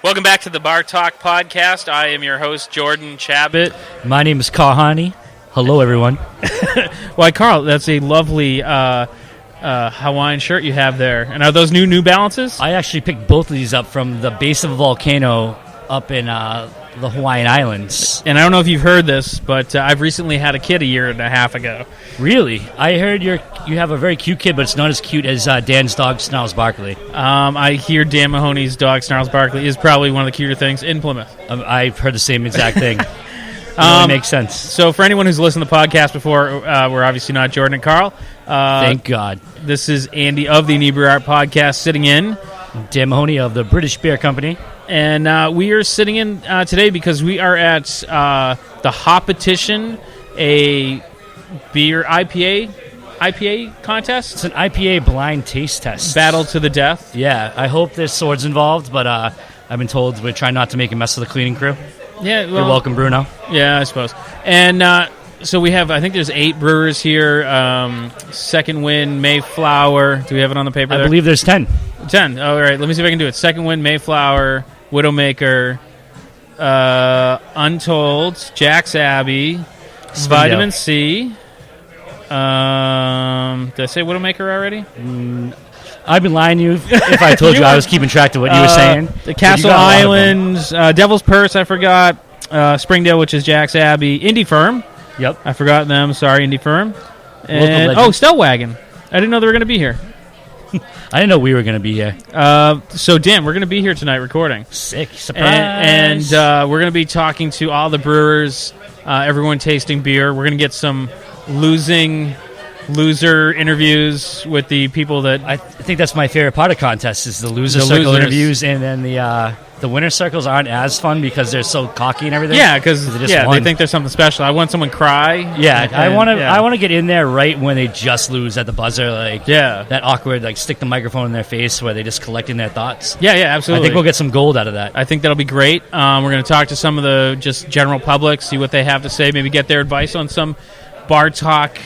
Welcome back to the Bar Talk podcast. I am your host, Jordan Chabot. My name is Carl Hani. Hello, everyone. Why, Carl, that's a lovely Hawaiian shirt you have there. And are those New Balances? I actually picked both of these up from the base of a volcano up in the Hawaiian Islands. And I don't know if you've heard this, but I've recently had a kid a year and a half ago. Really? I heard you have a very cute kid, but it's not as cute as Dan's dog, Snarls Barkley. I hear Dan Mahoney's dog, Snarls Barkley, is probably one of the cuter things in Plymouth. I've heard the same exact thing. Really makes sense. So for anyone who's listened to the podcast before, we're obviously not Jordan and Carl. Thank God. This is Andy of the Inebriate Podcast sitting in. Dan Mahoney of the British Beer Company. And we are sitting in today because we are at the Hop-etition, a beer IPA contest. It's an IPA blind taste test. Battle to the death. Yeah, I hope there's swords involved, but I've been told we're trying not to make a mess of the cleaning crew. Yeah, well, you're welcome, Bruno. Yeah, I suppose. And so we have, I think there's 8 brewers here. Second Wind, Mayflower. Do we have it on the paper there? I believe there's 10. 10. All right, let me see if I can do it. Second Wind, Mayflower, Widowmaker, Untold, Jack's Abbey, Vitamin C. Did I say Widowmaker already? I've been lying to you if I told you I was keeping track of what you were saying. The Castle Islands, Devil's Purse, I forgot. Springdale, which is Jack's Abbey. Indie Firm. Yep. I forgot them. Sorry, Indie Firm. And, Stellwagen. I didn't know they were going to be here. I didn't know we were going to be here. So, Dan, we're going to be here tonight recording. Sick. Surprise. And we're going to be talking to all the brewers, everyone tasting beer. We're going to get some loser interviews with the people that... I think that's my favorite part of contests is the loser circle interviews, and then the winner circles aren't as fun because they're so cocky and everything. Yeah, because they think there's something special. I want someone cry. Yeah, I want to get in there right when they just lose at the buzzer, that awkward, stick the microphone in their face where they just collecting their thoughts. Yeah, absolutely. I think we'll get some gold out of that. I think that'll be great. We're going to talk to some of the just general public, see what they have to say, maybe get their advice on some bar talk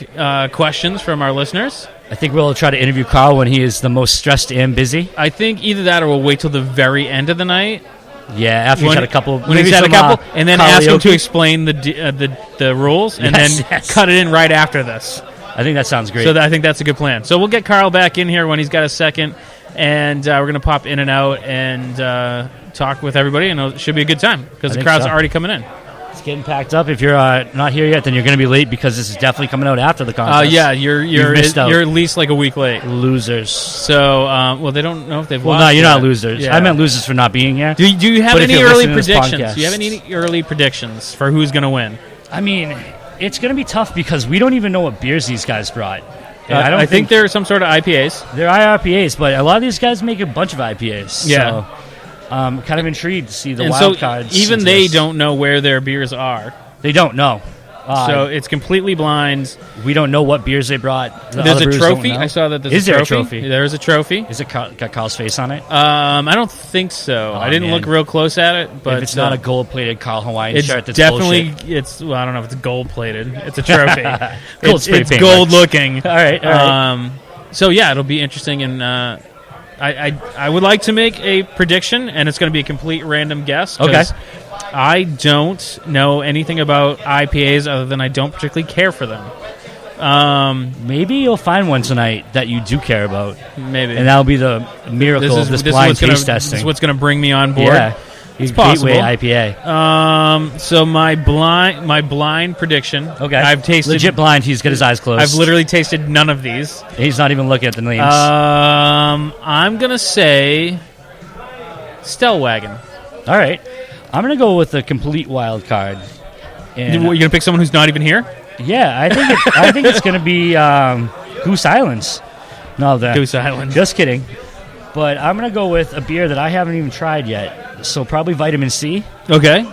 questions from our listeners. I think we'll try to interview Carl when he is the most stressed and busy. I think either that or we'll wait till the very end of the night. Yeah, after he's had a couple. When he's had a couple, and then ask him to explain the rules, and then cut it in right after this. I think that sounds great. So I think that's a good plan. So we'll get Carl back in here when he's got a second, and we're going to pop in and out and talk with everybody, and it should be a good time because the crowd's already coming in. It's getting packed up. If you're not here yet, then you're going to be late because this is definitely coming out after the contest. Yeah, you're at least like a week late. Losers. So, they don't know if they've. Well, no, you're not losers. Yeah. I meant losers for not being here. Do you have any early predictions? Do you have any early predictions for who's going to win? I mean, it's going to be tough because we don't even know what beers these guys brought. I think there are some sort of IPAs. There are IPAs, but a lot of these guys make a bunch of IPAs. Yeah. So, kind of intrigued to see the wild cards. Even they don't know where their beers are. They don't know. So it's completely blind. We don't know what beers they brought. There's a trophy. I saw that there's a trophy. There is a trophy. Is it got Carl's face on it? I don't think so. I didn't look real close at it. But if it's not a gold-plated Carl Hawaiian shirt, that's definitely bullshit. I don't know if it's gold-plated. It's a trophy. It's gold-looking. All right. So yeah, it'll be interesting, and I would like to make a prediction, and it's going to be a complete random guess. Okay. I don't know anything about IPAs other than I don't particularly care for them. Maybe you'll find one tonight that you do care about. Maybe. And that'll be the miracle of this blind taste testing. This is what's going to bring me on board. Yeah. It's possible. Gateway IPA. So my blind prediction. Okay. I've tasted legit blind. He's got his eyes closed. I've literally tasted none of these. He's not even looking at the names. I'm gonna say Stellwagen. All right. I'm gonna go with a complete wild card. You're gonna pick someone who's not even here? Yeah, I think it's gonna be Goose Islands. No, Goose Island. Just kidding. But I'm gonna go with a beer that I haven't even tried yet. So probably Vitamin C. Okay.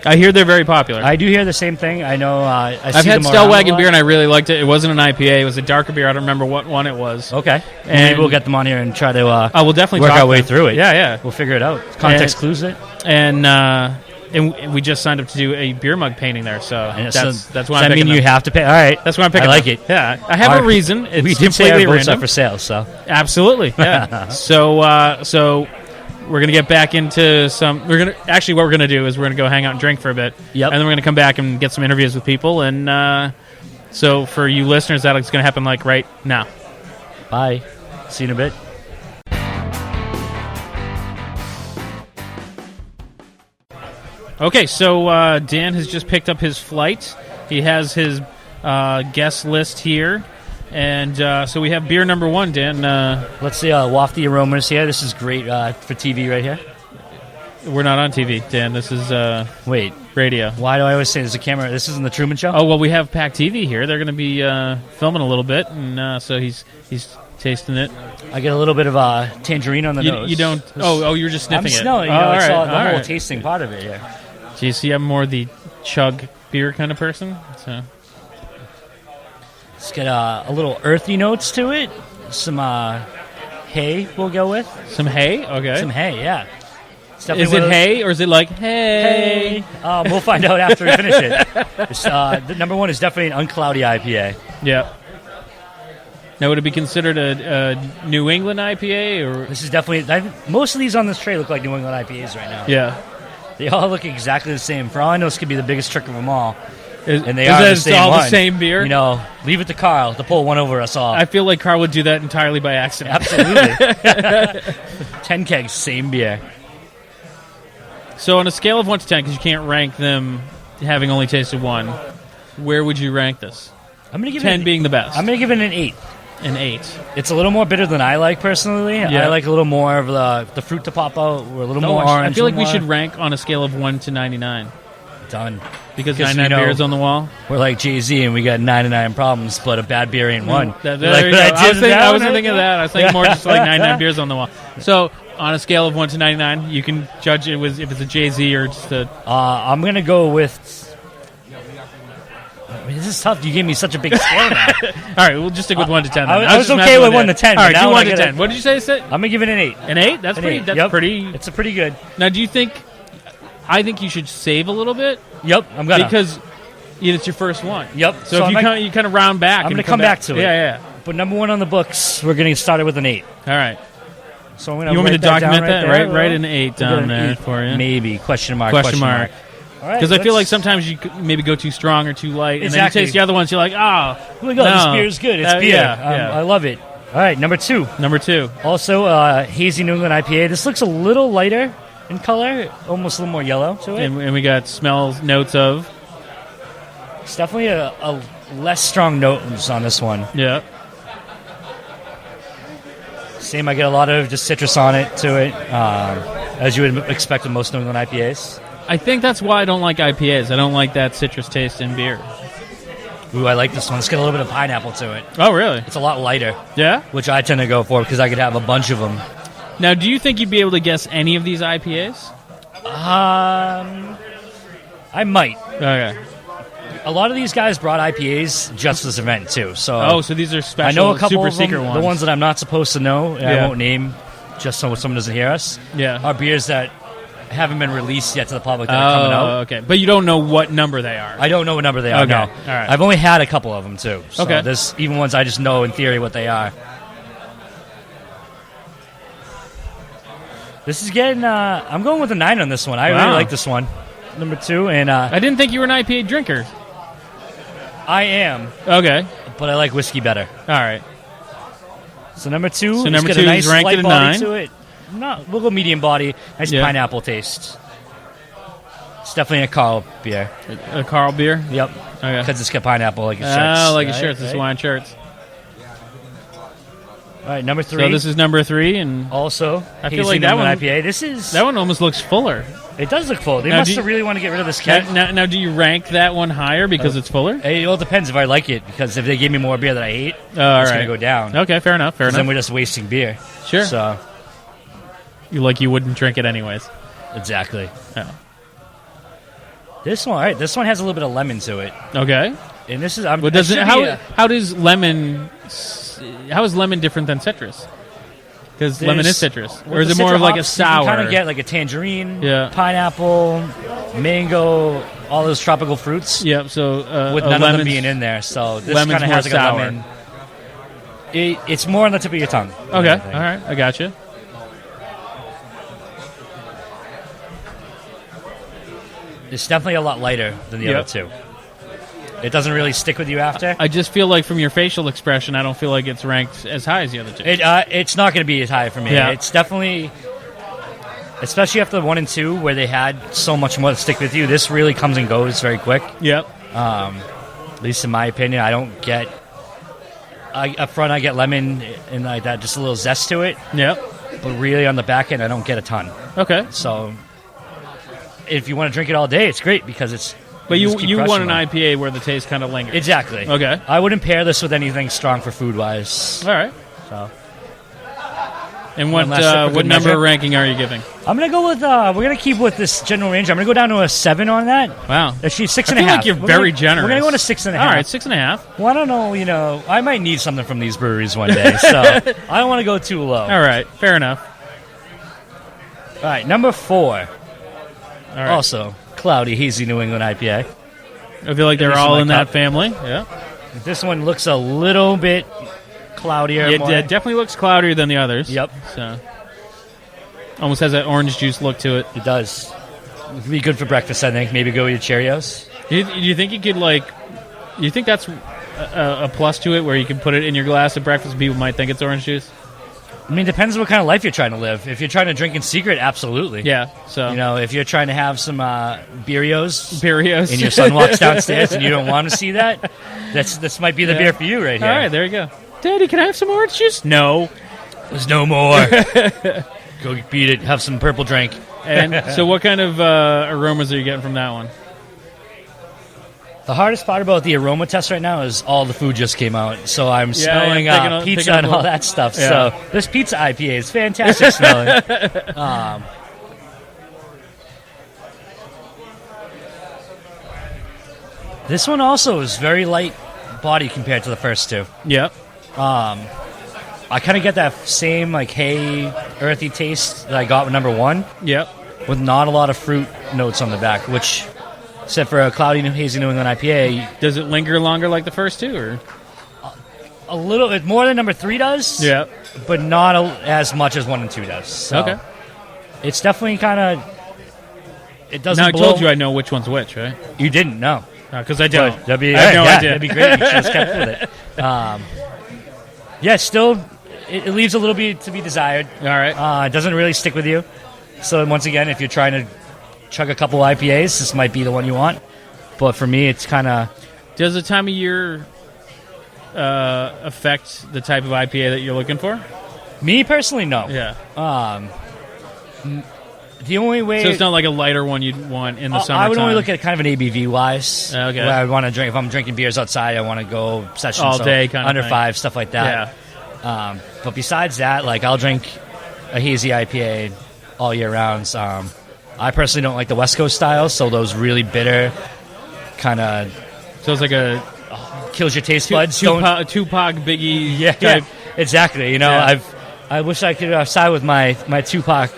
I hear they're very popular. I do hear the same thing. I know. I've had Stellwagen beer and I really liked it. It wasn't an IPA. It was a darker beer. I don't remember what one it was. Okay. And maybe we'll get them on here and try to we'll definitely work our way through it. Yeah. We'll figure it out. Context clues it. And we just signed up to do a beer mug painting there, so that's why I'm picking them. I mean, you have to pay. All right. That's why I'm picking I like it. Yeah. I have a reason. It's we did say our completely votes random. are for sale, so. Absolutely, yeah. So We're gonna get back into some. What we're gonna do is we're gonna go hang out and drink for a bit. Yep. And then we're gonna come back and get some interviews with people. And so for you listeners, that's gonna happen like right now. Bye. See you in a bit. Okay, so Dan has just picked up his flight. He has his guest list here. And so we have beer number 1, Dan. Let's see, wafty aromas here. This is great for TV right here. We're not on TV, Dan. This is Wait, radio. why do I always say there's a camera? This isn't the Truman Show? Oh, well, we have Pack TV here. They're going to be filming a little bit, and so he's tasting it. I get a little bit of tangerine on the nose. You don't... Oh, you're just sniffing it. No, all right, the all whole right. tasting part of it here. Do you see I'm more the chug beer kind of person? So... It's got a little earthy notes to it. Some hay we'll go with. Some hay? Okay. Some hay, yeah. Is it hay or is it like hey? We'll find out after we finish it. The number 1 is definitely an uncloudy IPA. Yeah. Now, would it be considered a New England IPA? Or This is definitely... most of these on this tray look like New England IPAs right now. Yeah. They all look exactly the same. For all I know, this could be the biggest trick of them all. And they is are that the same all one. the same beer? Leave it to Carl to pull one over us all. I feel like Carl would do that entirely by accident. Absolutely. 10 kegs, same beer. So on a scale of 1 to 10, because you can't rank them having only tasted one, where would you rank this? I'm gonna give 10 being the best. I'm going to give it an 8. An 8. It's a little more bitter than I like, personally. Yeah. I like a little more of the fruit to pop out. We're a little more orange. I feel like we more. should rank on a scale of 1 to 99. Done. Because 99 beers on the wall? We're like Jay-Z and we got 99 problems, but a bad beer ain't one. There you go. I wasn't thinking of that. I was thinking more just like 99 beers on the wall. So on a scale of 1 to 99, you can judge it with if it's a Jay-Z or just a... I'm going to go with... This is tough. You gave me such a big score now. All right, we'll just stick with 1 to 10. Then. I was okay with 1 to 10. All right, now do 1 to 10. What did you say? I'm going to give it an 8. An 8? That's pretty. That's pretty. It's a pretty good. Now, do you think... I think you should save a little bit. Yep, I'm going to. Because it's your first one. Yep. So if you kind of round back. I'm going to come back to it. Yeah. But number 1 on the books, we're going to start it with an 8. All right. So I'm going to You want me to document that? Right, Write an 8 down there for you. Maybe. Question mark. Because I feel like sometimes you could maybe go too strong or too light, and then you taste the other ones, you're like, look, this beer is good. It's beer. Yeah. I love it. All right, number 2. Also, hazy New England IPA. This looks a little lighter in color, almost a little more yellow to it. And we got notes of. It's definitely a less strong notes on this one. Yeah. Same, I get a lot of just citrus on it to it, as you would expect with most New England IPAs. I think that's why I don't like IPAs. I don't like that citrus taste in beer. Ooh, I like this one. It's got a little bit of pineapple to it. Oh, really? It's a lot lighter. Yeah? Which I tend to go for because I could have a bunch of them. Now, do you think you'd be able to guess any of these IPAs? I might. Okay. A lot of these guys brought IPAs just for this event, too. So these are special, I know a couple super of them, secret ones. the ones that I'm not supposed to know, and I won't name just so someone doesn't hear us, are beers that haven't been released yet to the public that are coming out. Okay. But you don't know what number they are. I don't know what number they are, no. All right. I've only had a couple of them, too. So okay. There's even ones I just know in theory what they are. This is getting... I'm going with a 9 on this one. I really like this one. Number 2, and... I didn't think you were an IPA drinker. I am. Okay. But I like whiskey better. All right. So number 2, so number 2 a nice is ranked light at a body 9. to it. No, we'll go medium body. Nice pineapple taste. It's definitely a Carl beer. A Carl beer? Yep. Okay. Because it's got pineapple like his shirts. Oh, like his shirts, his Hawaiian shirts. All right, number 3. So this is number 3, and also I feel like that one IPA. That one almost looks fuller. It does look full. They must really want to get rid of this keg. Now, do you rank that one higher because it's fuller? It all depends if I like it. Because if they gave me more beer that I hate, it's going to go down. Okay, fair enough. Then we're just wasting beer. Sure. So you wouldn't drink it anyways. Exactly. Oh. This one, all right. This one has a little bit of lemon to it. Okay. And this is. How does lemon? How is lemon different than citrus? Because lemon is citrus, or is it more of like a sour? You kind of get like a tangerine, pineapple, mango, all those tropical fruits. Yep. So with none of them being in there, so this kind of has like a lemon. It's more on the tip of your tongue. Okay. All right. I got you. It's definitely a lot lighter than the other two. It doesn't really stick with you after. I just feel like from your facial expression, I don't feel like it's ranked as high as the other two. It's not going to be as high for me. Yeah. It's definitely, especially after the 1 and 2, where they had so much more to stick with you. This really comes and goes very quick. Yep. At least in my opinion, I don't get. Up front, I get lemon and like that, just a little zest to it. Yep. But really, on the back end, I don't get a ton. Okay. So, if you want to drink it all day, it's great because it's. But you want an IPA where the taste kind of lingers. Exactly. Okay. I wouldn't pair this with anything strong for food wise. All right. So. And what number ranking are you giving? I'm gonna go with. We're gonna keep with this general range. I'm gonna go down to a 7 on that. Wow. Actually, 6.5. I feel like you're very generous. We're gonna go to 6.5. All right, 6.5. Well, I don't know. You know, I might need something from these breweries one day, so I don't want to go too low. All right, fair enough. All right, number 4. All right. Also, cloudy, hazy New England IPA. I feel like they're all in that family. Yeah. This one looks a little bit cloudier. It definitely looks cloudier than the others. Yep. So almost has that orange juice look to it. It does. It'd be good for breakfast, I think. Maybe go with your Cheerios. Do you think you could you think that's a plus to it, where you can put it in your glass at breakfast and people might think it's orange juice? I mean, it depends on what kind of life you're trying to live. If you're trying to drink in secret, absolutely. Yeah. So if you're trying to have some Beerios, and your son walks downstairs and you don't want to see that, this might be the beer for you right here. All right, there you go. Daddy, can I have some orange juice? No. There's no more. Go beat it. Have some purple drink. And so what kind of aromas are you getting from that one? The hardest part about the aroma test right now is all the food just came out. So I'm smelling pizza and all that stuff. Yeah. So this pizza IPA is fantastic smelling. This one also is very light body compared to the first two. Yep. I kind of get that same hay, earthy taste that I got with number 1. Yep. With not a lot of fruit notes on the back, which, except for a cloudy, hazy New England IPA. Does it linger longer like the first two, or a little bit more than number 3 does? Yeah. But not as much as 1 and 2 does. So okay. It's definitely kind of. It doesn't. Now I told you I know which one's which, right? You didn't know. Because I don't. I have no idea. That'd be great if you just kept with it. Still, it leaves a little bit to be desired. All right. It doesn't really stick with you. So once again, if you're trying to chug a couple IPAs, this might be the one you want. But for me, it's kind of. Does the time of year affect the type of IPA that you're looking for? Me personally, no. Yeah. The only way. So it's not like a lighter one you'd want in the summertime? I would only look at it kind of an ABV wise. Okay. Where I want to drink. If I'm drinking beers outside, I want to go session all day, kind under of thing. 5, stuff like that. Yeah. But besides that, I'll drink a hazy IPA all year round. I personally don't like the West Coast styles, so those really bitter kind of. So it's like a kills your taste buds. Tupac Biggie. Yeah, exactly. Yeah. I wish I could side with my Tupac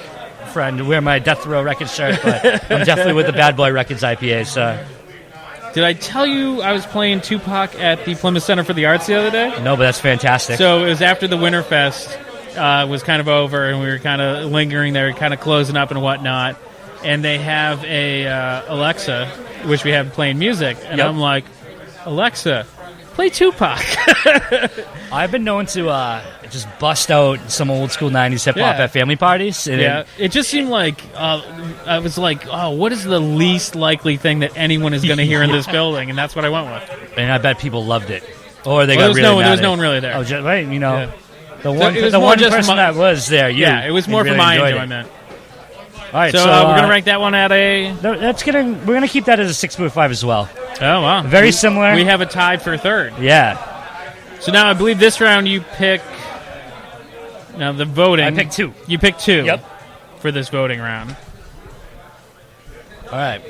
friend, wear my Death Row Records shirt, but I'm definitely with the Bad Boy Records IPA. So. Did I tell you I was playing Tupac at the Plymouth Center for the Arts the other day? No, but that's fantastic. So it was after the Winterfest was kind of over, and we were kind of lingering there, kind of closing up and whatnot. And they have a Alexa, which we have playing music, and I'm like, Alexa, play Tupac. I've been known to just bust out some old school 90s hip hop at family parties. And it just seemed like I was like, what is the least likely thing that anyone is going to hear in this building? And that's what I went with. And I bet people loved it. Or they got really mad. There was no one really there. Oh, just, right, the one person that was there. It was more for my enjoyment. All right, so we're going to rank that one at a. We're going to keep that as a 6.5 as well. Oh wow, very similar. We have a tied for third. Yeah. So now I believe this round you pick. Now the voting. I picked 2. You picked 2. Yep. For this voting round. All right.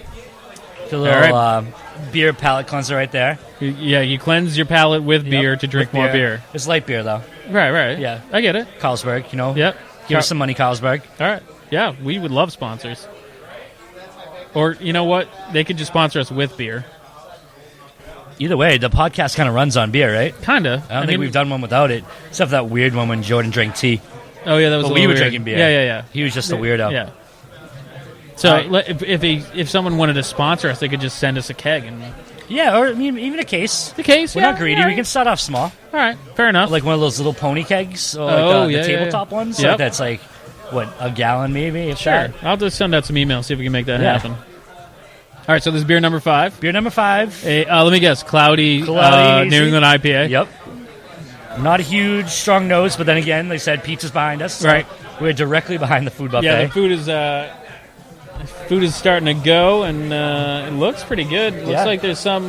A little beer palate cleanser right there. You cleanse your palate with beer to drink more beer. It's light beer though. Right. Yeah, I get it. Carlsberg, Yep. Give us some money, Carlsberg. All right. Yeah, we would love sponsors. Or, you know what? They could just sponsor us with beer. Either way, the podcast kind of runs on beer, right? Kind of. I don't think we've done one without it, except for that weird one when Jordan drank tea. Oh, yeah, that was we were drinking beer. Yeah. He was just a weirdo. Yeah. So if someone wanted to sponsor us, they could just send us a keg. Yeah, or even a case. The case, We're not greedy. We can start off small. All right, fair enough. Like one of those little pony kegs, or the tabletop ones. Yep. Like that's like, what, a gallon maybe? Sure. I'll just send out some emails, see if we can make that happen. All right, so this is beer number 5. Beer number 5. Let me guess. Cloudy New England IPA. Yep. Not a huge, strong nose, but then again, they said pizza's behind us. So right. We're directly behind the food buffet. Yeah, the food is starting to go, and it looks pretty good. It looks like there's some,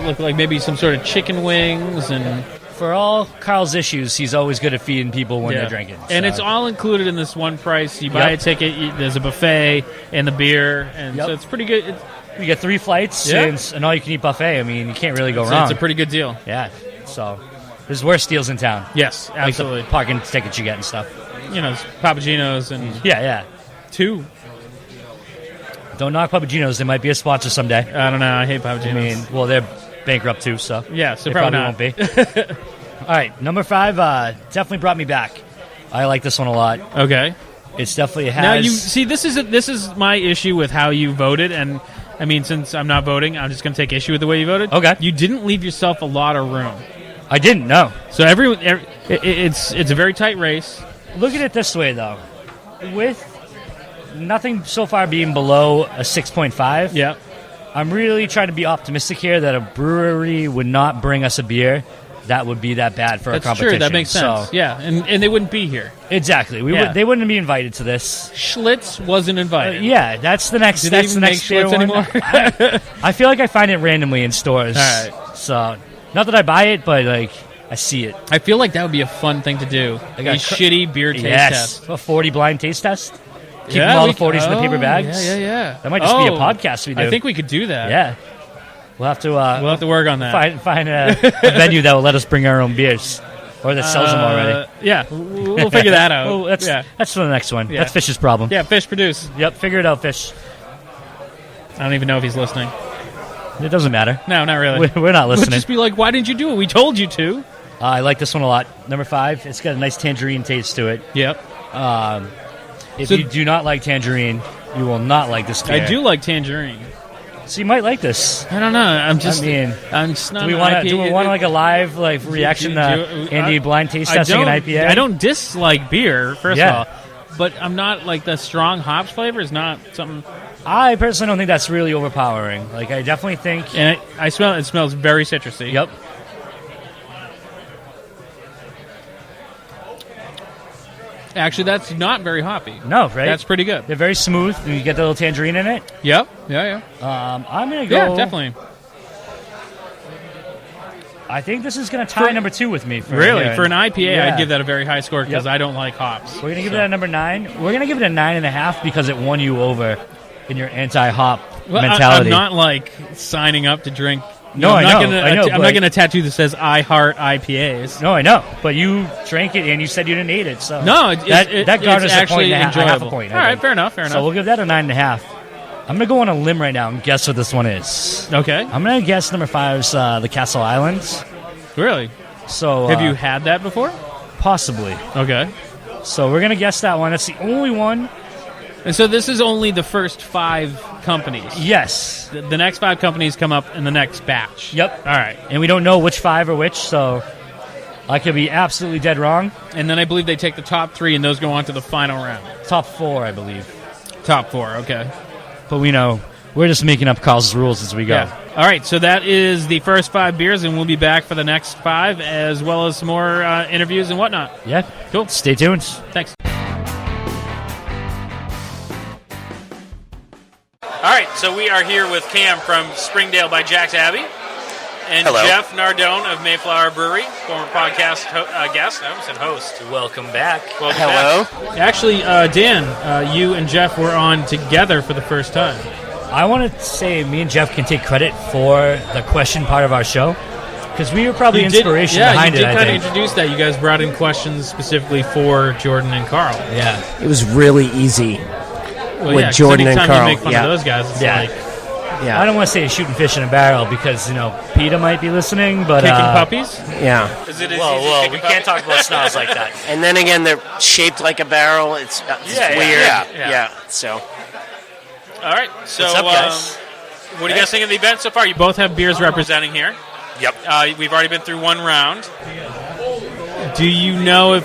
look like maybe some sort of chicken wings. And for all Carl's issues, he's always good at feeding people when they're drinking. And it's all included in this one price. You buy a ticket, there's a buffet, and the beer, and so it's pretty good. You get 3 flights and all-you-can-eat buffet. I mean, you can't really go wrong. It's a pretty good deal. Yeah, so there's worse deals in town. Yes, absolutely. Like the parking tickets you get and stuff. Papagenos and... Yeah. 2. Don't knock Papagenos. They might be a sponsor someday. I don't know. I hate Papagenos. I mean, well, they're bankrupt too, so... Yeah, so they probably won't be. All right, number 5 definitely brought me back. I like this one a lot. Okay. It's definitely has... Now, you see, this is my issue with how you voted, and... I mean, since I'm not voting, I'm just going to take issue with the way you voted. Okay. You didn't leave yourself a lot of room. I didn't, no. So it's a very tight race. Look at it this way, though. With nothing so far being below a 6.5, I'm really trying to be optimistic here that a brewery would not bring us a beer that would be that bad for a competition. That's true. That makes sense. So, and they wouldn't be here. Exactly. They wouldn't be invited to this. Schlitz wasn't invited. That's the next. That's the next Schlitz anymore. I feel like I find it randomly in stores. All right. So not that I buy it, but like I see it. I feel like that would be a fun thing to do. Like a shitty beer taste test. A 40 blind taste test. Keeping all the 40s in the paper bags. Yeah. That might just be a podcast we do. I think we could do that. Yeah. We'll have to work on that. Find a venue that will let us bring our own beers, or that sells them already. Yeah, we'll figure that out. That's for the next one. Yeah. That's Fish's problem. Yeah, Fish produce. Yep, figure it out, Fish. I don't even know if he's listening. It doesn't matter. No, not really. We're not listening. We'll just be like, why didn't you do it? We told you to. I like this one a lot. Number 5. It's got a nice tangerine taste to it. Yep. If you do not like tangerine, you will not like this beer. I do like tangerine. So you might like this. I don't know. I'm just not. Do we want like a live reaction to Andy blind taste testing an IPA? I don't dislike beer, first of all, but I'm not like the strong hops flavor is not something. I personally don't think that's really overpowering. Like I definitely think, and I smell it smells very citrusy. Yep. Actually, that's not very hoppy. No, right? That's pretty good. They're very smooth, and you get the little tangerine in it. Yep. Yeah. I'm going to go... Yeah, definitely. I think this is going to tie number 2 with me. For an IPA, I'd give that a very high score because I don't like hops. We're going to give it a number 9. We're going to give it a 9.5 because it won you over in your anti-hop mentality. I'm not like signing up to drink... No, I know. I'm not going to tattoo that says "I heart IPAs." No, I know. But you drank it and you said you didn't hate it. So no, that garners a point and enjoyable. Half a point. All right, fair enough. So we'll give that a 9.5. I'm going to go on a limb right now and guess what this one is. Okay. I'm going to guess number 5's the Castle Islands. Really? So have you had that before? Possibly. Okay. So we're going to guess that one. That's the only one. And so this is only the first 5 companies. Yes. The next 5 companies come up in the next batch. Yep. All right. And we don't know which 5 are which, so I could be absolutely dead wrong. And then I believe they take the top 3, and those go on to the final round. Top 4, I believe. Top 4, okay. But we know we're just making up Carl's rules as we go. Yeah. All right, so that is the first 5 beers, and we'll be back for the next 5, as well as some more interviews and whatnot. Yeah. Cool. Stay tuned. Thanks. All right, so we are here with Cam from Springdale by Jack's Abbey, and Hello. Jeff Nardone of Mayflower Brewery, former podcast guest. I almost said host. Welcome back. Hello. Actually, Dan, you and Jeff were on together for the first time. I want to say me and Jeff can take credit for the question part of our show, because we were probably inspiration behind it, I think. You did kind of introduce that. You guys brought in questions specifically for Jordan and Carl. Yeah. It was really easy. Well, with Jordan and Carl. You make fun of those guys, it's like Yeah. I don't want to say shooting fish in a barrel because, PETA might be listening, but... Kicking puppies? Yeah. Is it Whoa, we can't talk about snobs like that. And then again, they're shaped like a barrel. It's weird. Yeah. So. All right. So, what's up, guys? What do you guys think of the event so far? You both have beers representing here. Yep. We've already been through one round. Do you know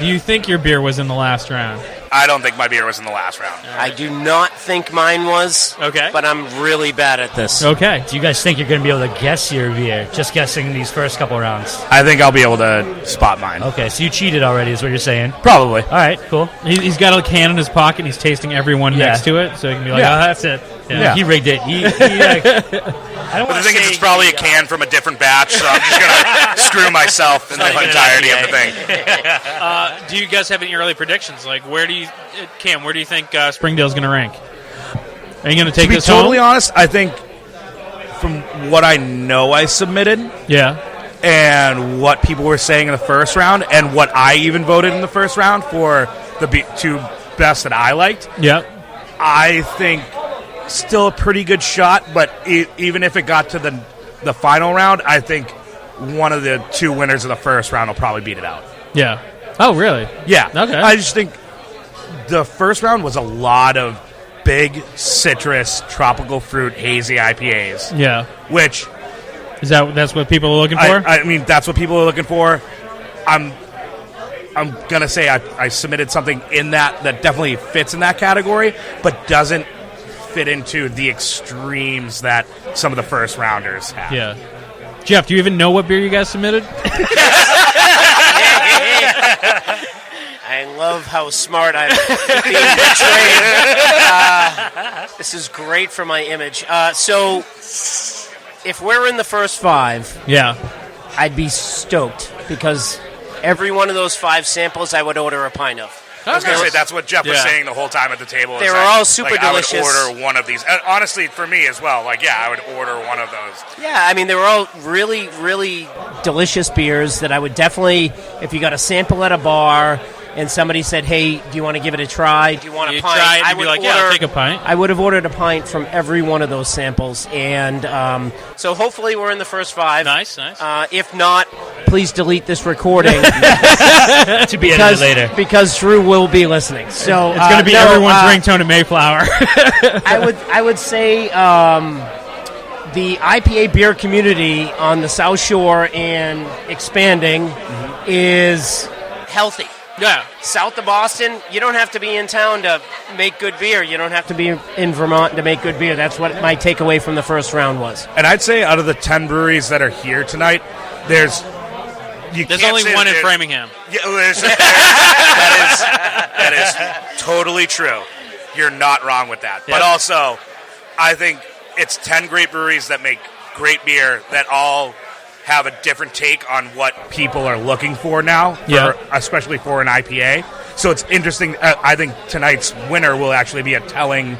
do you think your beer was in the last round? I don't think my beer was in the last round. I do not think mine was. Okay. But I'm really bad at this. Okay. Do you guys think you're going to be able to guess your beer, just guessing these first couple rounds? I think I'll be able to spot mine. Okay, so you cheated already is what you're saying. Probably. All right, cool. He's got a can in his pocket, and he's tasting every one next to it, so he can be like, oh, that's it. Yeah. He rigged it. I don't But want the thing is, it's probably a can from a different batch, so I'm just going to screw myself in the entirety of the thing. Do you guys have any early predictions? Like, Cam, where do you think Springdale's going to rank? Are you going to take this home? To be totally honest, I think from what I know I submitted and what people were saying in the first round and what I even voted in the first round for the two best that I liked, I think still a pretty good shot, but even if it got to the final round, I think one of the two winners of the first round will probably beat it out. Yeah. Oh, really? Yeah. Okay. I just think the first round was a lot of big citrus, tropical fruit, hazy IPAs. Yeah. Which that's what people are looking for? I mean, that's what people are looking for. I'm gonna say I submitted something in that definitely fits in that category, but doesn't fit into the extremes that some of the first rounders have. Yeah. Jeff, do you even know what beer you guys submitted? I love how smart I'm being portrayed. This is great for my image. So, if we're in the first 5, I'd be stoked because every one of those 5 samples I would order a pint of. I was going to say, that's what Jeff was saying the whole time at the table. They were all super delicious. I would order one of these. Honestly, for me as well, I would order one of those. Yeah, I mean, they were all really, really delicious beers that I would definitely, if you got a sample at a bar and somebody said, hey, do you want to give it a try? Do you want a pint? I would I'll take a pint. I would have ordered a pint from every one of those samples. And so hopefully we're in the first 5. Nice. If not, please delete this recording. To be edited later. Because Drew will be listening. So it's going to be everyone's ringtone in Mayflower. I would say the IPA beer community on the South Shore and expanding is healthy. Yeah. South of Boston, you don't have to be in town to make good beer. You don't have to be in Vermont to make good beer. That's what my takeaway from the first round was. And I'd say out of the 10 breweries that are here tonight, there's only one in Framingham. Yeah, that is totally true. You're not wrong with that. But also, I think it's 10 great breweries that make great beer that all have a different take on what people are looking for now, especially for an IPA. So it's interesting. I think tonight's winner will actually be a telling,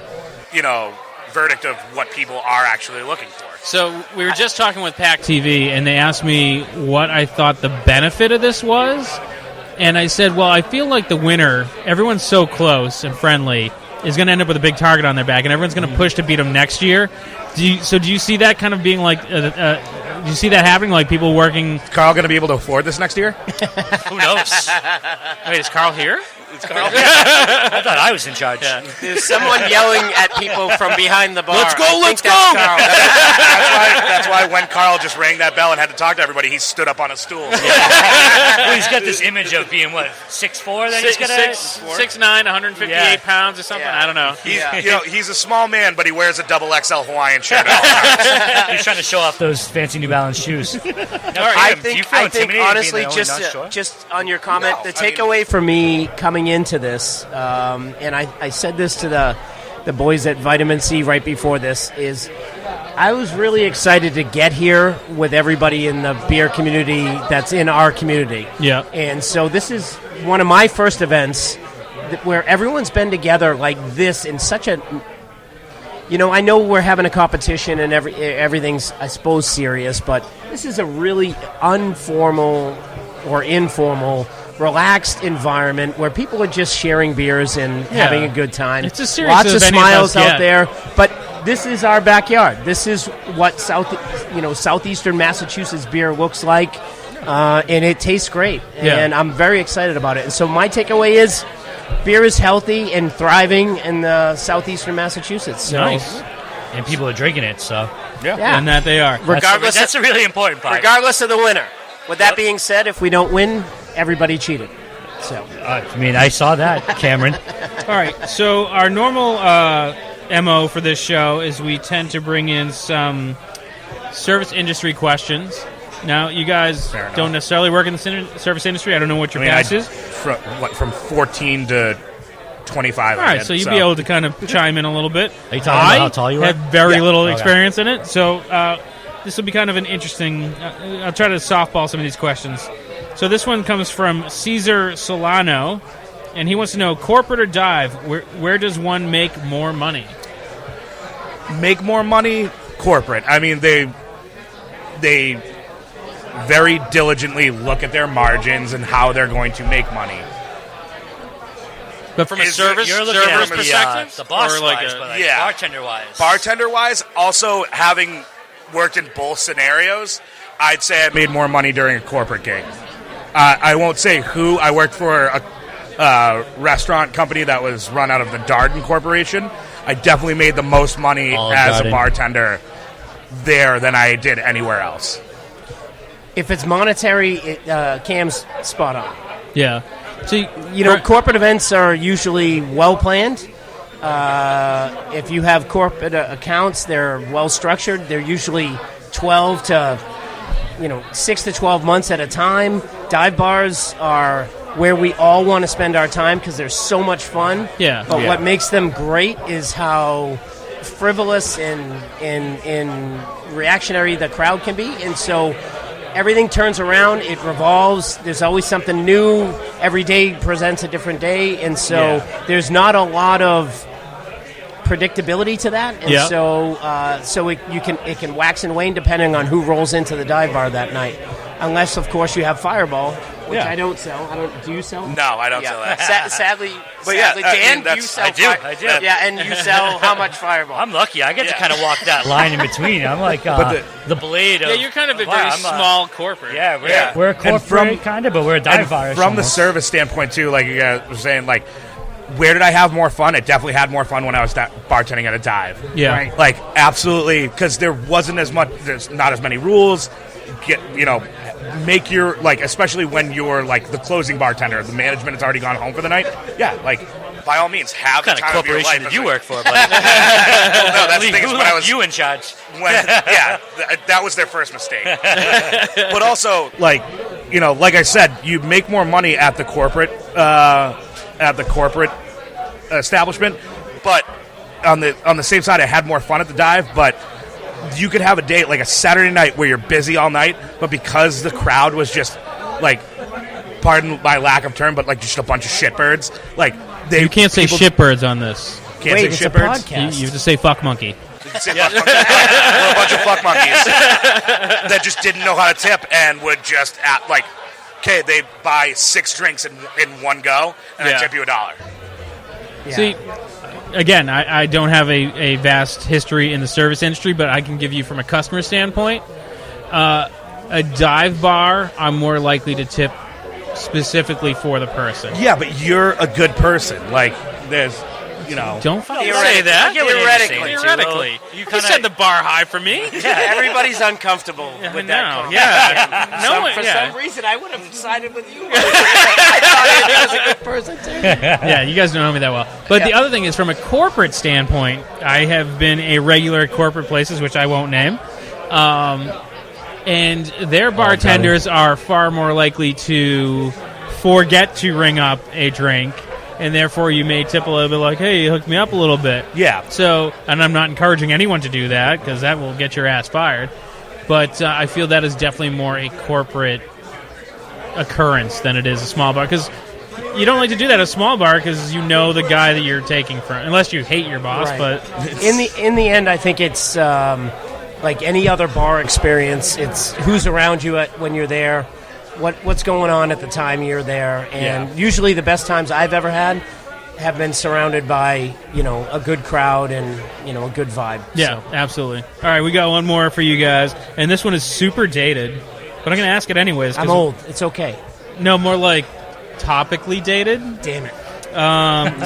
verdict of what people are actually looking for. So we were just talking with Pack TV, and they asked me what I thought the benefit of this was, and I said, well, I feel like the winner, everyone's so close and friendly, is going to end up with a big target on their back, and everyone's going to push to beat them next year. Do you see that kind of being like? Do you see that happening? Like people working? Is Carl going to be able to afford this next year? Who knows? Wait, is Carl here? It's Carl. I thought I was in charge. Yeah. There's someone yelling at people from behind the bar. Let's go! That's Carl. That's why when Carl just rang that bell and had to talk to everybody, he stood up on a stool. Well, he's got this image of being 6'4". Then he's got 6'9", 158 pounds or something. Yeah. I don't know. He's a small man, but he wears a XXL Hawaiian shirt at all times. He's trying to show off those fancy New Balance shoes. I think honestly, just on your comment, the takeaway for me coming into this, and I said this to the boys at Vitamin C right before this, is I was really excited to get here with everybody in the beer community that's in our community. Yeah. And so this is one of my first events where everyone's been together like this in such a... I know we're having a competition and everything's, I suppose, serious, but this is a really informal, relaxed environment where people are just sharing beers and having a good time. It's a series lots of any smiles of us out there, but this is our backyard. This is what southeastern Massachusetts beer looks like, and it tastes great. And I'm very excited about it. And so my takeaway is beer is healthy and thriving in southeastern Massachusetts. So. Nice. And people are drinking it, so. Yeah. And that they are. That's a really important part. Regardless of the winner. With that being said, if we don't win, everybody cheated. So. I saw that, Cameron. All right, so our normal MO for this show is we tend to bring in some service industry questions. Now, you guys don't necessarily work in the service industry. I don't know what your past is. From 14 to 25. All right, so you'd be able to kind of chime in a little bit. Are you talking about how tall you are? I have very little experience in it, so this will be kind of an interesting... I'll try to softball some of these questions. So this one comes from Caesar Solano, and he wants to know, corporate or dive, where does one make more money? Make more money? Corporate. I mean, they very diligently look at their margins and how they're going to make money. But from a service perspective? The boss-wise, but bartender-wise. Bartender-wise, also having worked in both scenarios, I'd say I made more money during a corporate gig. I won't say who. I worked for a restaurant company that was run out of the Darden Corporation. I definitely made the most money as a bartender there than I did anywhere else. If it's monetary, Cam's spot on. Yeah. So, corporate events are usually well-planned. If you have corporate accounts, they're well-structured. They're usually 6 to 12 months at a time. Dive bars are where we all want to spend our time because they're so much fun. Yeah. But what makes them great is how frivolous and reactionary the crowd can be. And so everything turns around. It revolves. There's always something new. Every day presents a different day. And so there's not a lot of predictability to that, and so it can wax and wane depending on who rolls into the dive bar that night. Unless, of course, you have Fireball, which I don't sell. Do you sell? No, I don't sell that. Sadly, Dan, you sell. I do. Yeah, and you sell how much Fireball? I'm lucky. I get to kind of walk that line in between. I'm like the blade. Yeah, you're kind of a very small corporate. We're a corporate kind of, but we're a dive bar. From the service standpoint too, like you guys were saying, like, where did I have more fun? It definitely had more fun when I was bartending at a dive. Yeah. Right. Like, absolutely, because there wasn't as much, there's not as many rules. Make your, like, especially when you're, like, the closing bartender, the management has already gone home for the night. Yeah, like, by all means, have the time of your life. What kind of corporation did you work for, buddy? Well, no, that's the thing is when I was... You in charge. That was their first mistake. But also, like I said, you make more money at the corporate establishment, but on the same side, I had more fun at the dive. But you could have a day like a Saturday night where you're busy all night, but because the crowd was just like, pardon my lack of term, but like just a bunch of shitbirds. Like you can't say shitbirds on this. Wait, it's a podcast. You have to say fuck monkey. We're a bunch of fuck monkeys that just didn't know how to tip and would just act like, okay, they buy 6 drinks in one go, and I tip you $1. Yeah. See, again, I don't have a vast history in the service industry, but I can give you from a customer standpoint. A dive bar, I'm more likely to tip specifically for the person. Yeah, but you're a good person. Like, there's, Don't say that. Theoretically. You set the bar high for me. Yeah, everybody's uncomfortable with that. Yeah. For some reason, I would have sided with you. I thought I was a good person, too. Yeah, you guys don't know me that well. But the other thing is, from a corporate standpoint, I have been a regular at corporate places, which I won't name. And their bartenders are far more likely to forget to ring up a drink, and therefore you may tip a little bit like, hey, hook me up a little bit. Yeah. So, and I'm not encouraging anyone to do that, because that will get your ass fired. But I feel that is definitely more a corporate occurrence than it is a small bar, because you don't like to do that at a small bar because you know the guy that you're taking from, unless you hate your boss. Right. But in the end, I think it's like any other bar experience. It's who's around you when you're there, what's going on at the time you're there, and usually the best times I've ever had have been surrounded by, a good crowd and, a good vibe. Yeah, absolutely. All right, we got one more for you guys, and this one is super dated, but I'm going to ask it anyways. I'm old. It's okay. No, more like topically dated. Damn it.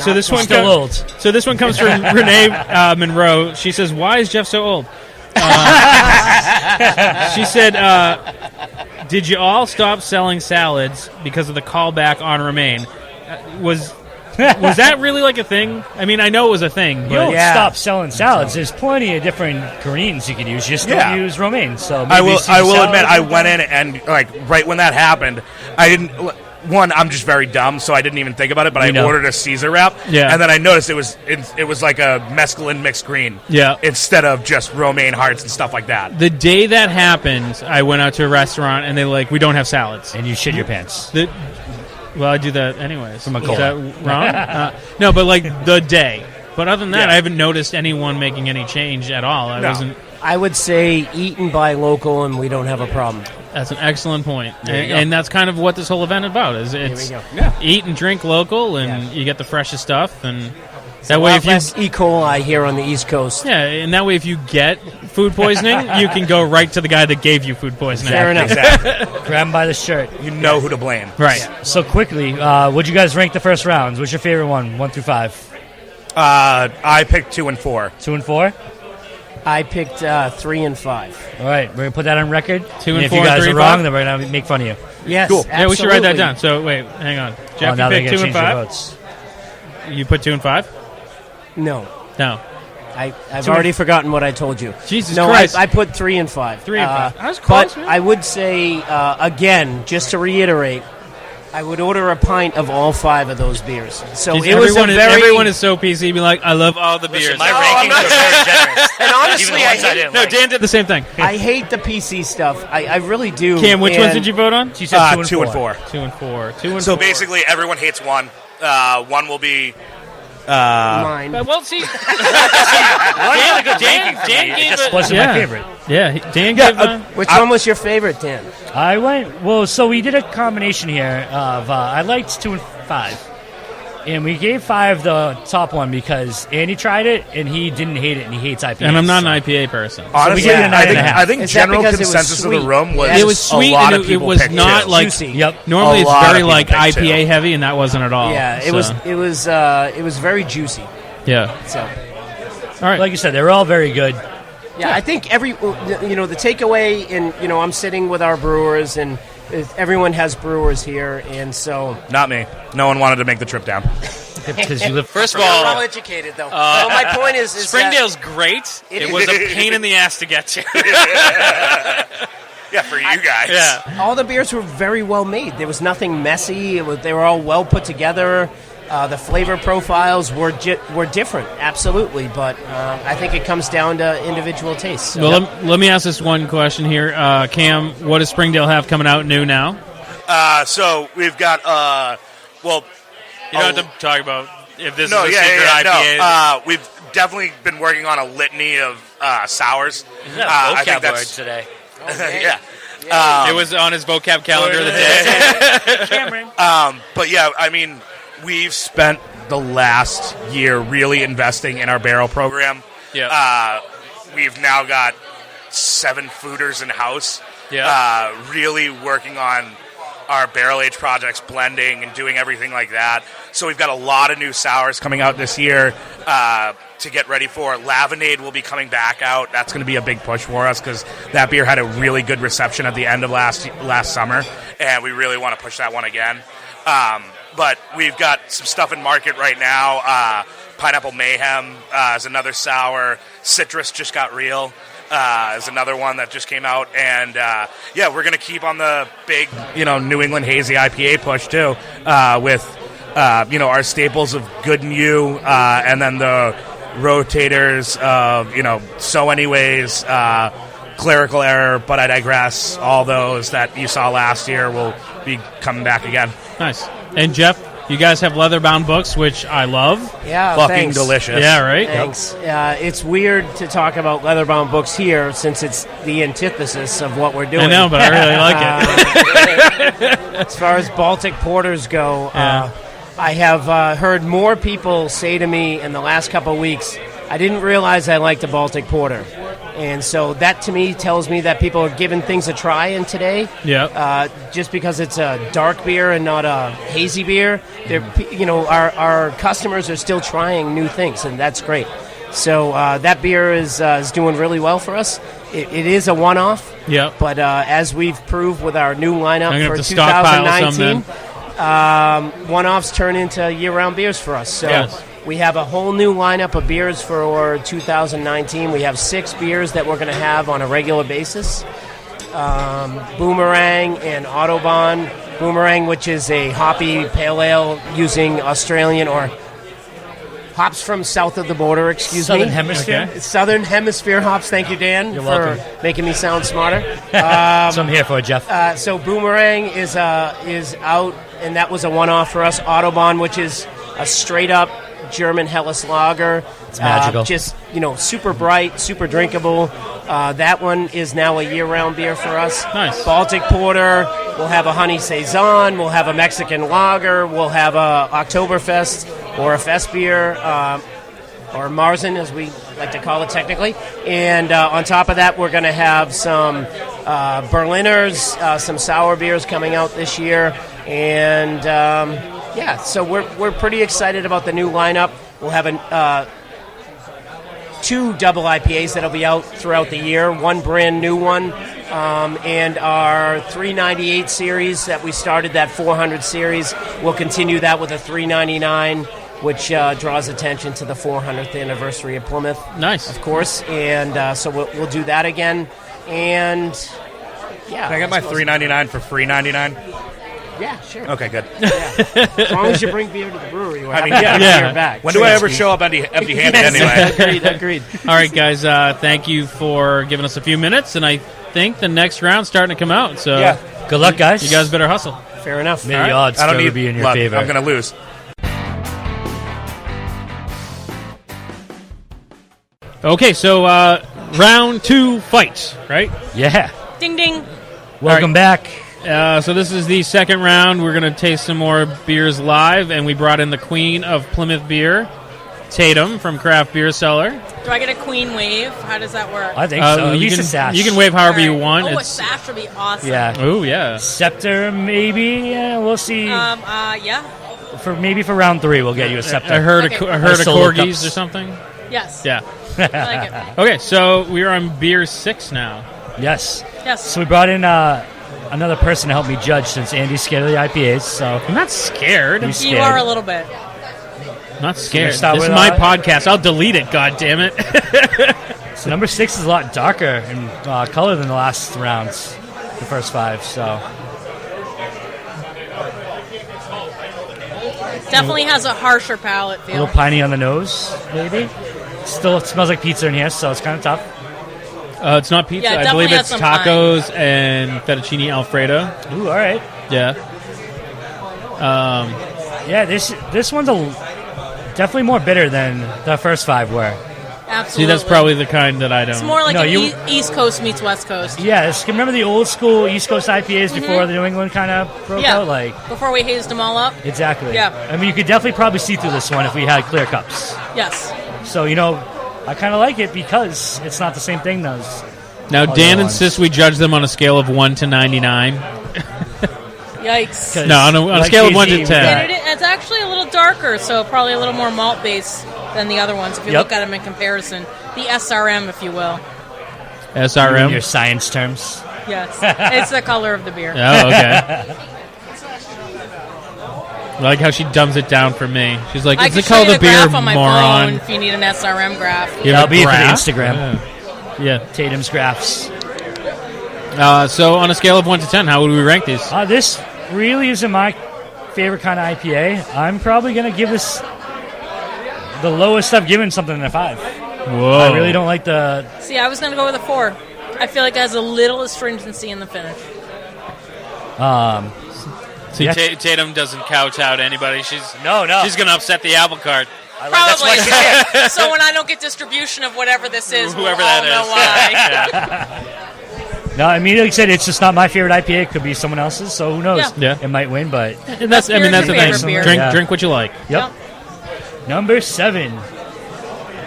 So this one still old. So this one comes from Renee Monroe. She says, "Why is Jeff so old?" She said, "Did you all stop selling salads because of the callback on Romaine? Was that really like a thing? I mean, I know it was a thing, You but don't stop selling salads. There's plenty of different Koreans you can use. You just don't use romaine. So maybe I will admit, I went in and right when that happened, I didn't. One, I'm just very dumb, so I didn't even think about it. But I ordered a Caesar wrap, and then I noticed it was like a mescaline mixed green, instead of just romaine hearts and stuff like that. The day that happened, I went out to a restaurant and they we don't have salads, and you shit your pants. Well, I do that anyways. From a Is cola. that wrong? No, but the day. But other than that, I haven't noticed anyone making any change at all. I would say eat and buy local, and we don't have a problem. That's an excellent point. And that's kind of what this whole event is about. It's eat and drink local, and you get the freshest stuff. And that way, if less E. coli here on the East Coast. Yeah, and that way, if you get food poisoning, you can go right to the guy that gave you food poisoning. Fair enough. Exactly. Grab him by the shirt. You know who to blame. Right. So quickly, would you guys rank the first rounds? What's your favorite one? 1 through 5. I picked 2 and 4. 2 and 4. I picked 3 and 5. All right, we're gonna put that on record. 2 and 4. If you guys 3 are and wrong, 5? then we're gonna make fun of you. Yes, cool. absolutely. Yeah, we should write that down. So wait, hang on. Jeff, now you they picked 2 and gotta change their 5. votes. You put 2 and 5? No. I've already forgotten what I told you. Jesus no, Christ. I put 3 and 5. 3 and 5. That was close, but man. I would say, again, just to reiterate, I would order a pint of all 5 of those beers. So Jeez, it was everyone is so PC. Be like, I love all the beers. My rankings are very generous. And honestly, Even the ones I didn't like. Dan did the same thing. I hate the PC stuff. I really do. Cam, which ones did you vote on? She said 2 and 4. 2 and 4. 2 and So 4. basically, everyone hates one. One will be. Mine. Well, see, Dan gave it just it- wasn't yeah. my favorite. Yeah, Dan gave Which one was your favorite, Dan? I went so we did a combination here of I liked 2 and 5, and we gave 5 the top one because Andy tried it and he didn't hate it and he hates IPAs. and I'm not an IPA person. Honestly, we gave it a 9.5. I think Is that general because it was consensus of the sweet? room was It was sweet, a lot and of it people was picked not two. like Juicy. Yep. normally A it's lot very of like people picked IPA two. heavy, and that wasn't at all. Yeah, it So, was very juicy. Yeah. So All right. Like you said, they were all very good. yeah, I think the takeaway, and I'm sitting with our brewers, and everyone has brewers here, and so Not me. No one wanted to make the trip down. Because you live. First of we're all, well educated though. So my point is Springdale's great. It was a pain in the ass to get to. Yeah, for you guys. Yeah. all the beers were very well made. There was nothing messy. They were all well put together. The flavor profiles were different, absolutely, but I think it comes down to individual tastes. So. Well, let me ask this one question here. Cam, what does Springdale have coming out new now? So we've got, You don't have to talk about if this no, is a yeah, secret yeah, IPA. no. We've definitely been working on a litany of sours. I think that's today. yeah. It was on his vocab calendar of the day. Cameron. But yeah, I mean, we've spent the last year really investing in our barrel program. Yeah. We've now got 7 fooders in house. Yeah. Really working on our barrel age projects, blending and doing everything like that. So we've got a lot of new sours coming out this year to get ready for. Lavinade will be coming back out. That's going to be a big push for us because that beer had a really good reception at the end of last summer, and we really want to push that one again. But we've got some stuff in market right now. Pineapple Mayhem is another sour. Citrus just got real. Is another one that just came out, and we're going to keep on the big, New England hazy IPA push too, with our staples of Good and You, and then the rotators of So Anyways, Clerical Error, But I Digress. All those that you saw last year will be coming back again. Nice. And Jeff, you guys have leather-bound books, which I love. Yeah, Fucking thanks. delicious. Yeah, right? Thanks. It's weird to talk about leather-bound books here since it's the antithesis of what we're doing. I know, but I really like it. As far as Baltic porters go, I have heard more people say to me in the last couple of weeks, I didn't realize I liked a Baltic Porter. And so that, to me, tells me that people are giving things a try in today. Yeah. Just because it's a dark beer and not a hazy beer, our customers are still trying new things, and that's great. So that beer is doing really well for us. It is a one-off. Yeah. But as we've proved with our new lineup for to stockpile 2019, one-offs turn into year-round beers for us. So. Yes. We have a whole new lineup of beers for 2019. We have 6 beers that we're going to have on a regular basis. Boomerang and Autobahn. Boomerang, which is a hoppy pale ale using Australian or hops from south of the border, Southern Hemisphere. Okay. Southern Hemisphere hops. Thank you, Dan, You're for welcome. making me sound smarter. That's what I'm here for, Jeff. So Boomerang is out, and that was a one-off for us. Autobahn, which is a straight-up German Helles lager. It's magical. Just, super bright, super drinkable. That one is now a year-round beer for us. Nice. Baltic Porter. We'll have a Honey Saison. We'll have a Mexican lager. We'll have a Oktoberfest or a Fest beer, or Marzen, as we like to call it technically. And on top of that, we're going to have some Berliners, some sour beers coming out this year. And... so we're pretty excited about the new lineup. We'll have 2 double IPAs that'll be out throughout the year, one brand new one, and our 398 series that we started, that 400 series. We'll continue that with a 399, which draws attention to the 400th anniversary of Plymouth. Nice. Of course, and so we'll do that again. And, yeah. Can I get my $3.99 for free $99? Yeah, sure. Okay, good. Yeah. As long as you bring beer to the brewery, we're I mean, happy to yeah. have beer back. When do I ever show up empty-handed anyway? Agreed. All right, guys. Thank you for giving us a few minutes, and I think the next round's starting to come out. So, Good luck, guys. You guys better hustle. Fair enough. May the odds I don't never need be in your luck. favor. I'm going to lose. Okay, so round 2 fights, right? Yeah. Ding ding. Welcome back. So this is the second round. We're going to taste some more beers live, and we brought in the queen of Plymouth beer, Tatum from Craft Beer Cellar. Do I get a queen wave? How does that work? I think so. At least a sash. You can wave however you want. Oh, a sash would be awesome. Yeah. Oh, yeah. Scepter, maybe. Yeah, we'll see. Yeah. For round 3, we'll get you a scepter. I heard Okay. a herd of Solo corgis cups. or something. Yes. Yeah. I like it. Okay, so we're on beer 6 now. Yes. Yes. So we brought in another person to help me judge since Andy's scared of the IPAs. So I'm not scared. He's You scared. are a little bit. I'm not scared. start This is with, my podcast. I'll delete it, God damn it. So number 6 is a lot darker in color than the last rounds, the first 5. So Definitely has a harsher palate a feel. little piney on the nose, maybe. Still, it smells like pizza in here, so it's kind of tough. It's not pizza. Yeah, it I believe definitely it's has some tacos and fettuccine Alfredo. Ooh, all right. Yeah. Yeah, this one's definitely more bitter than the first 5 were. Absolutely. See, that's probably the kind that I don't. It's more like No, East Coast meets West Coast. Yeah, remember the old school East Coast IPAs before the New England kind of broke Yeah. out? Like, Before we hazed them all up. exactly. Yeah. I mean, you could definitely probably see through this one if we had clear cups. Yes. So, I kind of like it because it's not the same thing as Now, the Dan other insists we judge them on a scale of 1 to 99. Yikes. 'Cause No, on a like scale of 1 to KZ, 10. And it's actually a little darker, so probably a little more malt base than the other ones if you Yep. look at them in comparison. The SRM, if you will. in SRM. your science terms. Yes. It's the color of the beer. Oh, okay. I like how she dumbs it down for me. She's like, I it's can the show color you of the the beer, graph on my moron. phone if you need an SRM graph. You have That'll a be it for the graph? Instagram. Yeah. Tatum's graphs. So on a scale of 1 to 10, how would we rank these? This really isn't my favorite kind of IPA. I'm probably going to give this the lowest I've given something in a 5. Whoa. I really don't like the... See, I was going to go with a 4. I feel like it has a little astringency in the finish. See, Yeah. Tatum doesn't couch out anybody. No. She's going to upset the apple cart. Probably. So when I don't get distribution of whatever this is, Whoever we'll that all is. know why. No, I mean, like I said, it's just not my favorite IPA. It could be someone else's, so who knows? Yeah. It might win, but... And that's the thing. Drink what you like. Yep. Number 7.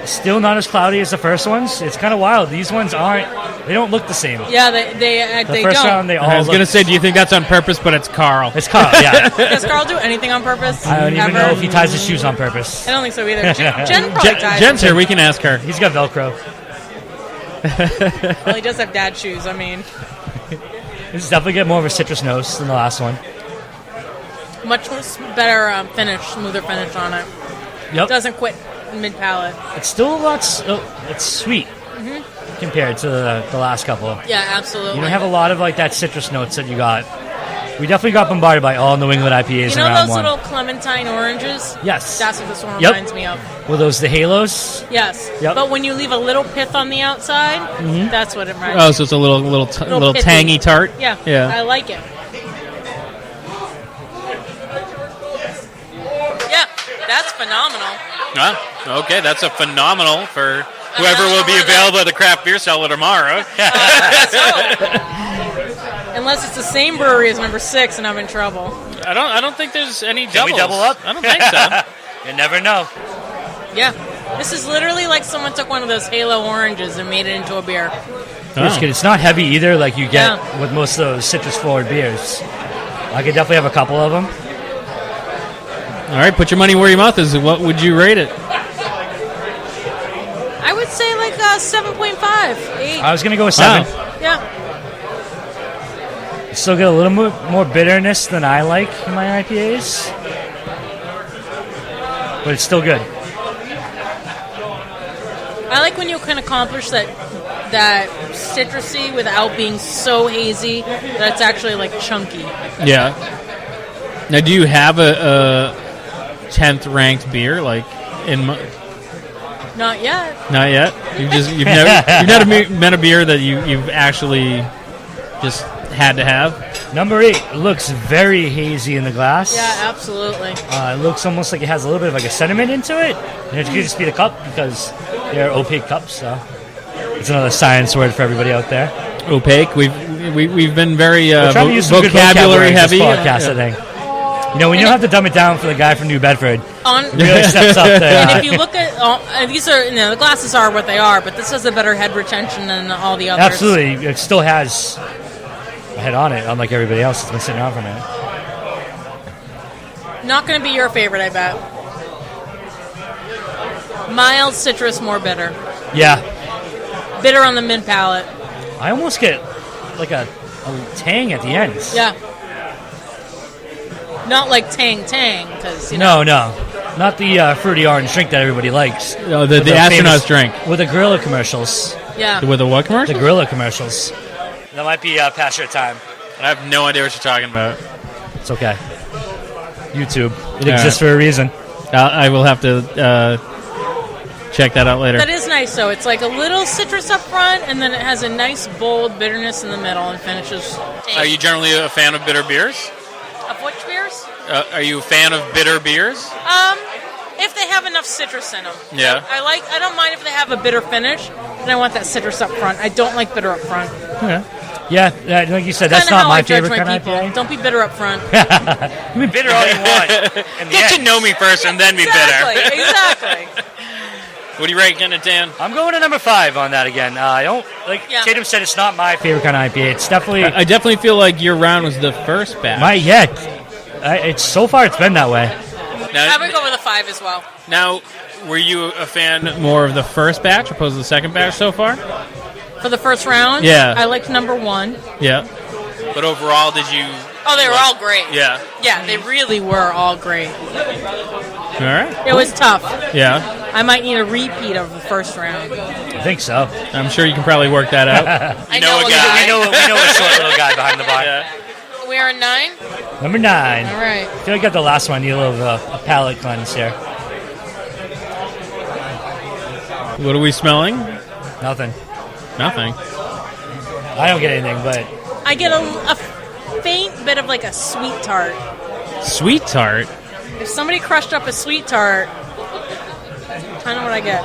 Still not as cloudy as the first ones. It's kind of wild. These ones they don't look the same. Yeah, they the first don't. round, they all I was going to say, do you think that's on purpose? But it's Carl. It's Carl, yeah. Does Carl do anything on purpose? I don't even know if he ties his shoes on purpose. I don't think so either. Jen probably ties Jen's here. We can ask her. He's got Velcro. Well, he does have dad shoes. I mean, This is definitely get more of a citrus nose than the last one. much better finish, smoother finish on it. Yep. Doesn't quit mid palate. It's still a lot. It's sweet compared to the last couple. Yeah, absolutely. You don't have a lot of like that citrus notes that you got. We definitely got bombarded by all New England IPAs You know in round those one. little clementine oranges? Yes. That's what this one reminds me of. Were those the halos? Yes. Yep. But when you leave a little pith on the outside, that's what it reminds me Oh, of. so it's a little pithy. tangy tart. Yeah. Yeah. I like it. Yeah, that's phenomenal. Okay, that's a phenomenal for whoever will be available at the craft beer cellar tomorrow. Unless it's the same brewery as number 6, and I'm in trouble. I don't think there's any doubles. Can we double up? I don't think so. You never know. Yeah. This is literally like someone took one of those Halo oranges and made it into a beer. It's not heavy either, like you get with most of those citrus-forward beers. I could definitely have a couple of them. All right, put your money where your mouth is. What would you rate it? I would say like 7.5, 8. I was going to go with 7. Wow. Yeah. Still get a little more bitterness than I like in my IPAs. But it's still good. I like when you can accomplish that citrusy without being so hazy that it's actually like chunky. Yeah. Now, do you have a 10th ranked beer Not yet. Not yet. You've never met a beer that you've actually just had to have. Number 8 looks very hazy in the glass. Yeah, absolutely. It looks almost like it has a little bit of like a sediment into it. And it could just be the cup because they're opaque cups. So it's another science word for everybody out there. Opaque. We've been very trying to use some vocabulary good heavy. This podcast, I think. You know, when you don't have to dumb it down for the guy from New Bedford, It really steps up there. And if you look at these are the glasses are what they are, but this has a better head retention than all the others. Absolutely, it still has a head on it, unlike everybody else that's been sitting around for a minute. Not going to be your favorite, I bet. Mild citrus, more bitter. Yeah, Bitter on the mid palate. I almost get like a tang at the end. Yeah. Not like tang, because No, not the fruity orange drink that everybody likes. Oh, the astronaut's drink with the gorilla commercials. Yeah. With the what commercial? The gorilla commercials. That might be past your time. I have no idea what you're talking about. It's okay. YouTube. It exists for a reason. I will have to check that out later. That is nice, though. It's like a little citrus up front, and then it has a nice, bold bitterness in the middle and finishes. Are you generally a fan of bitter beers? Of which beers? Are you a fan of bitter beers? If they have enough citrus in them. Yeah. I don't mind if they have a bitter finish, and I want that citrus up front. I don't like bitter up front. Okay. Yeah, like you said, that's Kinda not how my I judge favorite kind of people. IPA. Don't be bitter up front. You can be bitter all you want. Get to know me first and then be bitter. Exactly. What do you rate it, Dan? I'm going to number 5 on that again. I don't Tatum said it's not my favorite kind of IPA. It's definitely. I definitely feel like your round was the first batch. It's so far it's been that way. Now, I would go with a 5 as well. Now, were you a fan more of the first batch opposed to the second batch so far? For the first round, Yeah. I liked number 1. Yeah. But overall, did you? Oh, they were all great. Yeah. Yeah, they really were all great. All right. It was tough. Yeah. I might need a repeat of the first round. I think so. I'm sure you can probably work that out. I know a guy. We know a short little guy behind the bar. Yeah. We are 9? Number 9. All right. I feel like I got the last one. Need a little a palate cleanse here. What are we smelling? Nothing. Nothing. I don't get anything, but I get a faint bit of like a sweet tart. Sweet tart? If somebody crushed up a sweet tart, kind of what I get.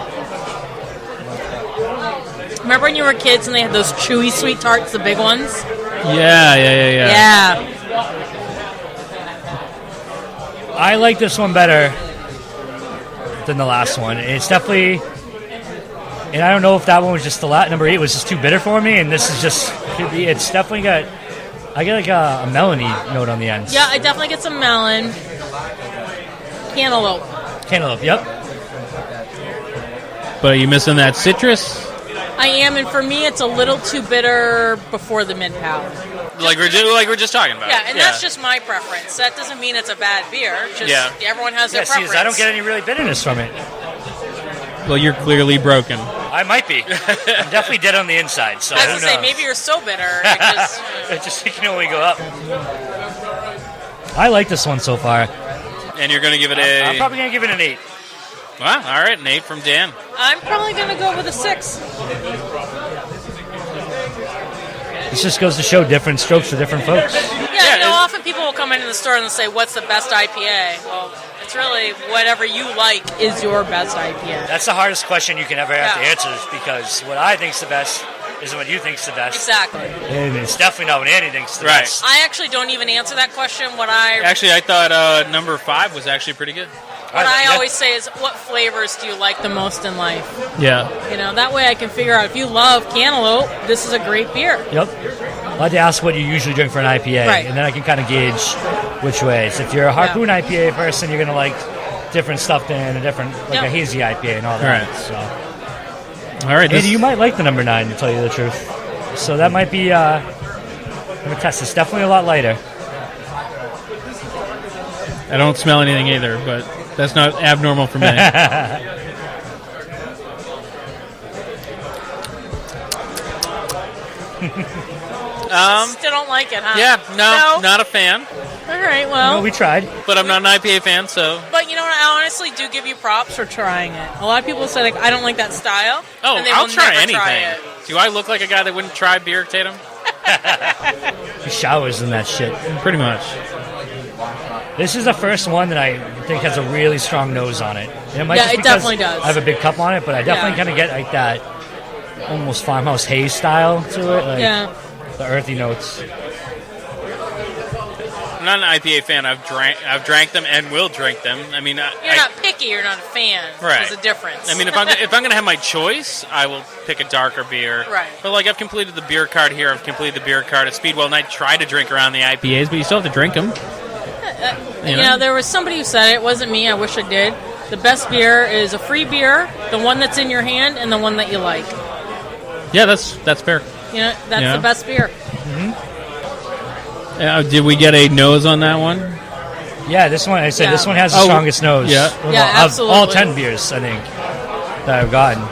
Remember when you were kids and they had those chewy sweet tarts, the big ones? Yeah. I like this one better than the last one. It's definitely, and I don't know if that one was just number 8 was just too bitter for me, and this is just, it's definitely got, I get like a melony note on the end. Yeah, I definitely get some melon. Cantaloupe, yep. But are you missing that citrus? I am, and for me, it's a little too bitter before the mid-palate. Like we're just talking about. Yeah, and that's just my preference. That doesn't mean it's a bad beer. Just everyone has their preference. I don't get any really bitterness from it. Well, you're clearly broken. I might be. I'm definitely dead on the inside. So I was going to say, maybe you're so bitter. It just can only go up. I like this one so far. And you're going to give it I'm probably going to give it an 8. Well, all right, an 8 from Dan. I'm probably going to go with a 6. This just goes to show different strokes for different folks. Yeah, often people will come into the store and they'll say, what's the best IPA? Well, it's really whatever you like is your best IPA. That's the hardest question you can ever have to answer, because what I think's the best isn't what you think's the best. Exactly. And it's definitely not what Andy thinks the best. I actually don't even answer that question. I thought number 5 was actually pretty good. What I always say is, what flavors do you like the most in life? Yeah. That way I can figure out if you love cantaloupe, this is a great beer. Yep. I'd like to ask what you usually drink for an IPA, and then I can kind of gauge which ways. If you're a Harpoon IPA person, you're going to like different stuff than a different, like a hazy IPA and all that. Right. So. All right. Andy, you might like the number 9, to tell you the truth. So that might be, I'm going to test this. Definitely a lot lighter. I don't smell anything either, but that's not abnormal for me. Still don't like it, huh? Yeah, no, not a fan. All right, well. No, we tried. But I'm not an IPA fan, so. But you know what? I honestly do give you props for trying it. A lot of people say, like, I don't like that style. Oh, and they I'll will try never anything. Try it. Do I look like a guy that wouldn't try beer, Tatum? He showers in that shit. Pretty much. This is the first one that I think has a really strong nose on it. And it might just it because definitely does. I have a big cup on it, but I definitely kind of get like that almost farmhouse haze style to it. Like the earthy notes. I'm not an IPA fan. I've drank them and will drink them. I mean, you're not picky. You're not a fan. Right. There's a difference. I mean, if I'm going to have my choice, I will pick a darker beer. Right. But like, I've completed the beer card here. I've completed the beer card at Speedwell, and I try to drink around the IPAs, but you still have to drink them. You know, there was somebody who said it. It wasn't me. I wish I did. The best beer is a free beer, the one that's in your hand, and the one that you like. Yeah, that's fair. You know, that's the best beer. Mm-hmm. Did we get a nose on that one? Yeah, this one. I said this one has the strongest nose. Yeah, absolutely. Of all 10 beers, I think that I've gotten.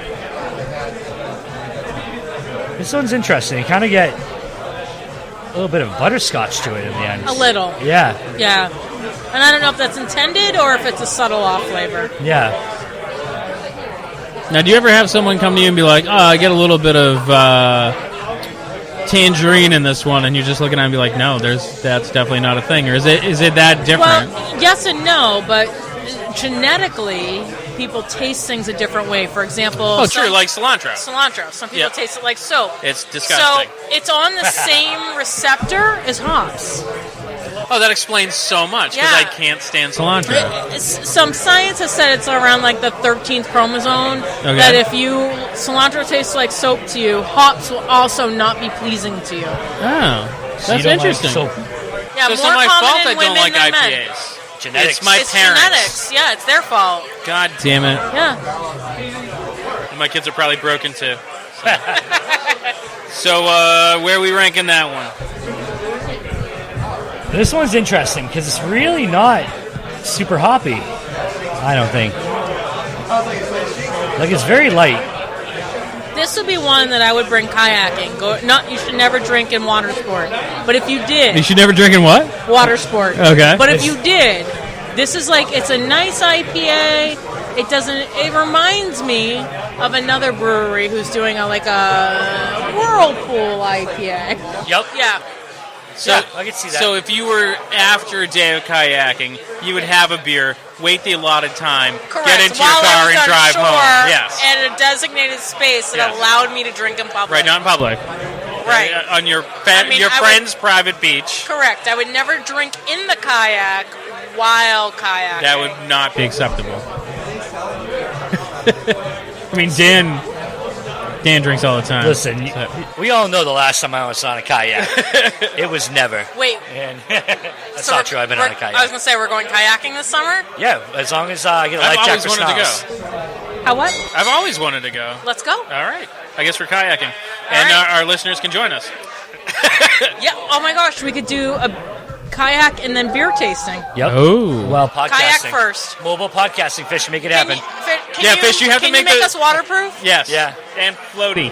This one's interesting. You kind of get a little bit of butterscotch to it in the end. A little. Yeah. Yeah. And I don't know if that's intended or if it's a subtle off flavor. Yeah. Now, do you ever have someone come to you and be like, "Oh, I get a little bit of tangerine in this one," and you just look at it and be like, "No, that's definitely not a thing," or is it that different? Well, yes and no, but genetically, people taste things a different way. For example, true, like cilantro. Some people taste it like soap. It's disgusting. So it's on the same receptor as hops. Oh, that explains so much, because I can't stand cilantro. Some science has said it's around like the 13th chromosome, that if cilantro tastes like soap to you, hops will also not be pleasing to you. Oh, that's interesting. Like yeah, so it's more not my common fault in I don't women like than IPAs. Men. Genetics. It's my parents. Genetics. Yeah, it's their fault. God damn it. Yeah. My kids are probably broken too. So where are we ranking that one? This one's interesting because it's really not super hoppy, I don't think. Like, it's very light. This would be one that I would bring kayaking. You should never drink in water sport. But if you did... You should never drink in what? Water sport. Okay. But if you did, this is like, it's a nice IPA. It reminds me of another brewery who's doing a Whirlpool IPA. Yep. Yeah. So, yeah, I can see that. So if you were after a day of kayaking, you would have a beer, wait the allotted time, Correct. get into While your car, I was and on drive shore home. Yes. At a designated space that allowed me to drink in public. Right, not in public. Right. On your friend's private beach. Correct. I would never drink in the kayak while kayaking. That would not be acceptable. I mean, Dan drinks all the time. Listen, we all know the last time I was on a kayak. It was never. Wait. And that's not true. I've been on a kayak. I was going to say, we're going kayaking this summer? Yeah, as long as I get a life jacket for smells. How what? I've always wanted to go. Let's go. All right. I guess we're kayaking. And our listeners can join us. Yeah. Oh, my gosh. We could do a kayak and then beer tasting. Yep. Oh. Well, podcasting. Kayak first. Mobile podcasting, Fish. Make it happen. Fish, you have to make us waterproof? Yes. Yeah. And floaty.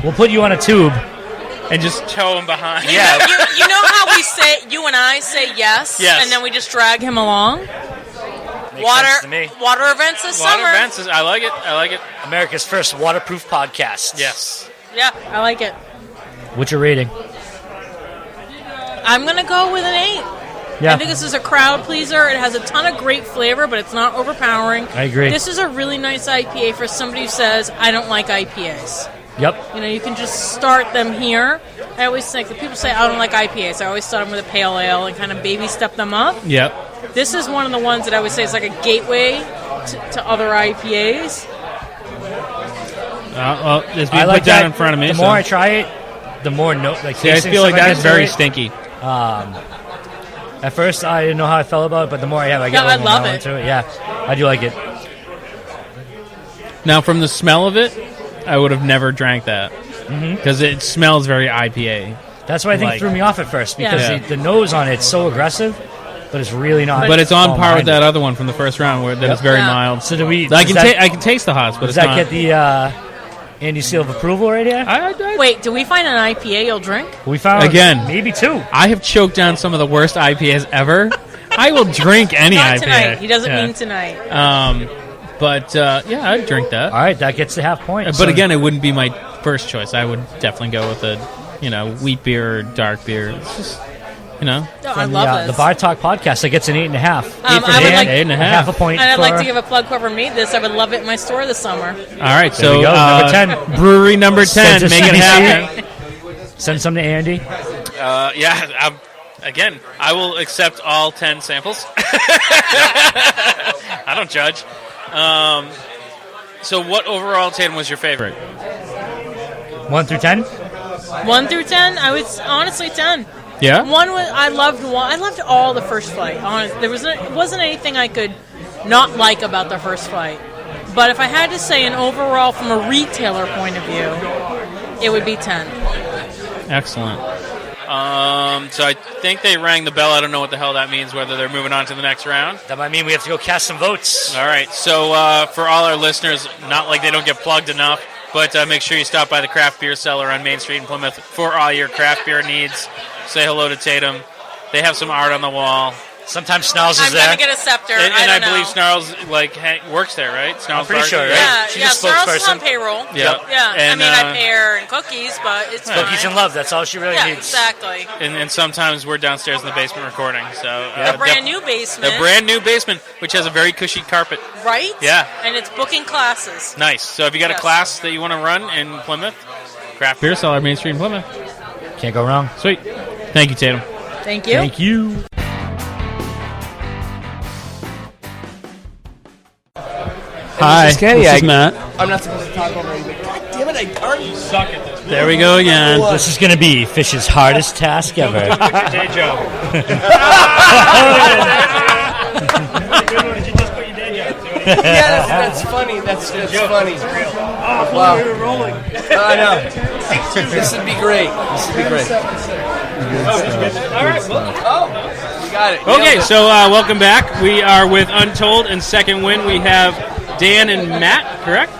We'll put you on a tube. And just tow him behind. Yeah. You know how we say, you and I say yes? Yes. And then we just drag him along? Makes sense to me. Water events this summer. Water events. I like it. America's first waterproof podcast. Yes. Yeah, I like it. What's your rating? I'm going to go with an 8. Yeah. I think this is a crowd pleaser. It has a ton of great flavor, but it's not overpowering. I agree. This is a really nice IPA for somebody who says, I don't like IPAs. Yep. You know, you can just start them here. I always think that people say, I don't like IPAs. I always start them with a pale ale and kind of baby step them up. Yep. This is one of the ones that I would say is like a gateway to other IPAs. Well, it's being I like put down that. in front of me. The more I try it, the more I feel like that is very stinky. At first, I didn't know how I felt about it, but the more I have, I get a little more mellow into it. Yeah, I do like it. Now, from the smell of it, I would have never drank that because it smells very IPA. That's what I think threw me off at first because the nose on it's so aggressive, but it's really not. But it's on par with that other one from the first round where that is very mild. So do we? I can taste the hops, but does it's that not. Get the Andy seal of approval right here? Wait, do we find an IPA you'll drink? We found again maybe 2. I have choked down some of the worst IPAs ever. I will drink any Not IPA. Tonight. He doesn't mean tonight. But I'd drink that. All right, that gets the half point. But again, it wouldn't be my first choice. I would definitely go with a wheat beer or dark beer. It's just I love the Bar Talk podcast. That gets an 8.5. 8.5. Half a point. And I'd like to give a plug whoever made this. I would love it in my store this summer. All right, there we go. Number 10. Brewery number 10. Make it happen. Send some to Andy. Again, I will accept all 10 samples. I don't judge. So what overall, Tatum, was your favorite? 1 through 10? 1 through 10? I would honestly 10. Yeah? I loved all the first flight. Honestly, it wasn't anything I could not like about the first flight. But if I had to say an overall from a retailer point of view, it would be 10. Excellent. So I think they rang the bell. I don't know what the hell that means, whether they're moving on to the next round. That might mean we have to go cast some votes. All right. So for all our listeners, not like they don't get plugged enough, but make sure you stop by the Craft Beer Cellar on Main Street in Plymouth for all your craft beer needs. Say hello to Tatum. They have some art on the wall. Sometimes Snarls is I'm there. going to get a scepter. And I believe Snarls works there, right? I'm pretty sure, right? Yeah, She's a Snarls is spokesperson. on payroll. Yeah. Yeah. And, I pay her and cookies, but it's fine. Cookies and love. That's all she really needs. Exactly. And sometimes we're downstairs in the basement recording. So the brand new basement. The brand new basement, which has a very cushy carpet. Right? Yeah. And it's booking classes. Nice. So if you got a class that you want to run in Plymouth, Craft Beer Cellar, Main Street in Plymouth. Can't go wrong. Sweet. Thank you, Tatum. Thank you. Thank you. Hi, this is Matt. I'm not supposed to talk over anything. God damn it, I already suck at this. There we go again. This is going to be Fish's hardest task ever. Quit your day job. Yeah, that's funny. That's funny. Wow. We were rolling. I know. This would be great. All right. You got it. Okay, so welcome back. We are with Untold and Second Wind. We have Dan and Matt, correct?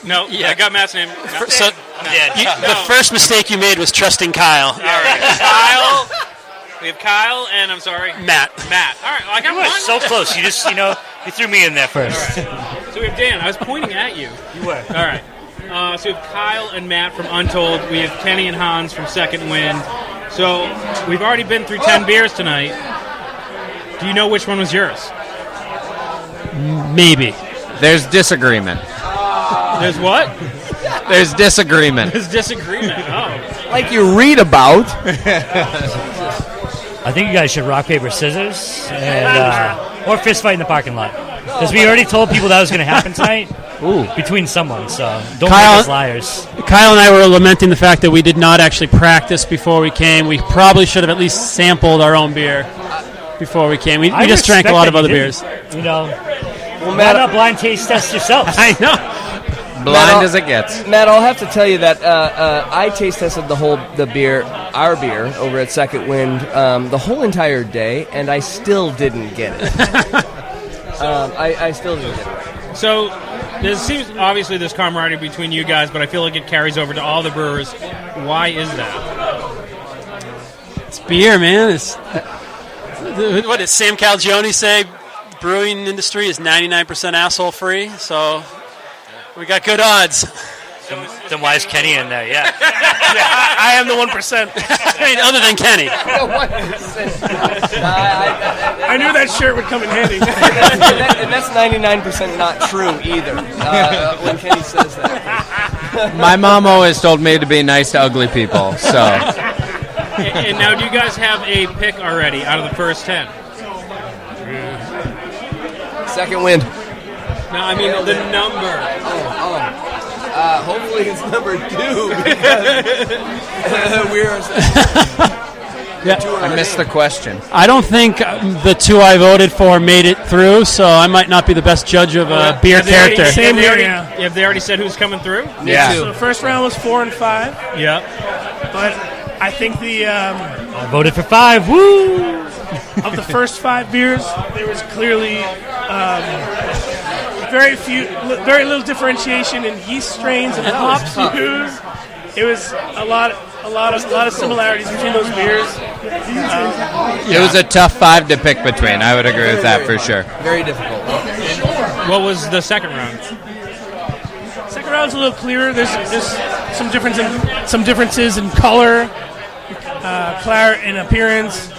No, I got Matt's name. No. The first mistake you made was trusting Kyle. All right, Kyle. We have Kyle and I'm sorry, Matt. All right, well, I got You were one. so close. You just, you threw me in there first. So we have Dan. I was pointing at you. You were. All right. So we have Kyle and Matt from Untold. We have Kenny and Hans from Second Wind. So we've already been through 10 beers tonight. Do you know which one was yours? Maybe. There's disagreement. There's what? There's disagreement. There's disagreement. Oh. Like you read about. I think you guys should rock, paper, scissors, and or fist fight in the parking lot. Because we already told people that was going to happen tonight. Between someone, so don't make us liars. Kyle and I were lamenting the fact that we did not actually practice before we came. We probably should have at least sampled our own beer before we came. We just drank a lot of other beers. You know, why not blind taste test yourself? I know. Blind as it gets. Matt, I'll have to tell you that I taste tested our beer over at Second Wind the whole entire day, and I still didn't get it. I still didn't get it. So there seems obviously this camaraderie between you guys, but I feel like it carries over to all the brewers. Why is that? It's beer, man. What did Sam Calagione say? The brewing industry is 99% asshole free, so we got good odds. Then why is Kenny in there? Yeah. I am the 1%. I mean, other than Kenny. I knew that shirt would come in handy. And that's 99% not true either. When Kenny says that. My mom always told me to be nice to ugly people. So. And now, do you guys have a pick already out of the first 10? Second Wind. No, I mean the number. Hopefully it's number 2 because I missed the question. I don't think the two I voted for made it through, so I might not be the best judge of beer character. Have they already said who's coming through? Yeah. So the first round was 4 and 5. Yeah. But I think I voted for 5. Woo! Of the first 5 beers, there was clearly very little differentiation in yeast strains and hops used. It was a lot of similarities between those beers. It was a tough 5 to pick between. I would agree with that for sure. Very difficult. What was the second round? Second round's a little clearer. There's some differences in color, claret in appearance,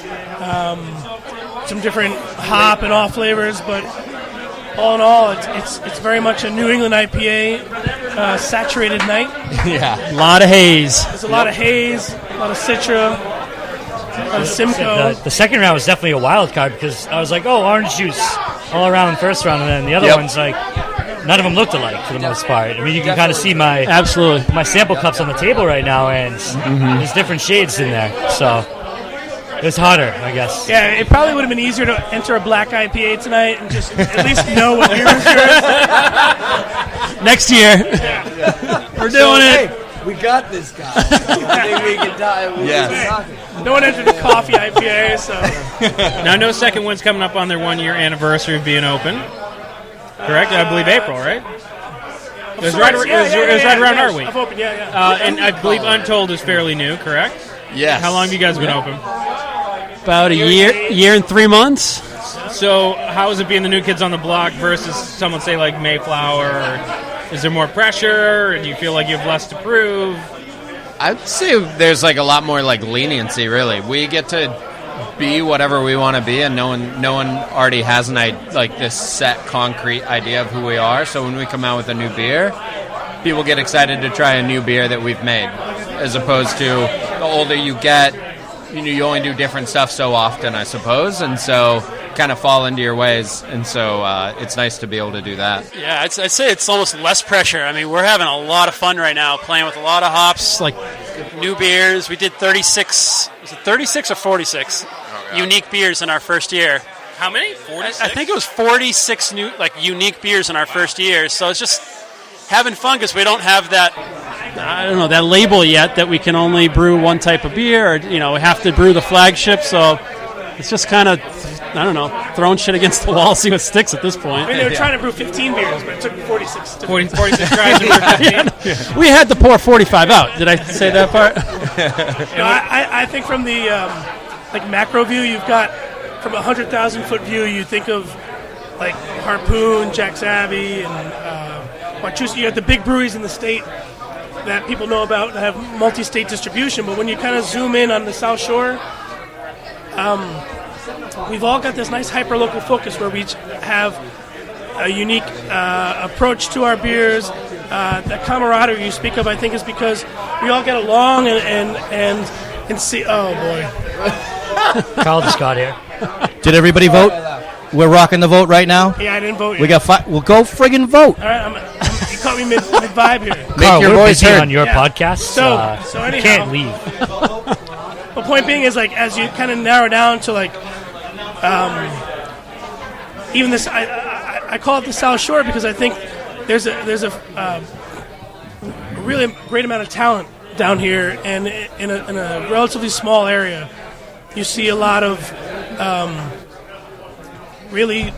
some different hop and off flavors, but all in all, it's very much a New England IPA saturated night. Yeah, a lot of haze. There's a lot of haze, a lot of Citra, a lot of Simcoe. The second round was definitely a wild card because I was like, oh, orange juice all around the first round, and then the other ones, like, none of them looked alike for the most part. I mean, you can kind of see my sample cups on the table right now, and there's different shades in there, so it was harder, I guess. Yeah, it probably would have been easier to enter a black IPA tonight and just at least know what beer is yours. Next year. We're doing it. Hey, we got this guy. I think we can die. No one entered a coffee IPA, so. Now, No Second Wind's coming up on their 1-year anniversary of being open. Correct? I believe April, right? It was right around our week. I've opened, yeah. And I believe Untold is fairly new, correct? Yes. How long have you guys been open? About a year and 3 months. So how is it being the new kids on the block versus someone, say, like Mayflower? Or is there more pressure? Or do you feel like you have less to prove? I'd say there's like a lot more like leniency, really. We get to be whatever we want to be, and no one already has this set concrete idea of who we are. So when we come out with a new beer, people get excited to try a new beer that we've made, as opposed to the older you get, you only do different stuff so often, I suppose, and so kind of fall into your ways, and so it's nice to be able to do that. Yeah, I'd say it's almost less pressure. I mean, we're having a lot of fun right now, playing with a lot of hops, like new beers. We did 36, was it 36 or 46 unique beers in our first year. How many? 46? I think it was 46 new, unique beers in our first year, so it's just having fun because we don't have that, I don't know, that label yet that we can only brew one type of beer, or we have to brew the flagship, so it's just kind of, I don't know, throwing shit against the wall, see what sticks at this point. I mean, they were trying to brew 15 beers, but it took 46. 46 tries to brew 15. We had to pour 45 out. Did I say that part? I think from the macro view, you've got, from a 100,000-foot view, you think of like Harpoon, Jack's Abbey, and Wachusett. You have the big breweries in the state. that people know about that have multi-state distribution. But when you kind of zoom in on the South Shore, we've all got this nice hyper-local focus where we each have a unique approach to our beers. The camaraderie you speak of, I think, is because we all get along and see. Oh boy, Kyle just got here. Did everybody vote? We're rocking the vote right now. Yeah, I didn't vote yet. We got We'll go friggin' vote. All right, you caught me mid-vibe here. Carl, your we're voice busy heard. on your Yeah. podcast. So anyhow, you can't leave. The point being is, like, as you kind of narrow down to, like, even this, I call it the South Shore because I think there's a really great amount of talent down here, and in a relatively small area, you see a lot of really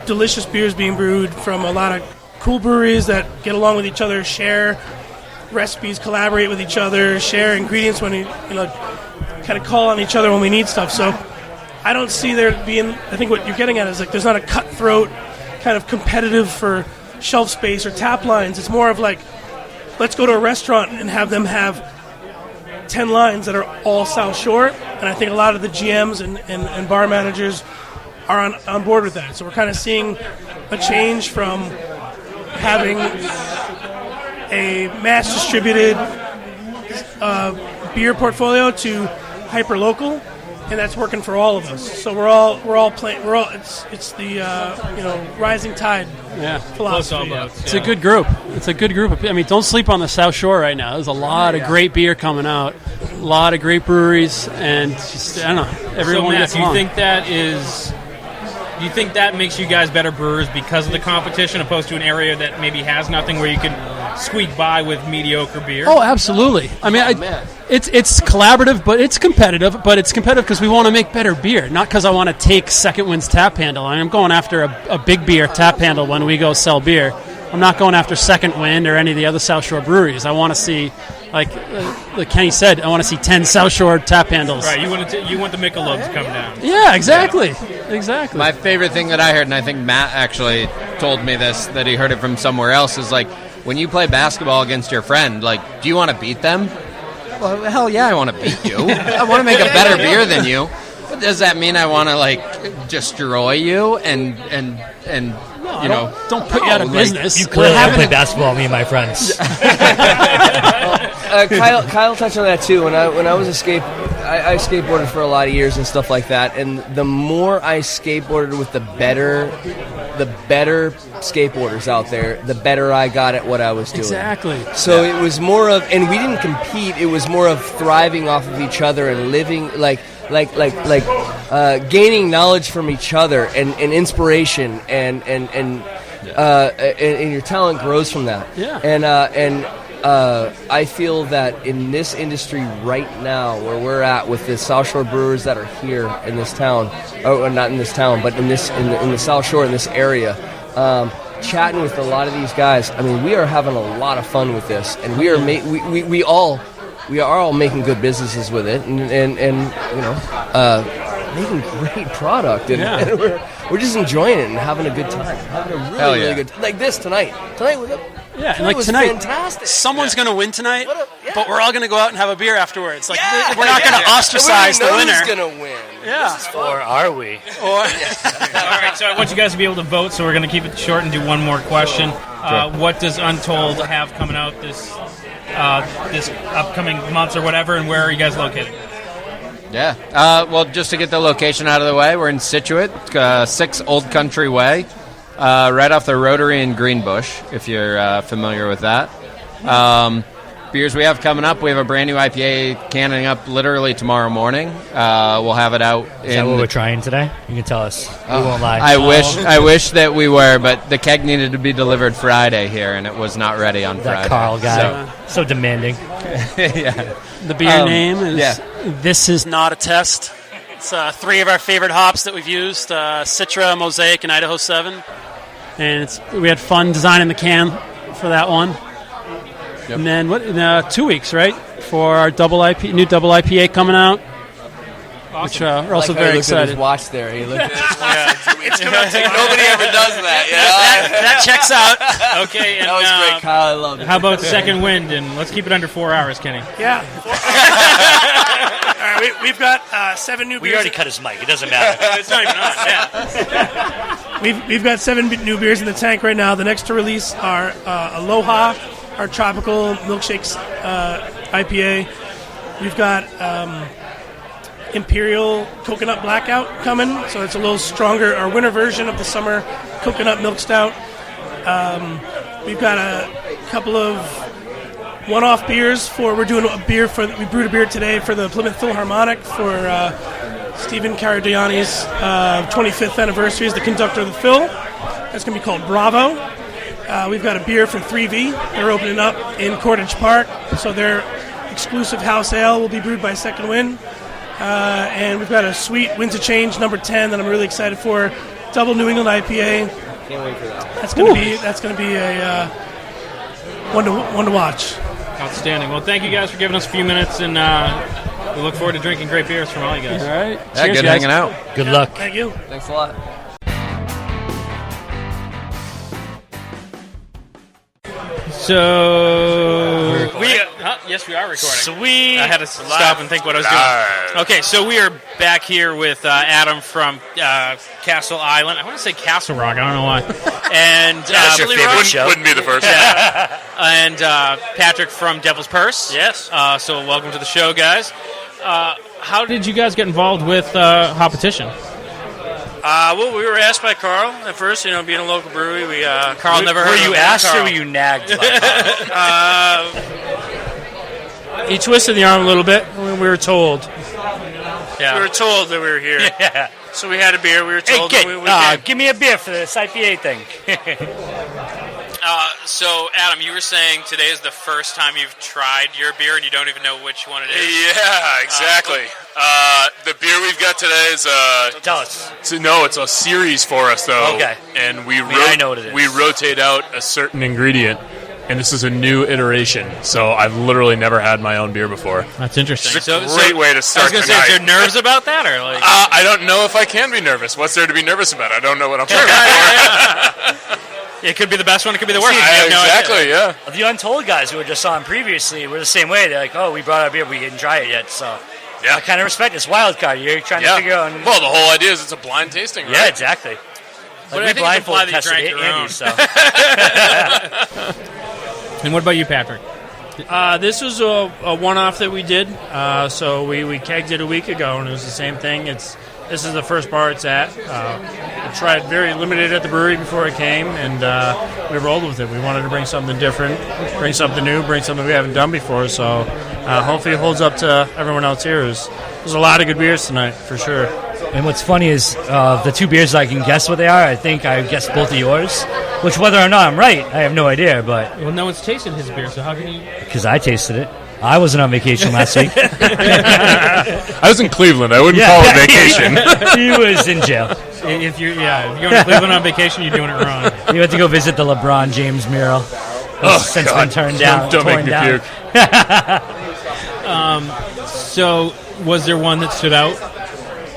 delicious beers being brewed from a lot of cool breweries that get along with each other, share recipes, collaborate with each other, share ingredients when kind of call on each other when we need stuff. So I don't see there being, I think what you're getting at is, like, there's not a cutthroat kind of competitive for shelf space or tap lines. It's more of like, let's go to a restaurant and have them have 10 lines that are all South Shore. And I think a lot of the GMs and bar managers are on board with that. So we're kind of seeing a change from having a mass distributed beer portfolio to hyper local, and that's working for all of us. So we're all playing. It's the rising tide. Yeah, philosophy. It's a good group. It's a good group. I mean, don't sleep on the South Shore right now. There's a lot of great beer coming out, a lot of great breweries, and just, I don't know. Everyone so, Matt, gets do you along. think that is? Do you think that makes you guys better brewers because of the competition, opposed to an area that maybe has nothing where you can squeak by with mediocre beer? Oh, absolutely. I mean, it's collaborative, but it's competitive. But it's competitive because we want to make better beer, not because I want to take Second Wind's tap handle. I'm going after a big beer tap handle when we go sell beer. I'm not going after Second Wind or any of the other South Shore breweries. I want to see, like Kenny said, I want to see 10 South Shore tap handles. Right, you want the Michelob to come down. Yeah, exactly. Exactly. My favorite thing that I heard, and I think Matt actually told me this, that he heard it from somewhere else, is like, when you play basketball against your friend, like, do you want to beat them? Well, hell yeah, I want to beat you. I want to make a better beer than you. But does that mean I want to, like, destroy you and you know, don't put you out of business. You clearly don't play basketball, me and my friends. Kyle touched on that too. When I was I skateboarded for a lot of years and stuff like that. And the more I skateboarded with the better skateboarders out there, the better I got at what I was doing. Exactly. So it was more of, and we didn't compete. It was more of thriving off of each other and living gaining knowledge from each other and inspiration and your talent grows from that. Yeah. And I feel that in this industry right now, where we're at with the South Shore brewers that are here in this town, or not in this town, but in the South Shore in this area, chatting with a lot of these guys. I mean, we are having a lot of fun with this, and we are we are all making good businesses with it, and you know, making great product, and we're just enjoying it and having a good time, having a really good time. Like this tonight. Tonight was fantastic. Someone's going to win tonight, but we're all going to go out and have a beer afterwards. Like we're not going to ostracize the winner. Who's going to win? Yeah. Or are we? All right, so I want you guys to be able to vote, so we're going to keep it short and do one more question. What does Untold have coming out this upcoming months or whatever, and where are you guys located? Yeah. Well, just to get the location out of the way, we're in Situate, 6 Old Country Way, right off the Rotary in Greenbush, if you're familiar with that. Beers we have coming up, we have a brand new IPA canning up literally tomorrow morning. We'll have it out. Is that what we're trying today? You can tell us. We won't lie. I wish that we were, but the keg needed to be delivered Friday here, and it was not ready on Friday. That Carl guy. So demanding. Yeah. The beer name is This Is Not a Test. It's 3 of our favorite hops that we've used, Citra, Mosaic, and Idaho 7. And we had fun designing the can for that one. Yep. And then in 2 weeks, right, for our new double IPA coming out, which we're also very excited. At his watch there. He looked at It's Nobody ever does that. That checks out. Okay, and That was great, Kyle. I loved it. how about second wind? And let's keep it under 4 hours, Kenny. Yeah. All right, we've got 7 new beers. We already cut his mic. It doesn't matter. It's not even on. Yeah. We've got 7 new beers in the tank right now. The next to release are Aloha, our tropical milkshakes IPA. We've got Imperial Coconut Blackout coming, so it's a little stronger. Our winter version of the summer coconut milk stout. We've got a couple of one-off beers we brewed a beer today for the Plymouth Philharmonic for Stephen Caradiani's 25th anniversary as the conductor of the Phil. That's going to be called Bravo. We've got a beer from 3V. They're opening up in Cordage Park, so their exclusive house ale will be brewed by Second Wind. And we've got a sweet Winds of Change number 10 that I'm really excited for. Double New England IPA. Can't wait for that. That's going to be a one to watch. Outstanding. Well, thank you guys for giving us a few minutes, and we look forward to drinking great beers from all you guys. All right. Yeah, Cheers, good guys. hanging out. Good luck. Thank you. Thanks a lot. So yes, we are recording. Sweet. I had to stop and think what I was doing. Okay, so we are back here with Adam from Castle Island. I want to say Castle Rock. I don't know why. And That's your favorite. Wouldn't be the first. Yeah. And Patrick from Devil's Purse. Yes. So welcome to the show, guys. How did you guys get involved with Hop-etition? Well, we were asked by Carl at first, being a local brewery. Carl never heard of it. Were you asked or were you nagged by Carl? He twisted the arm a little bit when we were told. Yeah. We were told that we were here. Yeah. So we had a beer. We were told Hey, that we kid, give me a beer for this IPA thing. So, Adam, you were saying today is the first time you've tried your beer and you don't even know which one it is. Yeah, exactly. The beer we've got today is Tell us. it's a series for us though. Okay. And I know what it is. we rotate out a certain ingredient, and this is a new iteration. So I've literally never had my own beer before. That's interesting. It's a great way to start. I was going to say, is there nerves about that, or like? I don't know if I can be nervous. What's there to be nervous about? I don't know what I'm nervous for. It could be the best one. It could be the worst. Exactly. Yeah. The Untold guys who were just on previously were the same way. They're like, "Oh, we brought our beer, we didn't try it yet." So, I kind of respect this wild card. You're trying to figure out. Well, the whole idea is it's a blind tasting, right? Yeah, exactly. But I think it's implied that you drank your own. So. And what about you, Patrick? This was a one-off that we did. So we kegged it a week ago, and it was the same thing. This is the first bar it's at. I tried very limited at the brewery before it came, and we rolled with it. We wanted to bring something different, bring something new, bring something we haven't done before. So hopefully it holds up to everyone else here. There's a lot of good beers tonight, for sure. And what's funny is the two beers I can guess what they are. I think I guessed both of yours. Which, whether or not I'm right, I have no idea. But no one's tasted his beer, so how can you? Because I tasted it. I wasn't on vacation last week. I was in Cleveland. I wouldn't call it vacation. He was in jail. If you're going to Cleveland on vacation, you're doing it wrong. You had to go visit the LeBron James mural. Since been turned down. Don't make me puke. So, was there one that stood out?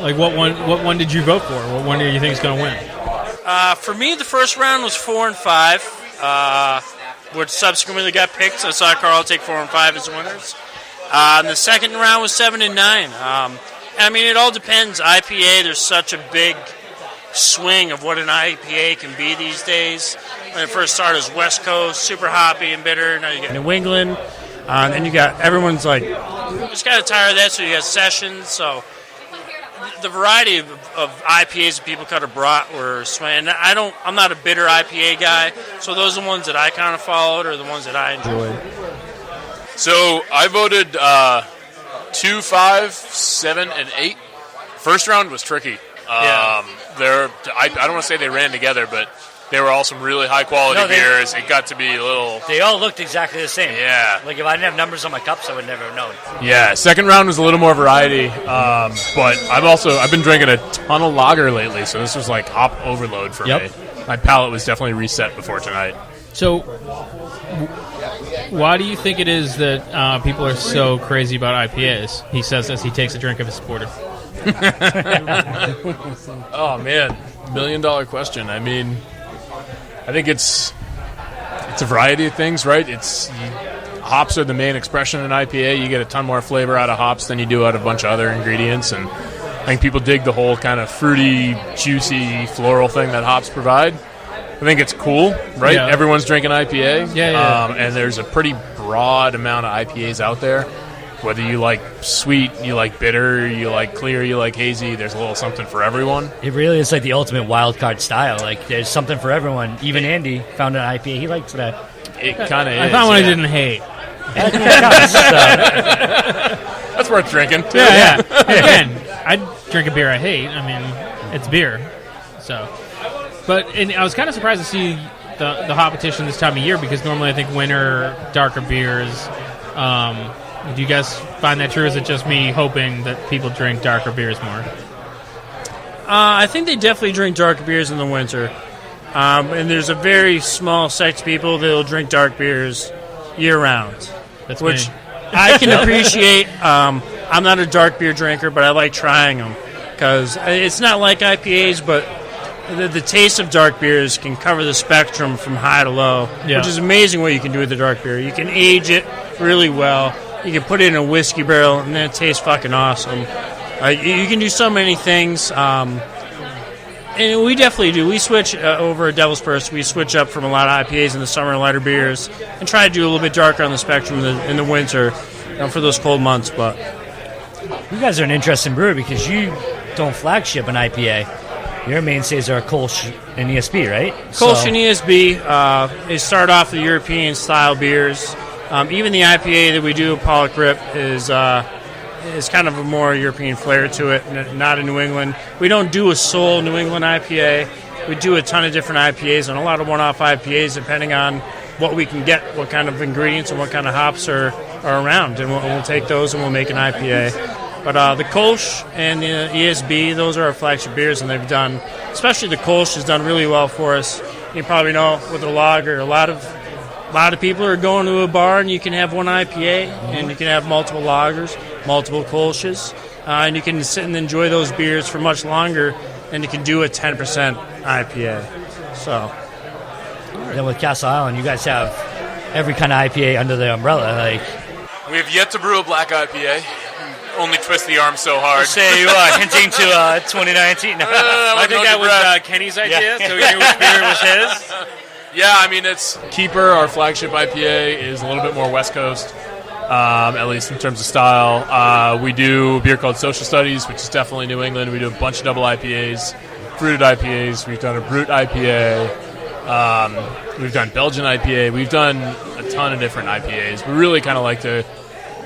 Like, what one did you vote for? What one do you think is going to win? For me, the first round was 4 and 5. Which subsequently got picked. So I saw Carl take 4 and 5 as winners. And the second round was 7 and 9. I mean, it all depends. IPA, there's such a big swing of what an IPA can be these days. When it first started, it was West Coast, super hoppy and bitter. Now you get New England. And you got everyone's like, just got to tire of that. So you got sessions. So the variety of IPAs that people could have brought were swinging. I'm not a bitter IPA guy, so those are the ones that I kind of followed, or the ones that I enjoyed. So I voted 2, 5, 7, and 8. First round was tricky. I don't want to say they ran together, but they were all some really high quality beers. It got to be a little. They all looked exactly the same. Yeah. Like if I didn't have numbers on my cups, I would never have known. Yeah. Second round was a little more variety, but I've been drinking a ton of lager lately, so this was like hop overload for me. My palate was definitely reset before tonight. So, why do you think it is that people are so crazy about IPAs? He says as he takes a drink of his porter. Oh man, $1 million question. I mean, I think it's a variety of things, right? Hops are the main expression in IPA. You get a ton more flavor out of hops than you do out of a bunch of other ingredients, and I think people dig the whole kind of fruity, juicy, floral thing that hops provide. I think it's cool, right? Yeah. Everyone's drinking IPA. Yeah. And there's a pretty broad amount of IPAs out there. Whether you like sweet, you like bitter, you like clear, you like hazy, there's a little something for everyone. It really is like the ultimate wild card style. Like, there's something for everyone. Even Andy found an IPA he likes that. It kind of is. I found one I didn't hate. That's worth drinking, too. Yeah. Again, I'd drink a beer I hate. I mean, it's beer. So, and I was kind of surprised to see the Hop-etition this time of year, because normally I think winter, darker beers. Do you guys find that true, or is it just me hoping that people drink darker beers more? I think they definitely drink darker beers in the winter. And there's a very small sect of people that will drink dark beers year-round. That's which me. I can appreciate. I'm not a dark beer drinker, but I like trying them. Because it's not like IPAs, but the taste of dark beers can cover the spectrum from high to low, which is amazing what you can do with the dark beer. You can age it really well. You can put it in a whiskey barrel, and then it tastes fucking awesome. You can do so many things. And we definitely do. We switch over at Devil's Purse. We switch up from a lot of IPAs in the summer, lighter beers, and try to do a little bit darker on the spectrum in the winter for those cold months. But you guys are an interesting brewery because you don't flagship an IPA. Your mainstays are Kolsch and ESB, right? Kolsch and ESB, they start off the European-style beers. Even the IPA that we do, Pollock Rip, is kind of a more European flair to it, not in New England. We don't do a sole New England IPA. We do a ton of different IPAs and a lot of one-off IPAs depending on what we can get, what kind of ingredients and what kind of hops are around. And we'll take those and we'll make an IPA. But the Kolsch and the ESB, those are our flagship beers, and they've done, especially the Kolsch has done really well for us. You probably know with the lager, a lot of people are going to a bar and you can have one IPA and you can have multiple lagers, multiple Kolsches, and you can sit and enjoy those beers for much longer than you can do a 10% IPA. So, then with Castle Island, you guys have every kind of IPA under the umbrella. Like, we have yet to brew a black IPA. Only twist the arm so hard. Say you are hinting to 2019. I think that was Kenny's idea, so we knew which beer was his. Yeah, I mean, it's Keeper, our flagship IPA, is a little bit more West Coast, at least in terms of style. We do a beer called Social Studies, which is definitely New England. We do a bunch of double IPAs, fruited IPAs. We've done a brut IPA. We've done Belgian IPA. We've done a ton of different IPAs. We really kind of like to